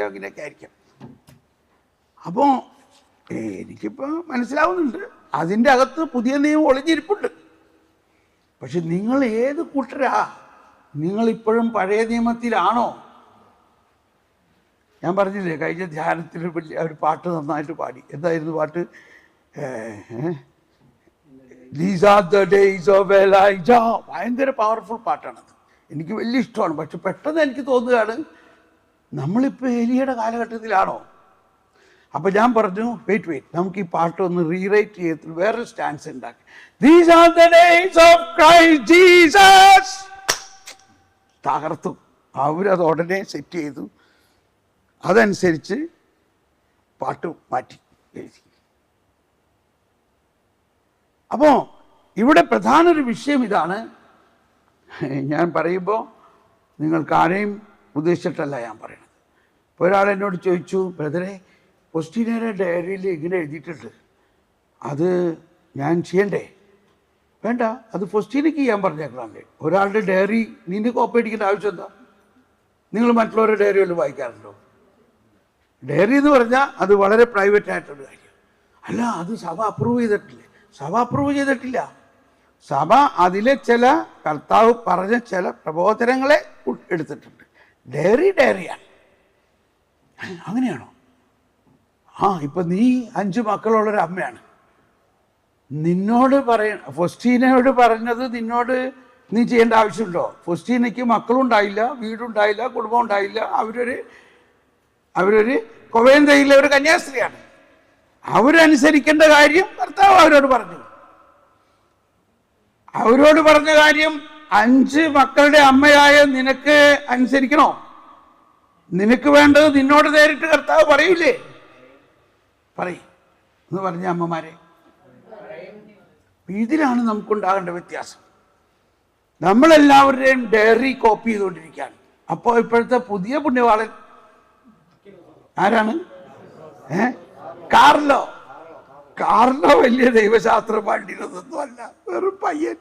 അങ്ങനെയൊക്കെ ആയിരിക്കാം. അപ്പോൾ എനിക്കിപ്പോൾ മനസ്സിലാവുന്നുണ്ട് അതിൻ്റെ അകത്ത് പുതിയ നിയമം ഒളിഞ്ഞിരിപ്പുണ്ട്. പക്ഷെ നിങ്ങൾ ഏത് കൂട്ടരാ? നിങ്ങളിപ്പോഴും പഴയ നിയമത്തിലാണോ? ഞാൻ പറഞ്ഞില്ലേ, കഴിഞ്ഞ ധ്യാനത്തിൽ ഒരു പാട്ട് നന്നായിട്ട് പാടി. എന്തായിരുന്നു പാട്ട്? These are the days of Elijah. ഭയങ്കര പവർഫുൾ പാട്ടാണത്. എനിക്ക് വലിയ ഇഷ്ടമാണ്. പക്ഷെ പെട്ടെന്ന് എനിക്ക് തോന്നുകയാണ്, നമ്മളിപ്പോൾ ഏലിയയുടെ കാലഘട്ടത്തിലാണോ? അപ്പം ഞാൻ പറഞ്ഞു, വെയിറ്റ് നമുക്ക് ഈ പാട്ട് ഒന്ന് റീറൈറ്റ് ചെയ്ത് വേറൊരു സ്റ്റാൻസ് ഉണ്ടാക്കി. These are the days of Christ Jesus. തകർത്തു. അവരത് ഉടനെ സെറ്റ് ചെയ്തു. അതനുസരിച്ച് പാട്ട് മാറ്റി എഴുതി. അപ്പോൾ ഇവിടെ പ്രധാന ഒരു വിഷയം ഇതാണ്. ഞാൻ പറയുമ്പോൾ നിങ്ങൾക്ക് ആരെയും ഉദ്ദേശിച്ചിട്ടല്ല ഞാൻ പറയുന്നത്. ഇപ്പോൾ ഒരാൾ എന്നോട് ചോദിച്ചു, ബ്രദറെ, പൊസ്റ്റീനയുടെ ഡയറിയിൽ ഇങ്ങനെ എഴുതിയിട്ടുണ്ട്, അത് ഞാൻ ചെയ്യണ്ടേ? വേണ്ട, അത് പൊസ്റ്റീനയ്ക്ക് ചെയ്യാൻ പറഞ്ഞേക്കണമല്ലേ. ഒരാളുടെ ഡയറി നിന്നെ കോപ്പി അടിക്കേണ്ട ആവശ്യം എന്താ? നിങ്ങൾ മറ്റുള്ളവരുടെ ഡയറി വല്ലതും വായിക്കാറുണ്ടോ? ഡയറി എന്ന് പറഞ്ഞാൽ അത് വളരെ പ്രൈവറ്റ് ആയിട്ടുള്ള കാര്യം അല്ല. അത് സഭ അപ്രൂവ് ചെയ്തിട്ടില്ലേ? സഭ അപ്രൂവ് ചെയ്തിട്ടില്ല. സഭ അതിലെ ചില കർത്താവ് പറഞ്ഞ ചില പ്രബോധനങ്ങളെ എടുത്തിട്ടുണ്ട്. ഡയറിയാണ്. അങ്ങനെയാണോ? ഇപ്പം നീ 5 മക്കളുള്ളൊരു അമ്മയാണ്. നിന്നോട് ഫൊസ്റ്റീനയോട് പറഞ്ഞത് നിന്നോട് നീ ചെയ്യേണ്ട ആവശ്യമുണ്ടോ? ഫൊസ്റ്റീനയ്ക്ക് മക്കളുണ്ടായില്ല, വീടുണ്ടായില്ല, കുടുംബം ഉണ്ടായില്ല. അവരൊരു അവരൊരു കൊവേന്തയിലെ ഒരു കന്യാസ്ത്രീയാണ്. അവരനുസരിക്കേണ്ട കാര്യം കർത്താവ് അവരോട് പറഞ്ഞു. അവരോട് പറഞ്ഞ കാര്യം 5 മക്കളുടെ അമ്മയായ നിനക്ക് അനുസരിക്കണോ? നിനക്ക് വേണ്ടത് നിന്നോട് നേരിട്ട് കർത്താവ് പറയൂലേ? പറയും എന്ന് പറഞ്ഞ അമ്മമാരെ. ഇതിലാണ് നമുക്കുണ്ടാകേണ്ട വ്യത്യാസം. നമ്മളെല്ലാവരുടെയും ഡയറി കോപ്പി ചെയ്തുകൊണ്ടിരിക്കുകയാണ്. അപ്പോൾ ഇപ്പോഴത്തെ പുതിയ പുണ്യവാളൻ ആരാണ്? കാർലോ. കാർലോ വലിയ ദൈവശാസ്ത്ര പണ്ഡിതനൊന്നും അല്ല, വെറും പയ്യൻ.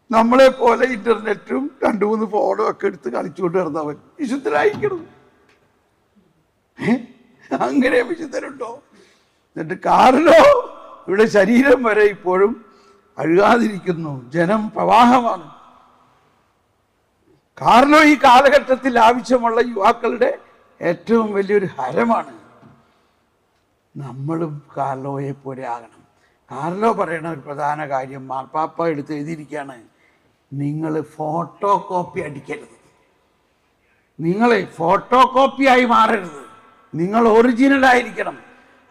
നമ്മളെ പോലെ ഇന്റർനെറ്റും 2-3 ഫോണും ഒക്കെ എടുത്ത് കളിച്ചുകൊണ്ട് നടന്നവൻ വിശുദ്ധരായിരിക്കണം. അങ്ങനെ വിശുദ്ധരുണ്ടോ? എന്നിട്ട് കാർലോ ഇവിടെ ശരീരം വരെ ഇപ്പോഴും അഴുകാതിരിക്കുന്നു. ജനം പ്രവാഹമാണ്. കാർലോ ഈ കാലഘട്ടത്തിൽ ആവശ്യമുള്ള യുവാക്കളുടെ ഏറ്റവും വലിയൊരു ഹരമാണ്. നമ്മളും കാർലോയെ പോലെ ആകണം. കാർലോ പറയണ ഒരു പ്രധാന കാര്യം മാർപ്പാപ്പ എടുത്ത് എഴുതിയിരിക്കുകയാണ്, നിങ്ങൾ ഫോട്ടോ കോപ്പി അടിക്കരുത്. നിങ്ങളെ ഫോട്ടോ കോപ്പിയായി മാറരുത്. നിങ്ങൾ ഒറിജിനലായിരിക്കണം.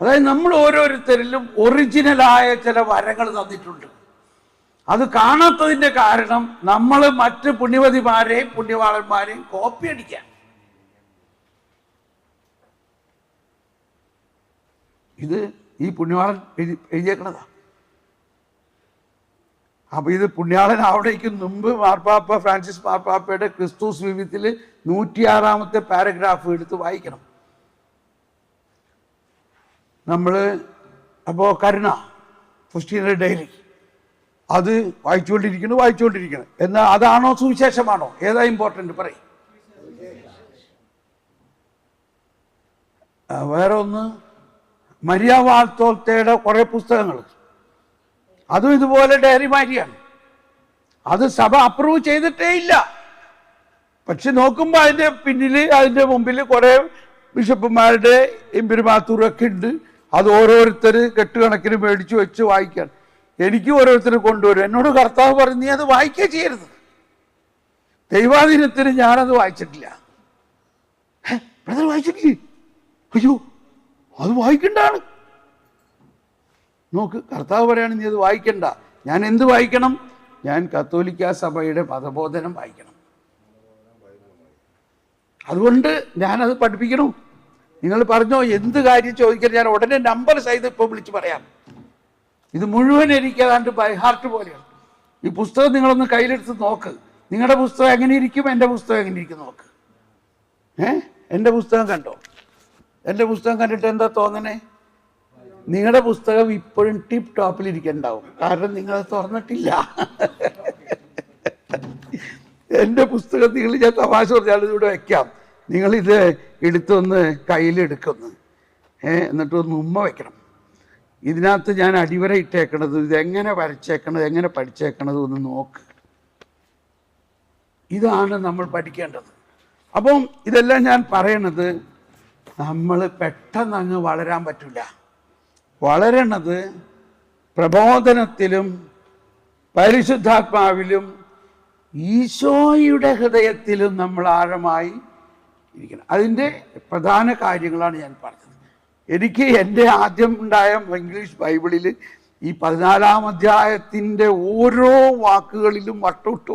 അതായത് നമ്മൾ ഓരോരുത്തരിലും ഒറിജിനലായ ചില വരങ്ങൾ തന്നിട്ടുണ്ട്. അത് കാണാത്തതിൻ്റെ കാരണം നമ്മൾ മറ്റ് പുണ്യവതിമാരെയും പുണ്യവാളന്മാരെയും കോപ്പി അടിക്കാൻ. ഇത് ഈ പുണ്യവാളൻ എഴുതിയേക്കണതാ. അപ്പൊ ഇത് പുണ്യാളൻ അവിടേക്ക് മുമ്പ് മാർപ്പാപ്പ ഫ്രാൻസിസ് മാർപ്പാപ്പയുടെ ക്രിസ്തുസ് വിവിധത്തിൽ 106-ാമത്തെ പാരഗ്രാഫ് എടുത്ത് വായിക്കണം നമ്മൾ. അപ്പോൾ കരുണ ഫുസ്റ്റീനറി ഡയറി അത് വായിച്ചുകൊണ്ടിരിക്കണം. എന്നാൽ അതാണോ സുവിശേഷമാണോ? ഏതാ ഇമ്പോർട്ടൻ്റ്? പറയും. വേറെ ഒന്ന് മരിയ വാൾത്തോൾത്തയുടെ കുറേ പുസ്തകങ്ങൾ, അതും ഇതുപോലെ ഡയറി മാരിയാണ്. അത് സഭ അപ്രൂവ് ചെയ്തിട്ടേ ഇല്ല. പക്ഷെ നോക്കുമ്പോൾ അതിൻ്റെ പിന്നിൽ അതിൻ്റെ മുമ്പിൽ കുറേ ബിഷപ്പുമാരുടെ എംപിരിമാത്തൂറൊക്കെ ഉണ്ട്. അത് ഓരോരുത്തർ കെട്ടുകണക്കിന് മേടിച്ചു വെച്ച് വായിക്കാൻ. എനിക്ക് ഓരോരുത്തർ കൊണ്ടുവരും. എന്നോട് കർത്താവ് പറഞ്ഞു നീ അത് വായിക്കുക ചെയ്യരുത്. ദൈവാധീനത്തിന് ഞാനത് വായിച്ചിട്ടില്ല. ബ്രദർ വായിച്ചിട്ടില്ലേ? അയ്യോ അത് വായിക്കണ്ടാണ്. നോക്ക്, കർത്താവ് പറയാണ് നീ അത് വായിക്കണ്ട. ഞാൻ എന്ത് വായിക്കണം? ഞാൻ കത്തോലിക്ക സഭയുടെ മതബോധനം വായിക്കണം. അതുകൊണ്ട് ഞാനത് പഠിപ്പിക്കണം. നിങ്ങൾ പറഞ്ഞോ എന്ത് കാര്യം ചോദിക്കാൻ ഞാൻ ഉടനെ നമ്പർ സഹിതം ഇപ്പോൾ വിളിച്ച് പറയാം. ഇത് മുഴുവൻ എനിക്ക് ഏതാണ്ട് ബൈ ഹാർട്ട് പോലെയാണ്. ഈ പുസ്തകം നിങ്ങളൊന്ന് കയ്യിലെടുത്ത് നോക്ക്. നിങ്ങളുടെ പുസ്തകം എങ്ങനെ ഇരിക്കും, എൻ്റെ പുസ്തകം എങ്ങനെ ഇരിക്കും നോക്ക്. എൻ്റെ പുസ്തകം കണ്ടോ? എൻ്റെ പുസ്തകം കണ്ടിട്ട് എന്താ തോന്നണേ? നിങ്ങളുടെ പുസ്തകം ഇപ്പോഴും ടിപ്പ് ടോപ്പിലിരിക്കണ്ടാവും. കാരണം നിങ്ങളത് തുറന്നിട്ടില്ല. എൻ്റെ പുസ്തകം ഞാൻ തമാശ പറഞ്ഞാൽ ഇവിടെ വയ്ക്കാം. നിങ്ങളിത് എടുത്തൊന്ന് കയ്യിലെടുക്കുന്നു, എന്നിട്ടൊന്ന് ഉമ്മ വയ്ക്കണം. ഇതിനകത്ത് ഞാൻ അടിവര ഇട്ടേക്കണത്, ഇതെങ്ങനെ വരച്ചേക്കണത്, എങ്ങനെ പഠിച്ചേക്കണത് ഒന്ന് നോക്ക്. ഇതാണ് നമ്മൾ പഠിക്കേണ്ടത്. അപ്പം ഇതെല്ലാം ഞാൻ പറയണത് നമ്മൾ പെട്ടെന്ന് അങ്ങ് വളരാൻ പറ്റില്ല. വളരണത് പ്രബോധനത്തിലും പരിശുദ്ധാത്മാവിലും ഈശോയുടെ ഹൃദയത്തിലും നമ്മൾ ആഴമായി ഇരിക്കണം. അതിൻ്റെ പ്രധാന കാര്യങ്ങളാണ് ഞാൻ പറഞ്ഞത്. എനിക്ക് എൻ്റെ ആദ്യം ഉണ്ടായ ഇംഗ്ലീഷ് ബൈബിളിൽ ഈ 14-ാം അധ്യായത്തിൻ്റെ ഓരോ വാക്കുകളിലും വട്ടുവിട്ട്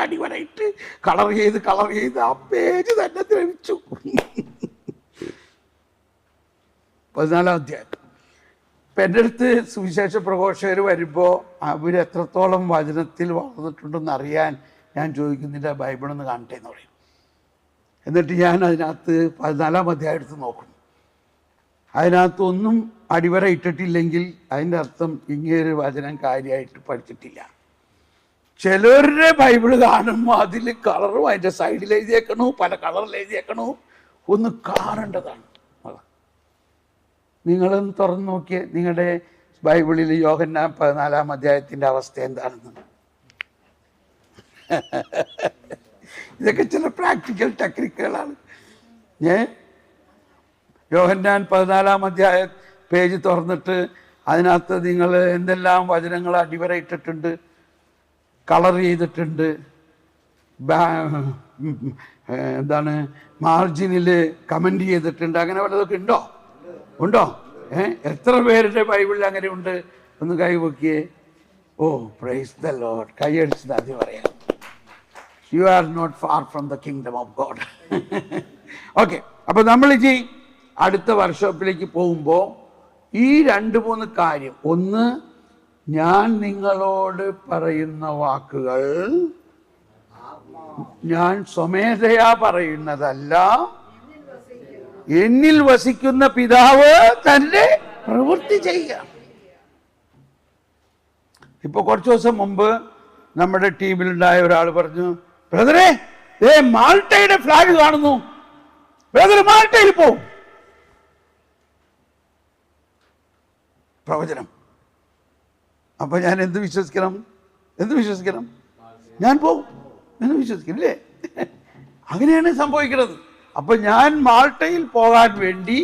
അടിവരയിട്ട് കളർ ചെയ്ത് ആ പേജ് തന്നെ ദ്രവിച്ചു. 14-ാം അധ്യായം. ഇപ്പം എൻ്റെ അടുത്ത് സുവിശേഷ പ്രഘോഷകർ വരുമ്പോൾ അവരെത്രത്തോളം വചനത്തിൽ വളർന്നിട്ടുണ്ടെന്ന് അറിയാൻ ഞാൻ ചോദിക്കുന്നില്ല, ബൈബിളൊന്ന് കാണട്ടെ എന്ന് പറയും. എന്നിട്ട് ഞാൻ അതിനകത്ത് 14-ാം അധ്യായം എടുത്ത് നോക്കും. അതിനകത്തൊന്നും അടിവര ഇട്ടിട്ടില്ലെങ്കിൽ അതിൻ്റെ അർത്ഥം ഇങ്ങനൊരു വചനം കാര്യമായിട്ട് പഠിച്ചിട്ടില്ല. ചിലരുടെ ബൈബിള് കാണുമ്പോൾ അതിൽ കളറും അതിൻ്റെ സൈഡിൽ എഴുതിയേക്കണു, പല കളറിൽ എഴുതിയേക്കണു. ഒന്ന് കാണേണ്ടതാണ്. നിങ്ങളൊന്ന് തുറന്ന് നോക്കിയേ നിങ്ങളുടെ ബൈബിളിൽ യോഹന്നാൻ 14-ാം അധ്യായത്തിൻ്റെ അവസ്ഥ എന്താണെന്ന്. ഇതൊക്കെ ചില പ്രാക്ടിക്കൽ ടെക്നിക്കുകളാണ്. യോഹന്നാൻ 14-ാം അധ്യായ പേജ് തുറന്നിട്ട് അതിനകത്ത് നിങ്ങൾ എന്തെല്ലാം വചനങ്ങൾ അടിവര ഇട്ടിട്ടുണ്ട്, കളർ ചെയ്തിട്ടുണ്ട്, എന്താണ് മാർജിനിൽ കമൻ്റ് ചെയ്തിട്ടുണ്ട്, അങ്ങനെ വല്ലതൊക്കെ ഉണ്ടോ? എത്ര പേരുടെ ബൈബിളിൽ അങ്ങനെ ഉണ്ട്? ഒന്ന് കൈ പൊക്കിയേ. O praise the Lord. കൈയടിച്ച് നന്ദി പറയാം. You are not far from the kingdom of God. Okay, അപ്പോൾ നമ്മൾ ഇനി അടുത്ത വർക്ക്ഷോപ്പിലേക്ക് പോകുമ്പോൾ ഈ 2-3 കാര്യം, ഒന്ന്, ഞാൻ നിങ്ങളോട് പറയുന്ന വാക്കുകൾ ഞാൻ സ്വമേധയാ പറയുന്നതല്ല, എന്നിൽ വസിക്കുന്ന പിതാവ് തന്റെ പ്രവൃത്തി ചെയ്യുക. ഇപ്പൊ കുറച്ചു ദിവസം മുമ്പ് നമ്മുടെ ടീമിലുണ്ടായ ഒരാൾ പറഞ്ഞു, ബ്രദറെ മാൾട്ടയുടെ ഫ്ലാഗ് കാണുന്നു, ബ്രദർ മാൾട്ടയിൽ പോവും. പ്രവചനം. അപ്പൊ ഞാൻ എന്ത് വിശ്വസിക്കണം? ഞാൻ പോവും എന്ന് വിശ്വസിക്കില്ലേ? അങ്ങനെയാണ് സംഭവിക്കുന്നത്. അപ്പൊ ഞാൻ മാൾട്ടയിൽ പോകാൻ വേണ്ടി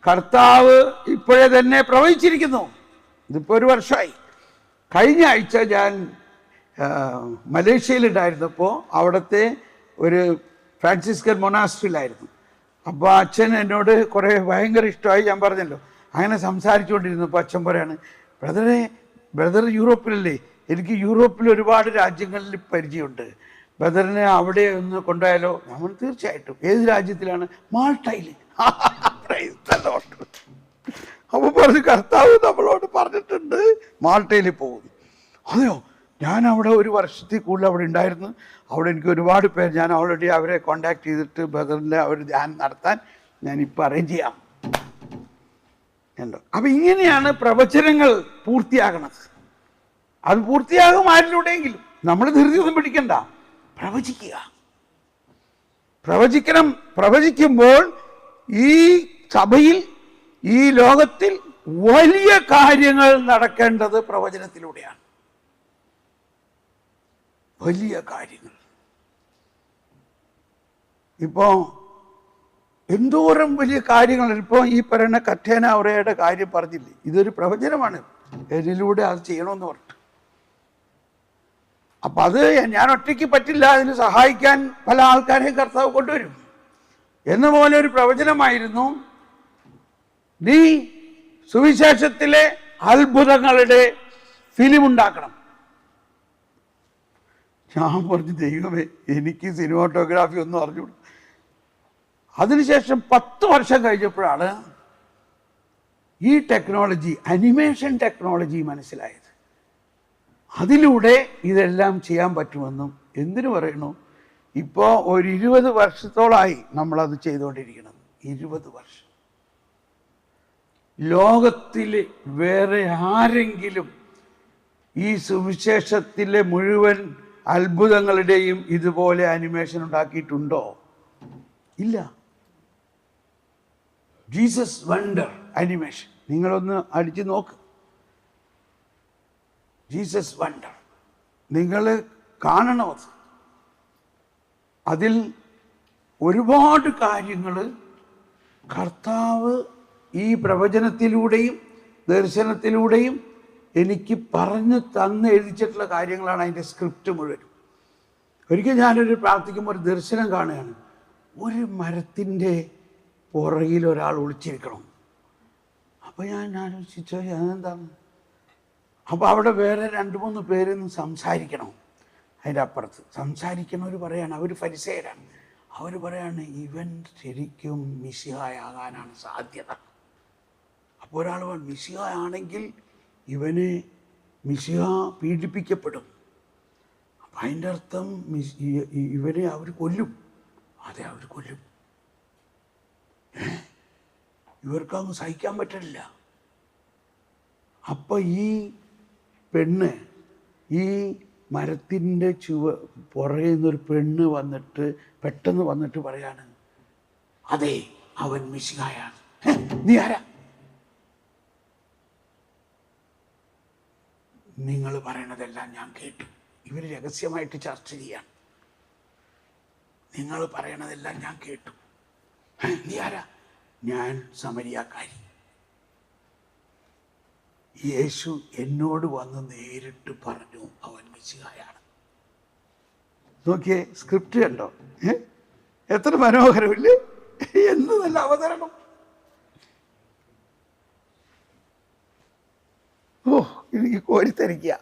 കർത്താവ് ഇപ്പോഴേ തന്നെ പ്രവചിച്ചിരിക്കുന്നു. ഇതിപ്പോ 1 വർഷമായി. കഴിഞ്ഞ ആഴ്ച ഞാൻ മലേഷ്യയിലുണ്ടായിരുന്നപ്പോൾ അവിടുത്തെ ഒരു ഫ്രാൻസിസ്കൻ മൊണാസ്ട്രിയിലായിരുന്നു. അപ്പോൾ അച്ഛൻ എന്നോട് കുറേ ഭയങ്കര ഇഷ്ടമായി. ഞാൻ പറഞ്ഞല്ലോ, അങ്ങനെ സംസാരിച്ചുകൊണ്ടിരുന്നപ്പോൾ അച്ഛൻ പറയാണ്, ബ്രദർ യൂറോപ്പിലല്ലേ, എനിക്ക് യൂറോപ്പിൽ ഒരുപാട് രാജ്യങ്ങളിൽ പരിചയമുണ്ട്, ബ്രദറിനെ അവിടെ ഒന്ന് കൊണ്ടുപോയാലോ? നമ്മൾ തീർച്ചയായിട്ടും. ഏത് രാജ്യത്തിലാണ്? മാൾട്ടയിൽ. അപ്പോൾ പറഞ്ഞു, കർത്താവ് നമ്മളോട് പറഞ്ഞിട്ടുണ്ട് മാൾട്ടയിൽ പോകും. അതെയോ? ഞാൻ അവിടെ 1 വർഷത്തിൽ കൂടുതൽ അവിടെ ഉണ്ടായിരുന്നു. അവിടെ എനിക്ക് ഒരുപാട് പേര്, ഞാൻ ഓൾറെഡി അവരെ കോണ്ടാക്ട് ചെയ്തിട്ട് ബ്രദറിൻ്റെ ഒരു ധ്യാനം നടത്താൻ ഞാനിപ്പോൾ അറേഞ്ച് ചെയ്യാം ഉണ്ടോ. അപ്പം ഇങ്ങനെയാണ് പ്രവചനങ്ങൾ പൂർത്തിയാകണത്. അത് പൂർത്തിയാകും ആരിലൂടെയെങ്കിലും. നമ്മൾ ധൃതിയൊന്നും പിടിക്കണ്ട, പ്രവചിക്കണം. പ്രവചിക്കുമ്പോൾ ഈ സഭയിൽ, ഈ ലോകത്തിൽ വലിയ കാര്യങ്ങൾ നടക്കേണ്ടത് പ്രവചനത്തിലൂടെയാണ്. വലിയ കാര്യങ്ങൾ. ഇപ്പോ എന്തോരം വലിയ കാര്യങ്ങൾ. ഇപ്പോൾ ഈ പറയുന്ന കറ്റേന അവരയുടെ കാര്യം പറഞ്ഞില്ലേ, ഇതൊരു പ്രവചനമാണ്. എന്നിലൂടെ അത് ചെയ്യണമെന്ന് പറഞ്ഞു. അപ്പം അത് ഞാൻ ഒറ്റയ്ക്ക് പറ്റില്ല, അതിന് സഹായിക്കാൻ പല ആൾക്കാരെയും കർത്താവ് കൊണ്ടുവരും എന്ന പോലെ ഒരു പ്രവചനമായിരുന്നു, നീ സുവിശേഷത്തിലെ അത്ഭുതങ്ങളുടെ ഫിലിം ഉണ്ടാക്കണം. ഞാൻ പറഞ്ഞു, ദൈവമേ, എനിക്ക് സിനിമാറ്റോഗ്രാഫി ഒന്നും അറിഞ്ഞൂട. അതിനുശേഷം 10 വർഷം കഴിഞ്ഞപ്പോഴാണ് ഈ ടെക്നോളജി, അനിമേഷൻ ടെക്നോളജി മനസ്സിലായത്. അതിലൂടെ ഇതെല്ലാം ചെയ്യാൻ പറ്റുമെന്നും. എന്തിനു പറയണു, ഇപ്പോൾ ഒരു 20 വർഷത്തോളമായി നമ്മളത് ചെയ്തുകൊണ്ടിരിക്കുന്നത്. 20 വർഷം. ലോകത്തിൽ വേറെ ആരെങ്കിലും ഈ സുവിശേഷത്തിലെ മുഴുവൻ അത്ഭുതങ്ങളുടെയും ഇതുപോലെ അനിമേഷൻ ഉണ്ടാക്കിയിട്ടുണ്ടോ? ഇല്ല. ജീസസ് വണ്ടർ അനിമേഷൻ നിങ്ങളൊന്ന് അടിച്ചു നോക്ക്. ജീസസ് വണ്ടർ നിങ്ങൾ കാണണം. അതിൽ ഒരുപാട് കാര്യങ്ങൾ കർത്താവ് ഈ പ്രവചനത്തിലൂടെയും ദർശനത്തിലൂടെയും എനിക്ക് പറഞ്ഞു തന്ന് എഴുതിച്ചിട്ടുള്ള കാര്യങ്ങളാണ്. അതിൻ്റെ സ്ക്രിപ്റ്റ് മുഴുവനും. ഒരിക്കൽ ഞാനൊരു പ്രാർത്ഥിക്കുമ്പോൾ ഒരു ദർശനം കാണുകയാണ്. ഒരു മരത്തിൻ്റെ പുറകിൽ ഒരാൾ ഒളിച്ചിരിക്കണം. അപ്പോൾ ഞാൻ ആലോചിച്ചോ, അതെന്താണ്? അപ്പോൾ അവിടെ വേറെ 2-3 പേരൊന്നും സംസാരിക്കണം. അതിൻ്റെ അപ്പുറത്ത് സംസാരിക്കുന്നവർ പറയാണ്, അവർ ഫരിസേയരാണ്. അവർ പറയാണ്, ഇവൻ ശരിക്കും മിശിഹായാകാനാണ് സാധ്യത. അപ്പോൾ ഒരാൾ മിശിഹായാണെങ്കിൽ ഇവനെ മിശിഹ പീഡിപ്പിക്കപ്പെടും. അപ്പം അതിൻ്റെ അർത്ഥം ഇവനെ അവർ കൊല്ലും. അതെ, അവർ കൊല്ലും. ഇവർക്കങ്ങ് സഹിക്കാൻ പറ്റില്ല. അപ്പം ഈ പെണ്ണ്, ഈ മരത്തിൻ്റെ പുറകിൽ നിന്നൊരു പെണ്ണ് വന്നിട്ട് പെട്ടെന്ന് വന്നിട്ട് പറയാണ്, അതെ, അവൻ മിശിഹായാണ്. നീ ആരാ? നിങ്ങൾ പറയണതെല്ലാം ഞാൻ കേട്ടു. ഇവർ രഹസ്യമായിട്ട് ചർച്ച ചെയ്യാൻ. നിങ്ങൾ പറയണതെല്ലാം ഞാൻ കേട്ടു. നീ ആരാ? ഞാൻ സമരിയാക്കാരി. യേശു എന്നോട് വന്ന് നേരിട്ട് പറഞ്ഞു അവൻ മിശിഹായാണ്. നോക്കിയേ, സ്ക്രിപ്റ്റ് കണ്ടോ? എത്ര മനോഹരമില്ലേ? എന്ത് നല്ല അവതരണം! ഓ, എനിക്ക് കോരിത്തരിക്കുക.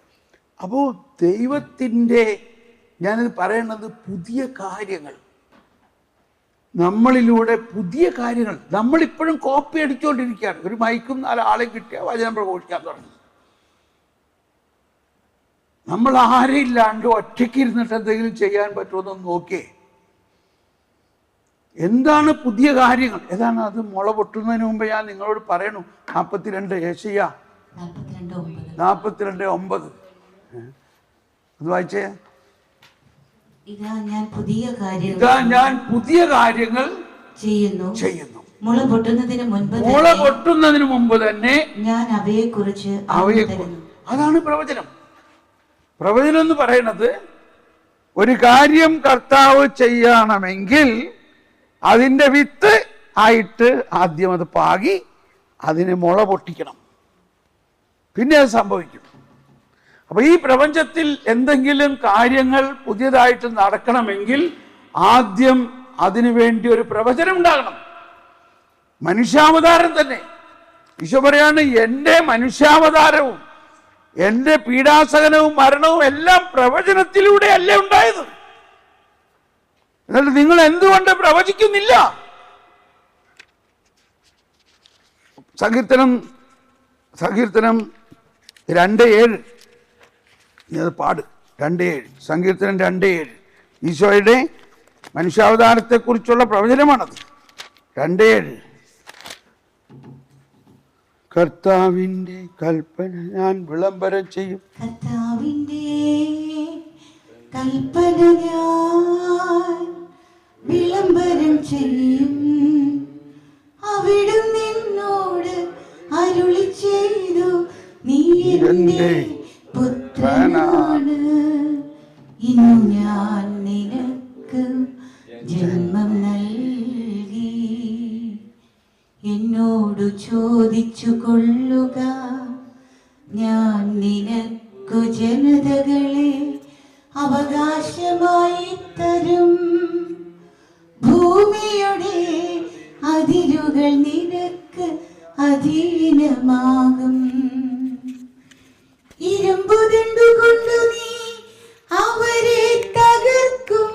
അപ്പോൾ ദൈവത്തിൻ്റെ, ഞാനിത് പറയണത്, പുതിയ കാര്യങ്ങൾ നമ്മളിലൂടെ, പുതിയ കാര്യങ്ങൾ നമ്മളിപ്പോഴും കോപ്പി അടിച്ചുകൊണ്ടിരിക്കുകയാണ്. ഒരു മൈക്കും 4 ആളെ കിട്ടിയ വചനം പ്രഘോഷിക്കാൻ തുടങ്ങി. നമ്മൾ ആരെയില്ലാണ്ട് ഒറ്റയ്ക്ക് ഇരുന്നിട്ട് എന്തെങ്കിലും ചെയ്യാൻ പറ്റുമെന്നൊന്ന് നോക്കിയേ. എന്താണ് പുതിയ കാര്യങ്ങൾ? ഏതാണ് അത്? മുള പൊട്ടുന്നതിന് മുമ്പ് ഞാൻ നിങ്ങളോട് പറയണു. 42 യെശയ്യാ 42:9. അത് വായിച്ചേ. ഇതാ ഞാൻ പുതിയ കാര്യങ്ങൾ ചെയ്യുന്നു. മുള പൊട്ടുന്നതിന് മുമ്പ് തന്നെ ഞാൻ അവയെ കുറിച്ച്. അതാണ് പ്രവചനം. പ്രവചനം എന്ന് പറയുന്നത്, ഒരു കാര്യം കർത്താവ് ചെയ്യണമെങ്കിൽ അതിൻ്റെ വിത്ത് ആയിട്ട് ആദ്യം അത് പാകി അതിന് മുള പൊട്ടിക്കണം, പിന്നെ അത് സംഭവിക്കും. അപ്പൊ ഈ പ്രപഞ്ചത്തിൽ എന്തെങ്കിലും കാര്യങ്ങൾ പുതിയതായിട്ട് നടക്കണമെങ്കിൽ ആദ്യം അതിനു വേണ്ടി ഒരു പ്രവചനം ഉണ്ടാകണം. മനുഷ്യാവതാരം തന്നെ ഈശോ പറയാണ്, എൻ്റെ മനുഷ്യാവതാരവും എൻ്റെ പീഡാസഹനവും മരണവും എല്ലാം പ്രവചനത്തിലൂടെ അല്ലേ ഉണ്ടായത്. എന്നിട്ട് നിങ്ങൾ എന്തുകൊണ്ട് പ്രവചിക്കുന്നില്ല? സങ്കീർത്തനം 2:7 അത് പാട്. 2:7 സങ്കീർത്തനം 2:7 ഈശോയുടെ മനുഷ്യാവതാരത്തെക്കുറിച്ചുള്ള പ്രവചനമാണത്. 2:7 കർത്താവിൻ്റെ കൽപ്പന ഞാൻ വിളംബരം ചെയ്യും. കർത്താവിൻ്റെ കൽപ്പന ഞാൻ വിളംബരം ചെയ്യും. അവിടുന്ന് എന്നോട് അരുളി ചെയ്തു, നീ എൻ്റെ പുത്രനാണ്, ഇന്നു ഞാൻ നിനക്ക് ജന്മം നൽകി. എന്നോടു ചോദിച്ചു കൊള്ളുക, ഞാൻ നിനക്കു ജനതകളെ അവകാശമായി തരും. ഭൂമിയുടെ അതിരുകൾ നിനക്ക് അധീനമാകും. ഇരുമ്പുദണ്ടുകൊണ്ടു നീ അവരെ തകർക്കും,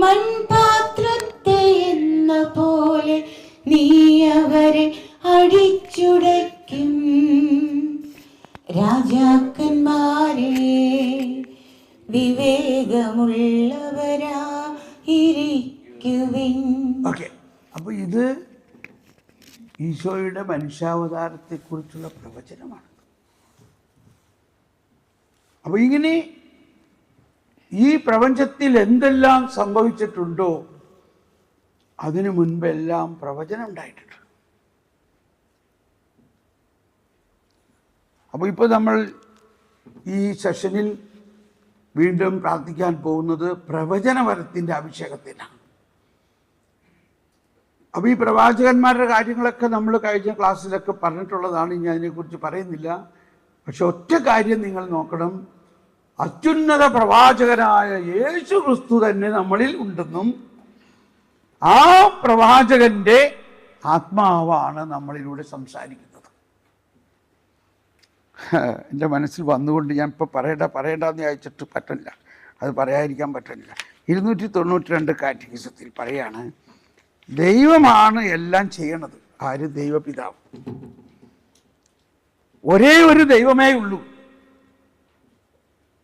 മൺപാത്രത്തെ എന്ന പോലെ നീ അവരെ അടിച്ചുടയ്ക്കും. രാജാക്കന്മാരെ വിവേകമുള്ളവരായിരിക്കുവിൻ. ഓക്കെ, അപ്പൊ ഇത് ഈശോയുടെ മനുഷ്യാവതാരത്തെക്കുറിച്ചുള്ള പ്രവചനമാണ്. അപ്പൊ ഇങ്ങനെ ഈ പ്രപഞ്ചത്തിൽ എന്തെല്ലാം സംഭവിച്ചിട്ടുണ്ടോ അതിനു മുൻപെല്ലാം പ്രവചനം ഉണ്ടായിട്ടുണ്ട്. അപ്പോൾ ഇപ്പോൾ നമ്മൾ ഈ സെഷനിൽ വീണ്ടും പ്രാർത്ഥിക്കാൻ പോകുന്നത് പ്രവചനവരത്തിൻ്റെ അഭിഷേകത്തിനാണ്. അപ്പോൾ ഈ പ്രവാചകന്മാരുടെ കാര്യങ്ങളൊക്കെ നമ്മൾ കഴിഞ്ഞ ക്ലാസ്സിലൊക്കെ പറഞ്ഞിട്ടുള്ളതാണ്, ഞാൻ അതിനെക്കുറിച്ച് പറയുന്നില്ല. പക്ഷെ ഒറ്റ കാര്യം നിങ്ങൾ നോക്കണം, അത്യുന്നത പ്രവാചകനായ യേശു ക്രിസ്തു തന്നെ നമ്മളിൽ ഉണ്ടെന്നും ആ പ്രവാചകന്റെ ആത്മാവാണ് നമ്മളിലൂടെ സംസാരിക്കുന്നത്. എൻ്റെ മനസ്സിൽ വന്നുകൊണ്ട് ഞാൻ ഇപ്പോൾ പറയേണ്ടെന്ന് അയച്ചിട്ട് പറ്റില്ല, അത് പറയാതിരിക്കാൻ പറ്റില്ല. 292 കാറ്റഗിസത്തിൽ പറയാണ്, ദൈവമാണ് എല്ലാം ചെയ്യണത്. ആര്? ദൈവപിതാവ്. ഒരേ ഒരു ദൈവമേ ഉള്ളൂ.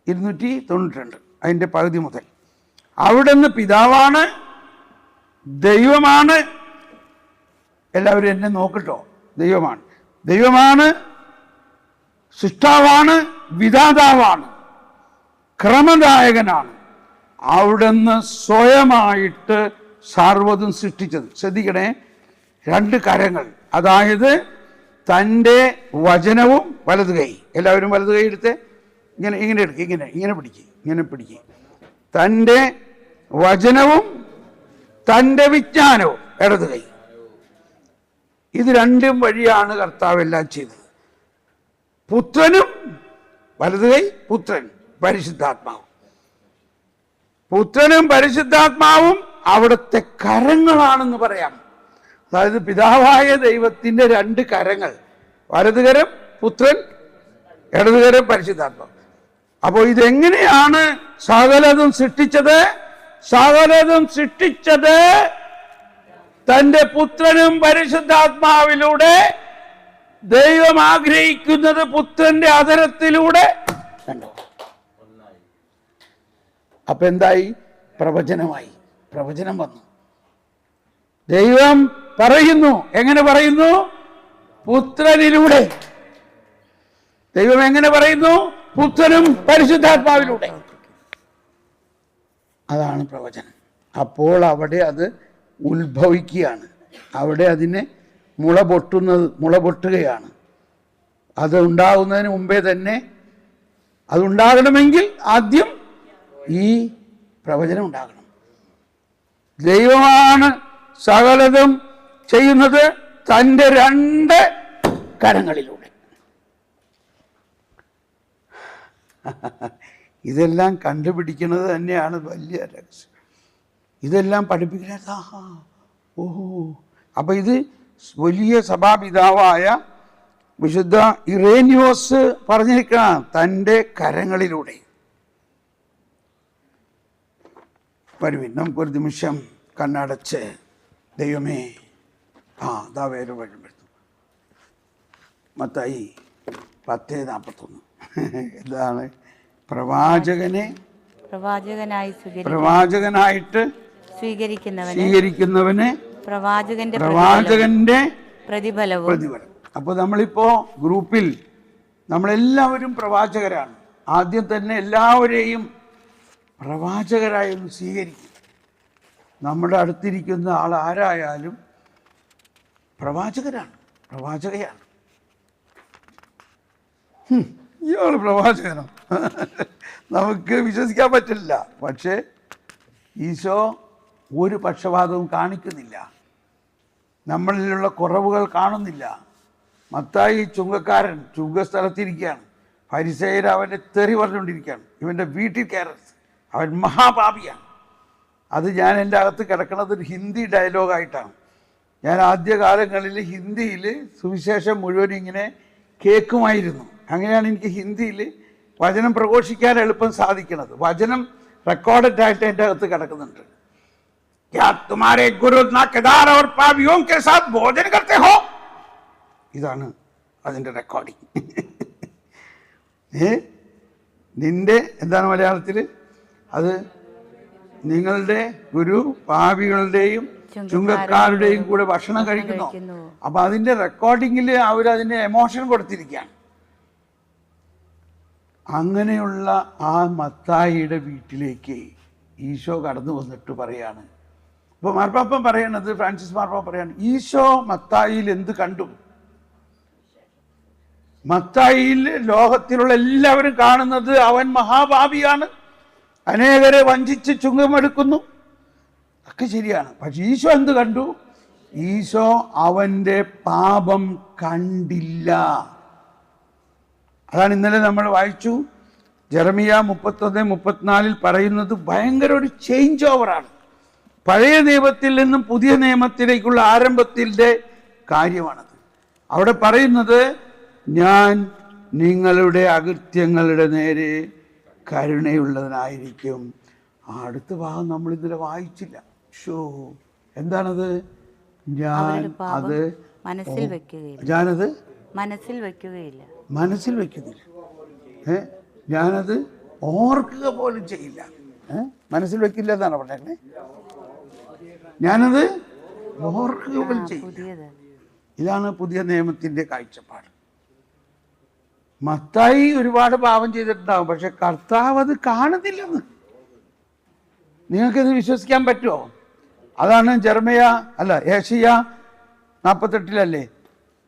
292 അതിൻ്റെ പകുതി മുതൽ അവിടുന്ന് പിതാവാണ്, ദൈവമാണ്. എല്ലാവരും എന്നെ നോക്കട്ടോ. ദൈവമാണ്, സൃഷ്ടാവാണ്, വിധാതാവാണ്, ക്രമദായകനാണ്. അവിടുന്ന് സ്വയമായിട്ട് സർവ്വതും സൃഷ്ടിച്ചത്. ശ്രദ്ധിക്കണേ, 2 കരങ്ങൾ, അതായത് തൻ്റെ വചനവും വലത് കൈ. എല്ലാവരും വലത് കൈ എടുത്ത് ഇങ്ങനെ എടുക്കുക, ഇങ്ങനെ പിടിക്കുക. തൻ്റെ വചനവും തൻ്റെ വിജ്ഞാനവും ഇടത് കൈ. ഇത് 2 വഴിയാണ് കർത്താവ് എല്ലാം ചെയ്തത്. പുത്രനും വലത് കൈ, പുത്രൻ പരിശുദ്ധാത്മാവും. പുത്രനും പരിശുദ്ധാത്മാവും അവിടുത്തെ കരങ്ങളാണെന്ന് പറയാം. അതായത് പിതാവായ ദൈവത്തിന്റെ രണ്ട് കരങ്ങൾ, വലതുകരം പുത്രൻ, ഇടതുകരം പരിശുദ്ധാത്മാവ്. അപ്പോൾ ഇതെങ്ങനെയാണ് സകലതും സൃഷ്ടിച്ചത്? സകലതും സൃഷ്ടിച്ചത് തന്റെ പുത്രനും പരിശുദ്ധാത്മാവിലൂടെ. ദൈവം ആഗ്രഹിക്കുന്നത് പുത്രന്റെ അധരത്തിലൂടെ. അപ്പൊ എന്തായി? പ്രവചനമായി. പ്രവചനം വന്നു. ദൈവം പറയുന്നു. എങ്ങനെ പറയുന്നു? പുത്രനിലൂടെ. ദൈവം എങ്ങനെ പറയുന്നു? പുത്രനും പരിശുദ്ധാത്മാവിലൂടെ. അതാണ് പ്രവചനം. അപ്പോൾ അവിടെ അത് ഉത്ഭവിക്കുകയാണ്. അവിടെ അതിനെ മുള പൊട്ടുകയാണ്. അത് ഉണ്ടാകുന്നതിന് മുമ്പേ തന്നെ, അതുണ്ടാകണമെങ്കിൽ ആദ്യം ഈ പ്രവചനം ഉണ്ടാകണം. ദൈവമാണ് സകലതും ചെയ്യുന്നത് തൻ്റെ രണ്ട് കരങ്ങളിലൂടെ. ഇതെല്ലാം കണ്ടുപിടിക്കുന്നത് തന്നെയാണ് വലിയ രഹസ്യം. ഇതെല്ലാം പഠിപ്പിക്കുന്നത്. ഓഹോ, അപ്പൊ ഇത് വലിയ സഭാപിതാവായ വിശുദ്ധ ഇറേനിയോസ് പറഞ്ഞിരിക്കണം, തൻ്റെ കരങ്ങളിലൂടെ. വരുവിൻ, നമുക്കൊരു നിമിഷം കണ്ണടച്ച് ദൈവമേ, ഇതാ വേറെ വഴിപ്പെടുത്തും. മത്തായി 10:41. എന്താണ്? പ്രവാചകനായിട്ട് സ്വീകരിക്കുന്നവനെ പ്രവാചകന്റെ പ്രതിഫലം. അപ്പോൾ നമ്മളിപ്പോ ഗ്രൂപ്പിൽ നമ്മളെല്ലാവരും പ്രവാചകരാണ്. ആദ്യം തന്നെ എല്ലാവരെയും പ്രവാചകരായി ഒന്ന് സ്വീകരിക്കും. നമ്മുടെ അടുത്തിരിക്കുന്ന ആൾ ആരായാലും പ്രവാചകരാണ്, പ്രവാചകയാണ്. ഇയാൾ പ്രവാചകനോ? നമുക്ക് വിശ്വസിക്കാൻ പറ്റില്ല. പക്ഷേ ഈശോ ഒരു പക്ഷപാതവും കാണിക്കുന്നില്ല, നമ്മളിലുള്ള കുറവുകൾ കാണുന്നില്ല. മത്തായി ചുങ്കക്കാരൻ ചുങ്കസ്ഥലത്തിരിക്കുകയാണ്. ഫരിസേയർ അവൻ്റെ തെറി പറഞ്ഞുകൊണ്ടിരിക്കുകയാണ്. ഇവൻ്റെ വീട്ടിൽ കയറരുത്, അവൻ മഹാപാപിയാണ്. അത് ഞാൻ എൻ്റെ അകത്ത് കിടക്കുന്നത് ഒരു ഹിന്ദി ഡയലോഗായിട്ടാണ്. ഞാൻ ആദ്യകാലങ്ങളിൽ ഹിന്ദിയിൽ സുവിശേഷം മുഴുവൻ ഇങ്ങനെ കേൾക്കുമായിരുന്നു. അങ്ങനെയാണ് എനിക്ക് ഹിന്ദിയിൽ വചനം പ്രഘോഷിക്കാൻ എളുപ്പം സാധിക്കുന്നത്. വചനം റെക്കോർഡഡ് ആയിട്ട് എൻ്റെ അകത്ത് കിടക്കുന്നുണ്ട്. തുമാരെ ഗുരു നാക്കെദാർ ഔർ പാപിയോं के साथ भोजन करते हो. ഇതാണ് അതിൻ്റെ റെക്കോർഡിങ്. നിന്റെ എന്താണ് മലയാളത്തിൽ? അത് നിങ്ങളുടെ ഗുരു പാപികളുടെയും ചുങ്കക്കാരുടെയും കൂടെ ഭക്ഷണം കഴിക്കുന്നു. അപ്പൊ അതിന്റെ റെക്കോർഡിങ്ങിൽ അവരതിന് എമോഷൻ കൊടുത്തിരിക്കുകയാണ്. അങ്ങനെയുള്ള ആ മത്തായിയുടെ വീട്ടിലേക്ക് ഈശോ കടന്നു വന്നിട്ട് പറയാണ്. അപ്പൊ മാർപ്പാപ്പൻ പറയണത്, ഫ്രാൻസിസ് മാർപ്പാപ്പ പറയാണ്, ഈശോ മത്തായിയിൽ എന്ത് കണ്ടു? മത്തായിയിൽ ലോകത്തിലുള്ള എല്ലാവരും കാണുന്നത് അവൻ മഹാപാപിയാണ്, അനേകരെ വഞ്ചിച്ച് ചുങ്കമെടുക്കുന്നു, ഒക്കെ ശരിയാണ്. പക്ഷെ ഈശോ എന്ത് കണ്ടു? ഈശോ അവൻ്റെ പാപം കണ്ടില്ല. അതാണ് ഇന്നലെ നമ്മൾ വായിച്ചു. ജെറമിയ 31:34 പറയുന്നത് ഭയങ്കര ഒരു ചേഞ്ച് ഓവറാണ്. പഴയ നിയമത്തിൽ നിന്നും പുതിയ നിയമത്തിലേക്കുള്ള ആരംഭത്തിൻ്റെ കാര്യമാണത്. അവിടെ പറയുന്നത്, ഞാൻ നിങ്ങളുടെ അകൃത്യങ്ങളുടെ നേരെ കരുണയുള്ളവനായിരിക്കും. അടുത്ത ഭാഗം നമ്മൾ ഇന്നലെ വായിച്ചില്ല. എന്താണത്? ഞാനത് മനസ്സിൽ വെക്കുന്നില്ല. ഞാനത് ഓർക്കുക പോലും ചെയ്യില്ല. മനസ്സിൽ വെക്കില്ല എന്നാണ് പറഞ്ഞേ. ഞാനത് ഓർക്കുക പോലും ചെയ്യില്ല. ഇതാണ് പുതിയ നിയമത്തിന്റെ കാഴ്ചപ്പാട്. മത്തായി ഒരുപാട് പാപം ചെയ്തിട്ടുണ്ടാവും, പക്ഷെ കർത്താവ് അത് കാണുന്നില്ലെന്ന്. നിങ്ങൾക്കിത് വിശ്വസിക്കാൻ പറ്റുമോ? അതാണ് യേശയ്യ 48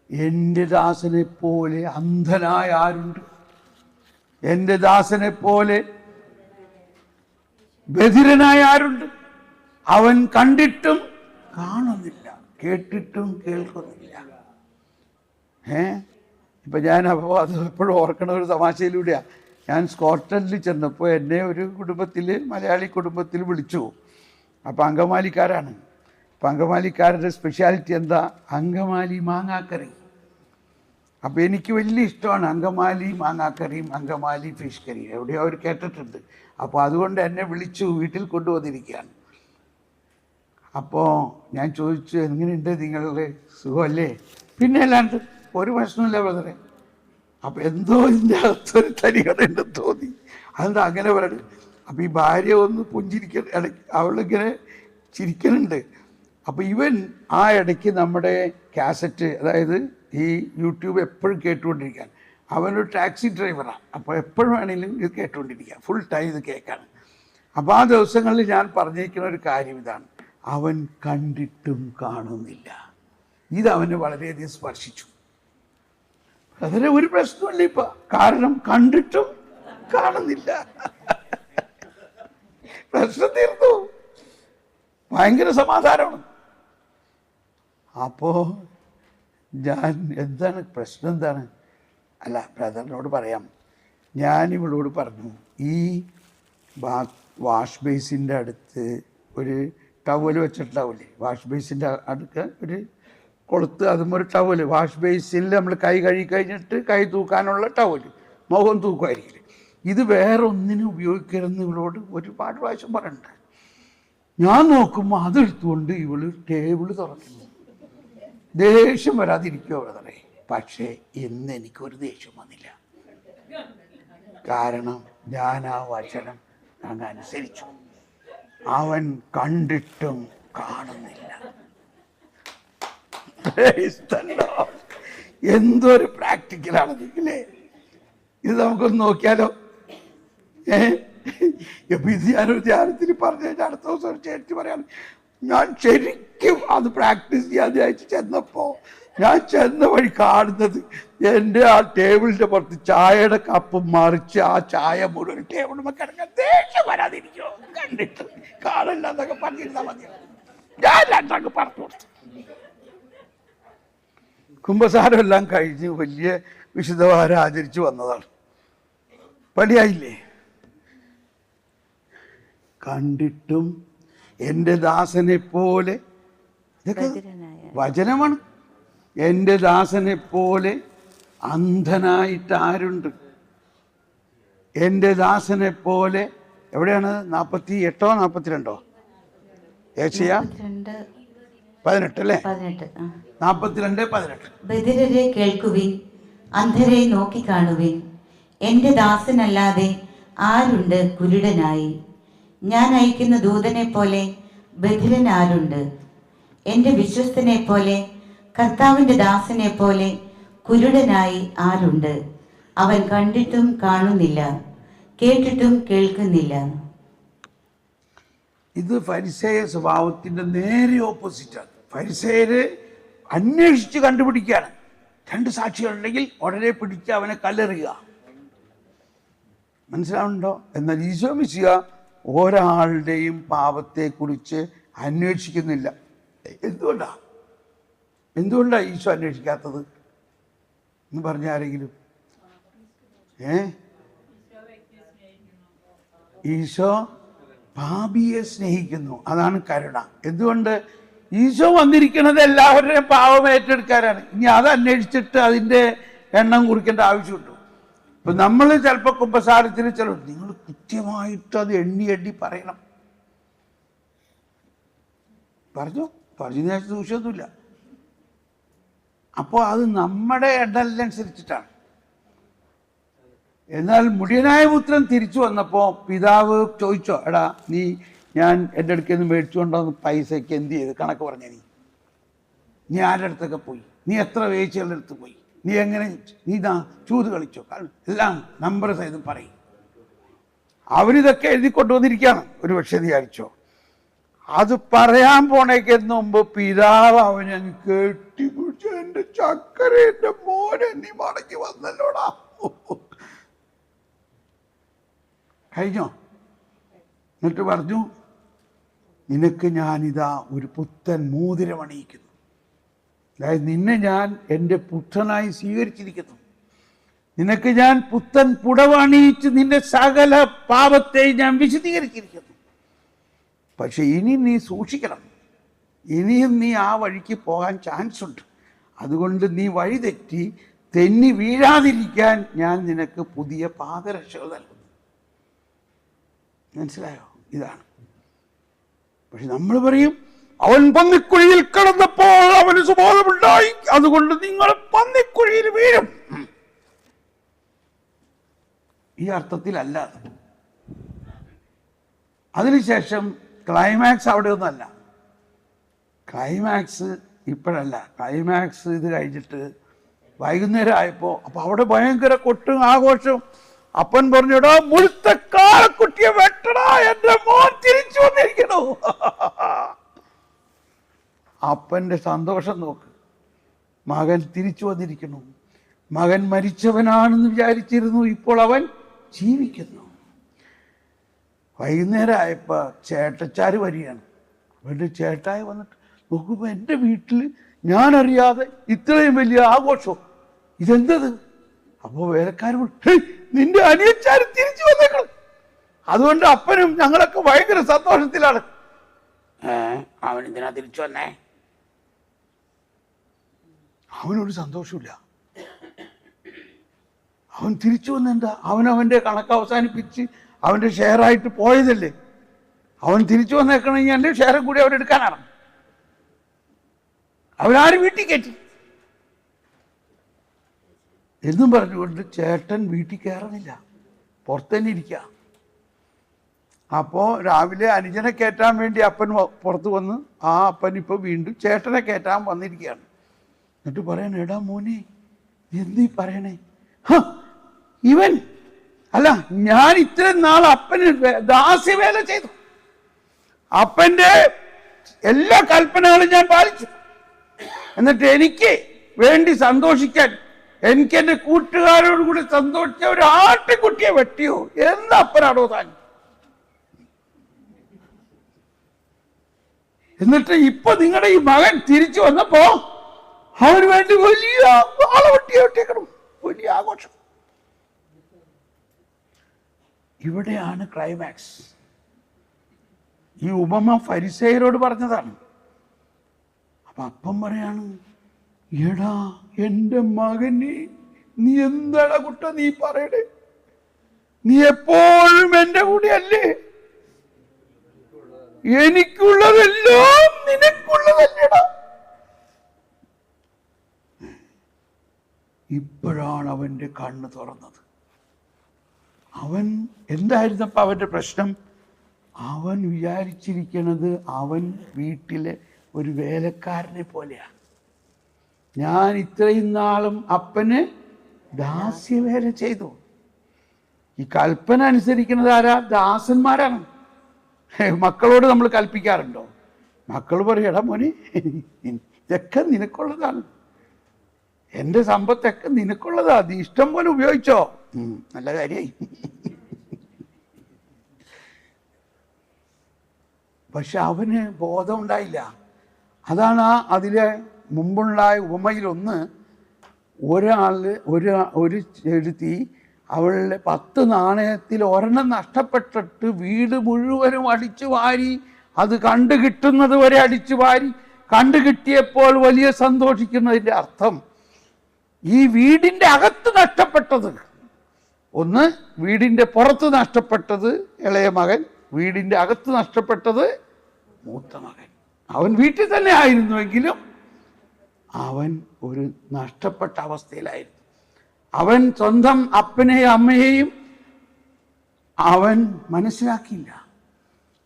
എൻ്റെ ദാസനെ പോലെ അന്ധനായ ആരുണ്ട്? എൻ്റെ ദാസനെ പോലെ ബധിരനായ ആരുണ്ട്? അവൻ കണ്ടിട്ടും കാണുന്നില്ല, കേട്ടിട്ടും കേൾക്കുന്നില്ല. ഇപ്പൊ ഞാൻ അത് എപ്പോഴും ഓർക്കണ ഒരു തമാശയിലൂടെയാണ്. ഞാൻ സ്കോട്ട്ലൻഡിൽ ചെന്നപ്പോൾ എന്നെ ഒരു കുടുംബത്തിൽ, മലയാളി കുടുംബത്തിൽ വിളിച്ചു. അപ്പോൾ അങ്കമാലിക്കാരാണ്. അപ്പോൾ അങ്കമാലിക്കാരുടെ സ്പെഷ്യാലിറ്റി എന്താ? അങ്കമാലി മാങ്ങാക്കറി. അപ്പോൾ എനിക്ക് വലിയ ഇഷ്ടമാണ് അങ്കമാലി മാങ്ങാക്കറിയും അങ്കമാലി ഫിഷ് കറിയും. എവിടെയോ അവർ കേട്ടിട്ടുണ്ട്. അപ്പോൾ അതുകൊണ്ട് എന്നെ വിളിച്ചു, വീട്ടിൽ കൊണ്ടുവന്നിരിക്കുകയാണ്. അപ്പോൾ ഞാൻ ചോദിച്ചു, എങ്ങനെയുണ്ട് നിങ്ങളുടെ സുഖമല്ലേ? പിന്നെ അല്ലാണ്ട് ഒരു പ്രശ്നമില്ല ബ്രദറെ. അപ്പോൾ എന്തോ ഇതിൻ്റെ അകത്തൊരു തരികടയുണ്ടെന്ന് തോന്നി. അതെന്താ അങ്ങനെ പറയുന്നത്? അപ്പോൾ ഈ ഭാര്യ ഒന്ന് പുഞ്ചിരിക്ക, അവളിങ്ങനെ ചിരിക്കലുണ്ട്. അപ്പോൾ ഇവൻ ആ ഇടയ്ക്ക് നമ്മുടെ കാസറ്റ്, അതായത് ഈ യൂട്യൂബ് എപ്പോഴും കേട്ടുകൊണ്ടിരിക്കാൻ. അവനൊരു ടാക്സി ഡ്രൈവറാണ്. അപ്പോൾ എപ്പോഴും വേണമെങ്കിലും ഇത് കേട്ടുകൊണ്ടിരിക്കുക, ഫുൾ ടൈം ഇത് കേൾക്കാണ്. അപ്പോൾ ആ ദിവസങ്ങളിൽ ഞാൻ പറഞ്ഞിരിക്കുന്ന ഒരു കാര്യം ഇതാണ്: അവൻ കണ്ടിട്ടും കാണുന്നില്ല. ഇതവന് വളരെയധികം സ്പർശിച്ചു. അതിന് ഒരു പ്രശ്നമില്ല ഇപ്പം, കാരണം കണ്ടിട്ടും കാണുന്നില്ല. പ്രശ്നം തീർന്നു, ഭയങ്കര സമാധാനമാണ്. അപ്പോൾ ഞാൻ എന്താണ് പ്രശ്നം, എന്താണ്? അല്ല, ബ്രദറിനോട് പറയാം. ഞാൻ ഇവളോട് പറഞ്ഞു, ഈ വാഷ് ബേസിൻ്റെ അടുത്ത് ഒരു ടവൽ വെച്ചിട്ടുണ്ടാവില്ലേ, വാഷ് ബേസിൻ്റെ അടുക്ക ഒരു കൊളുത്ത്, അതും ഒരു ടവൽ. വാഷ് ബേസിൽ നമ്മൾ കൈ കഴുകി കഴിഞ്ഞിട്ട് കൈ തൂക്കാനുള്ള ടവൽ, മുഖം തൂക്കുമായിരിക്കില്ല. ഇത് വേറെ ഒന്നിനും ഉപയോഗിക്കരുതെന്ന് ഇവളോട് ഒരുപാട് പ്രാവശ്യം പറയണ്ട. ഞാൻ നോക്കുമ്പോൾ അതെടുത്തുകൊണ്ട് ഇവള് ടേബിള് തുറക്കുന്നു. ദേഷ്യം വരാതിരിക്കുമോ ബ്രദറെ? പക്ഷേ ഇന്ന് എനിക്കൊരു ദേഷ്യം വന്നില്ല. കാരണം ഞാൻ ആ വചനം അങ്ങ് അനുസരിച്ചു. അവൻ കണ്ടിട്ടും കാണുന്നില്ല. എന്തൊരു പ്രാക്ടിക്കലാണ് നിങ്ങളെ! ഇത് നമുക്കൊന്ന് നോക്കിയാലോ? ഇപ്പൊ ഇത് ഞാനൊരു ധ്യാനത്തിൽ പറഞ്ഞു കഴിഞ്ഞാൽ അടുത്ത ദിവസം ഒരു ചേച്ചി പറയാണ്, ഞാൻ ശരിക്കും അത് പ്രാക്ടീസ് ചെയ്യാൻ അയച്ച് ചെന്നപ്പോൾ ഞാൻ ചെന്ന വഴി കാണുന്നത് എൻ്റെ ആ ടേബിളിൻ്റെ പുറത്ത് ചായയുടെ കപ്പ് മറിച്ച് ആ ചായ മുഴുവൻ ടേബിളിൽ കിടക്കാൻ. ദേഷ്യം വരാതിരിക്കോ? കണ്ടിട്ട് കാണില്ല എന്നൊക്കെ പറഞ്ഞിരുന്നാൽ മതി. ഞാൻ രണ്ടങ്ങ് പറഞ്ഞു കൊടുത്തു. കുംഭസാരം എല്ലാം കഴിഞ്ഞ് വലിയ വിശുദ്ധവാരം ആചരിച്ചു വന്നതാണ്. പണിയായില്ലേ? കണ്ടിട്ടും എൻ്റെ ദാസനെ പോലെ, ഇതൊക്കെ വചനമാണ്. എൻ്റെ ദാസനെ പോലെ അന്ധനായിട്ട് ആരുണ്ട്? എൻ്റെ ദാസനെ പോലെ, എവിടെയാണ്? 48 42 ഏഷ്യ 18 അല്ലേ? 42 18. ബധിരരെ കേൾക്കുവിൻ, അന്ധരെ നോക്കിക്കാണുവിൻ. എൻ്റെ ദാസനല്ലാതെ ആരുണ്ട് കുരുടനായി? ഞാൻ അയക്കുന്ന ദൂതനെ പോലെ ബധിരൻ ആരുണ്ട്? എൻ്റെ വിശ്വസ്തനെ പോലെ, കർത്താവിൻ്റെ ദാസനെ പോലെ കുരുടനായി ആരുണ്ട്? അവൻ കണ്ടിട്ടും കാണുന്നില്ല, കേട്ടിട്ടും കേൾക്കുന്നില്ല. ഇത് ഫരിസേയ സ്വഭാവത്തിൻ്റെ നേരെ ഓപ്പോസിറ്റാണ്. ഫരിസേയര് അന്വേഷിച്ച് കണ്ടുപിടിക്കുകയാണ്. 2 സാക്ഷികളുണ്ടെങ്കിൽ ഉടനെ പിടിച്ച് അവനെ കല്ലെറിയുക. മനസ്സിലാവുന്നുണ്ടോ? എന്നാൽ ഈശോ മിശിഹ ഒരാളുടെയും പാപത്തെക്കുറിച്ച് അന്വേഷിക്കുന്നില്ല. എന്തുകൊണ്ടാണ് ഈശോ അന്വേഷിക്കാത്തത് എന്ന് പറഞ്ഞ ആരെങ്കിലും? ഈശോ പാപിയെ സ്നേഹിക്കുന്നു, അതാണ് കരുണ. എന്തുകൊണ്ട്? ഈശോ വന്നിരിക്കുന്നത് എല്ലാവരുടെയും പാപം ഏറ്റെടുക്കാനാണ്. ഇനി അത് അന്വേഷിച്ചിട്ട് അതിൻ്റെ എണ്ണം കുറിക്കേണ്ട ആവശ്യമുണ്ടോ? ഇപ്പം നമ്മൾ ചിലപ്പോൾ കുമ്പസാരത്തിന് നിങ്ങൾ കൃത്യമായിട്ട് അത് എണ്ണി പറയണം. പറഞ്ഞ ദൂഷ്യമൊന്നുമില്ല. അപ്പോൾ അത് നമ്മുടെ എണ്ണലിനനുസരിച്ചിട്ടാണ്. എന്നാൽ മുടിയനായ പുത്രൻ തിരിച്ചു വന്നപ്പോൾ പിതാവ് ചോദിച്ചോ, എടാ ഞാൻ എൻ്റെ അടുക്കൽ നിന്ന് മേടിച്ചുകൊണ്ടുവന്ന പൈസയ്ക്ക് എന്ത് ചെയ്ത് കണക്ക് പറഞ്ഞ? നീ ആരുടെ അടുത്തൊക്കെ പോയി? നീ എത്ര വേച്ചികളുടെ അടുത്ത് പോയി? നീ എങ്ങനെ ചൂത് കളിച്ചോ? എല്ലാം നമ്പർ സഹിതം പറയും. അവരിതൊക്കെ എഴുതി കൊണ്ടുവന്നിരിക്കുകയാണ്. ഒരു പക്ഷേ വിചാരിച്ചോ, അത് പറയാൻ പോണേക്കെന്ന് മുമ്പ് പിതാവ് അവനെ കെട്ടിപ്പിടിച്ച്, എൻ്റെ ചക്കര, എൻ്റെ മോനെ, നീ മടക്കി വന്നല്ലോടാ. കഴിഞ്ഞോ? എന്നിട്ട് പറഞ്ഞു, നിനക്ക് ഞാനിതാ ഒരു പുത്തൻ മോതിരം അണിയിക്കുന്നു. അതായത് നിന്നെ ഞാൻ എൻ്റെ പുത്രനായി സ്വീകരിച്ചിരിക്കുന്നു. നിനക്ക് ഞാൻ പുത്തൻ പുടവണിയിച്ച് നിന്റെ സകല പാപത്തെ ഞാൻ വിശദീകരിച്ചിരിക്കുന്നു. പക്ഷെ ഇനി നീ സൂക്ഷിക്കണം, ഇനിയും നീ ആ വഴിക്ക് പോകാൻ ചാൻസ് ഉണ്ട്. അതുകൊണ്ട് നീ വഴി തെന്നി വീഴാതിരിക്കാൻ ഞാൻ നിനക്ക് പുതിയ പാദരക്ഷകൾ നൽകുന്നു. മനസ്സിലായോ? ഇതാണ്. പക്ഷെ നമ്മൾ പറയും, അവൻ പന്നിക്കുഴിയിൽ കിടന്നപ്പോൾ അവന് സുബോധമുണ്ടായി, അതുകൊണ്ട് നിങ്ങൾ പന്നിക്കുഴിയിൽ വീഴും. ഈ അർത്ഥത്തിലല്ല. അതിനുശേഷം ക്ലൈമാക്സ് അവിടെ ഒന്നല്ല. ക്ലൈമാക്സ് ഇപ്പോഴല്ല. ക്ലൈമാക്സ് ഇത് കഴിഞ്ഞിട്ട് വൈകുന്നേരം ആയപ്പോൾ അപ്പോൾ അവിടെ ഭയങ്കര കൊട്ടും ആഘോഷവും. അപ്പൻ പറഞ്ഞോടാ, മുഴുത്ത കാളക്കുട്ടിയെ വെട്ടടാ, എൻ്റെ മോൻ തിരിച്ചു വന്നിരിക്കണോ. അപ്പൻ്റെ സന്തോഷം നോക്ക്. മകൻ തിരിച്ചു വന്നിരിക്കുന്നു. മകൻ മരിച്ചവനാണെന്ന് വിചാരിച്ചിരുന്നു, ഇപ്പോൾ അവൻ ജീവിക്കുന്നു. വൈകുന്നേരം ആയപ്പോൾ ചേട്ടച്ചാർ വരികയാണ്. അവൻ്റെ ചേട്ടായി വന്നിട്ട് നോക്കുമ്പോൾ എൻ്റെ വീട്ടിൽ ഞാനറിയാതെ ഇത്രയും വലിയ ആഘോഷം, ഇതെന്തത്? അപ്പോൾ വേലക്കാർ നിന്റെ അനിയച്ചാർ തിരിച്ചു വന്നേക്കണം. അതുകൊണ്ട് അപ്പനും ഞങ്ങളൊക്കെ ഭയങ്കര സന്തോഷത്തിലാണ്. അവൻ എന്തിനാ തിരിച്ചു വന്നേ? അവനൊരു സന്തോഷമില്ല. അവൻ തിരിച്ചു വന്നെന്താ? അവൻ്റെ കണക്ക് അവസാനിപ്പിച്ച് അവൻ്റെ ഷെയറായിട്ട് പോയതല്ലേ. അവൻ തിരിച്ചു വന്നേക്കണമെങ്കിൽ എൻ്റെ ഷെയറും കൂടി അവരെടുക്കാനാണ്. അവരാരും വീട്ടിൽ കയറ്റി എന്നും പറഞ്ഞുകൊണ്ട് ചേട്ടൻ വീട്ടിൽ കയറുന്നില്ല, പുറത്തന്നെ ഇരിക്കുക. അപ്പോൾ രാവിലെ അനുജനെ കയറ്റാൻ വേണ്ടി അപ്പൻ പുറത്ത് വന്ന് ആ അപ്പൻ ഇപ്പോൾ വീണ്ടും ചേട്ടനെ കയറ്റാൻ വന്നിരിക്കുകയാണ്. എന്നിട്ട് പറയണേ, എടാ മോനെ എന്നീ പറയണേ, ഇവൻ അല്ല, ഞാൻ ഇത്രയും നാൾ അപ്പന് ദാസ്യവേല ചെയ്തു, അപ്പൻ്റെ എല്ലാ കൽപ്പനകളും ഞാൻ പാലിച്ചു, എന്നിട്ട് എനിക്ക് വേണ്ടി സന്തോഷിക്കാൻ എനിക്ക് എൻ്റെ കൂട്ടുകാരോട് കൂടി സന്തോഷിച്ച ഒരു ആട്ടിൻകുട്ടിയെ വെട്ടിയോ? എന്താ അപ്പനാണോ താൻ? എന്നിട്ട് ഇപ്പൊ നിങ്ങളുടെ ഈ മകൻ തിരിച്ചു വന്നപ്പോ അവന് വേണ്ടി വലിയ ആളവട്ടിയെ വെട്ടിയേക്കണം, വലിയ ആഘോഷം. ഇവിടെയാണ് ക്ലൈമാക്സ്. ഈ ഉപമ ഫരിസേയരോട് പറഞ്ഞതാണ്. അപ്പൊ അപ്പം പറയാണ്, എടാ എൻ്റെ മകന് നീ എന്താടാ കുട്ട നീ പറയണേ? നീ എപ്പോഴും എൻ്റെ കൂടെ അല്ലേ? എനിക്കുള്ളതെല്ലാം നിനക്കുള്ളതല്ലടാ. ഇപ്പോഴാണ് അവൻ്റെ കണ്ണ് തുറന്നത്. അവൻ എന്തായിരുന്നപ്പോൾ അവൻ്റെ പ്രശ്നം? അവൻ വിചാരിച്ചിരിക്കുന്നത് അവൻ വീട്ടിലെ ഒരു വേലക്കാരനെ പോലെയാണ്. ഞാൻ ഇത്രയും നാളും അപ്പന് ദാസ്യവേല ചെയ്തു. ഈ കൽപ്പന അനുസരിക്കുന്നത് ആരാ? ദാസന്മാരാണ്. മക്കളോട് നമ്മൾ കൽപ്പിക്കാറുണ്ടോ? മക്കൾ പറയടാ മോനെ, ഇതൊക്കെ നിനക്കുള്ളതാണ്, എൻ്റെ സമ്പത്തൊക്കെ നിനക്കുള്ളതാ, നീ ഇഷ്ടം പോലെ ഉപയോഗിച്ചോ. നല്ല കാര്യമായി. പക്ഷെ അവന് ബോധം ഉണ്ടായില്ല. അതാണ് അതിലെ മുമ്പുള്ള ഉപമയിലൊന്ന്. ഒരു ചെലുത്തി അവളുടെ 10 നാണയത്തിൽ ഒരെണ്ണം നഷ്ടപ്പെട്ടിട്ട് വീട് മുഴുവനും അടിച്ചു വാരി, അത് കണ്ടു കിട്ടുന്നത് വരെ അടിച്ചു വാരി, കണ്ടു കിട്ടിയപ്പോൾ വലിയ സന്തോഷിക്കുന്നതിൻ്റെ അർത്ഥം ഈ വീടിൻ്റെ അകത്ത് നഷ്ടപ്പെട്ടത് ഒന്ന്, വീടിൻ്റെ പുറത്ത് നഷ്ടപ്പെട്ടത് ഇളയ മകൻ, വീടിൻ്റെ അകത്ത് നഷ്ടപ്പെട്ടത് മൂത്ത മകൻ. അവൻ വീട്ടിൽ തന്നെ ആയിരുന്നുവെങ്കിലും അവൻ ഒരു നഷ്ടപ്പെട്ട അവസ്ഥയിലായിരുന്നു. അവൻ സ്വന്തം അപ്പനെയും അമ്മയെയും അവൻ മനസ്സിലാക്കിയില്ല.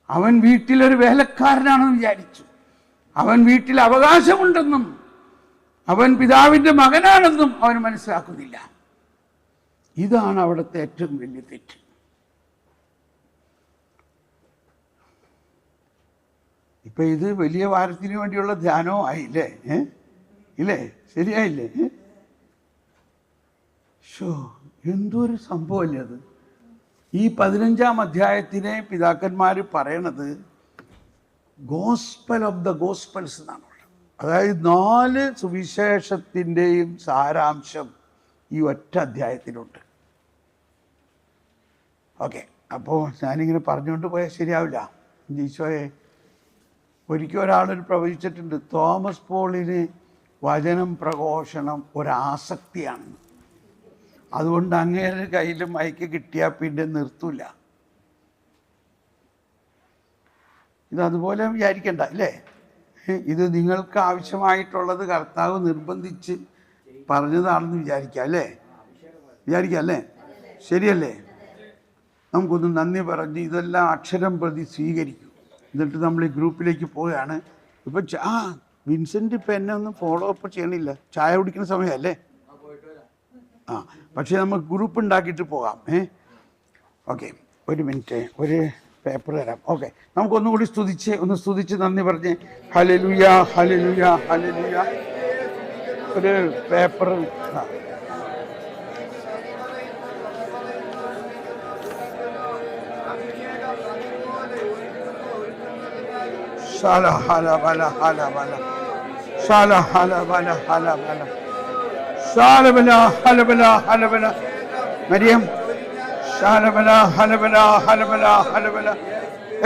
അവൻ വീട്ടിലൊരു വേലക്കാരനാണെന്ന് വിചാരിച്ചു. അവൻ വീട്ടിൽ അവകാശമുണ്ടെന്നും അവൻ പിതാവിൻ്റെ മകനാണെന്നും അവൻ മനസ്സിലാക്കുന്നില്ല. ഇതാണ് അവിടുത്തെ ഏറ്റവും വലിയ തെറ്റ്. ഇപ്പൊ ഇത് വലിയ വാരത്തിന് വേണ്ടിയുള്ള ധ്യാനവും ആയില്ലേ? ഇല്ലേ? ശരിയായില്ലേ? എന്തൊരു സംഭവമല്ലേ അത്. ഈ 15-ാം അധ്യായത്തിനെ പിതാക്കന്മാർ പറയണത് ഗോസ്പൽ ഓഫ് ദ ഗോസ്പൽസ് എന്നാണ്. അതായത് 4 സുവിശേഷത്തിൻ്റെയും സാരാംശം ഈ ഒറ്റ അധ്യായത്തിലുണ്ട്. ഓക്കെ, അപ്പോൾ ഞാനിങ്ങനെ പറഞ്ഞുകൊണ്ട് പോയാൽ ശരിയാവില്ല. ഈശോയെ, ഒരിക്കൽ ഒരാളൊരു പ്രവചിച്ചിട്ടുണ്ട്, തോമസ് പോളിന് വചനം പ്രഘോഷണം ഒരാസക്തിയാണ്. അതുകൊണ്ട് അങ്ങേരുടെ കയ്യിൽ മൈക്ക് കിട്ടിയാൽ പിന്നെ നിർത്തൂല. ഇതതുപോലെ വിചാരിക്കണ്ട അല്ലേ? ഇത് നിങ്ങൾക്ക് ആവശ്യമായിട്ടുള്ളത് കർത്താവ് നിർബന്ധിച്ച് പറഞ്ഞതാണെന്ന് വിചാരിക്കാം അല്ലേ? വിചാരിക്കാം അല്ലേ? ശരിയല്ലേ? നമുക്കൊന്ന് നന്ദി പറഞ്ഞ് ഇതെല്ലാം അക്ഷരം പ്രതി സ്വീകരിക്കും. എന്നിട്ട് നമ്മൾ ഈ ഗ്രൂപ്പിലേക്ക് പോവുകയാണ്. ഇപ്പം വിൻസെൻ്റ് ഇപ്പം എന്നെ ഒന്നും ഫോളോ അപ്പ് ചെയ്യണില്ല, ചായ കുടിക്കുന്ന സമയമല്ലേ? പക്ഷേ നമുക്ക് ഗ്രൂപ്പ് ഉണ്ടാക്കിയിട്ട് പോകാം. ഓക്കെ, ഒരു മിനിറ്റ്, ഒരു പേപ്പർ തരാം. ഓക്കെ, നമുക്കൊന്നും കൂടി സ്തുതിച്ച് നന്ദി പറഞ്ഞ് ഹല്ലേലൂയ ഹല്ലേലൂയ ഹല്ലേലൂയ. ഒരു പേപ്പർ ശാല ഹല ബല ഹല ബല ശാല ഹല ബല ഹല ബല ശാല ബല ഹല ബല ഹല ബല മരിയം ശാല ബല ഹല ബല ഹല ബല ഹല ബല.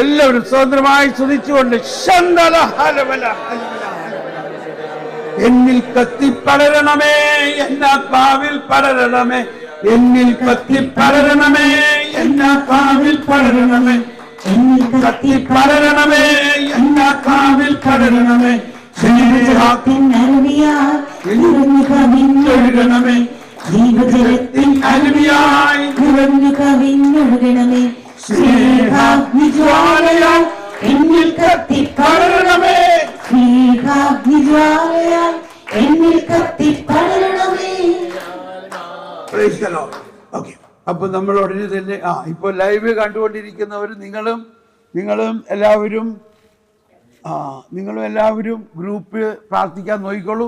എല്ലാവരും സ്വതന്ത്രമായി സ്തുതിച്ചുകൊണ്ട് ശന്തല ഹല ബല ഹല ബല. എന്നിൽ കത്തി പടരണമേ, എന്നാത്മാവിൽ പടരണമേ, എന്നിൽ കത്തി പടരണമേ, എന്നാത്മാവിൽ പടരണമേ, എന്നിൽ കത്തി പടരണമേ, എന്നാത്മാവിൽ പടരണമേ, ജീവജലത്തിൻ അരുവിയായി ജീവജലത്തിൻ അരുവിയായി നിറഞ്ഞു കവിഞ്ഞൊഴുകണമേ. സ്നേഹാഗ്നിജ്വാലയാൽ എന്നിൽ കത്തി പടരണമേ, സ്നേഹാഗ്നിജ്വാലയാൽ എന്നിൽ കത്തി പടരണമേ. ഓക്കെ, അപ്പൊ നമ്മൾ ഉടനെ തന്നെ ഇപ്പൊ ലൈവ് കണ്ടുകൊണ്ടിരിക്കുന്നവർ നിങ്ങളും എല്ലാവരും ഗ്രൂപ്പ് പ്രാർത്ഥിക്കാൻ നോക്കിക്കോളൂ.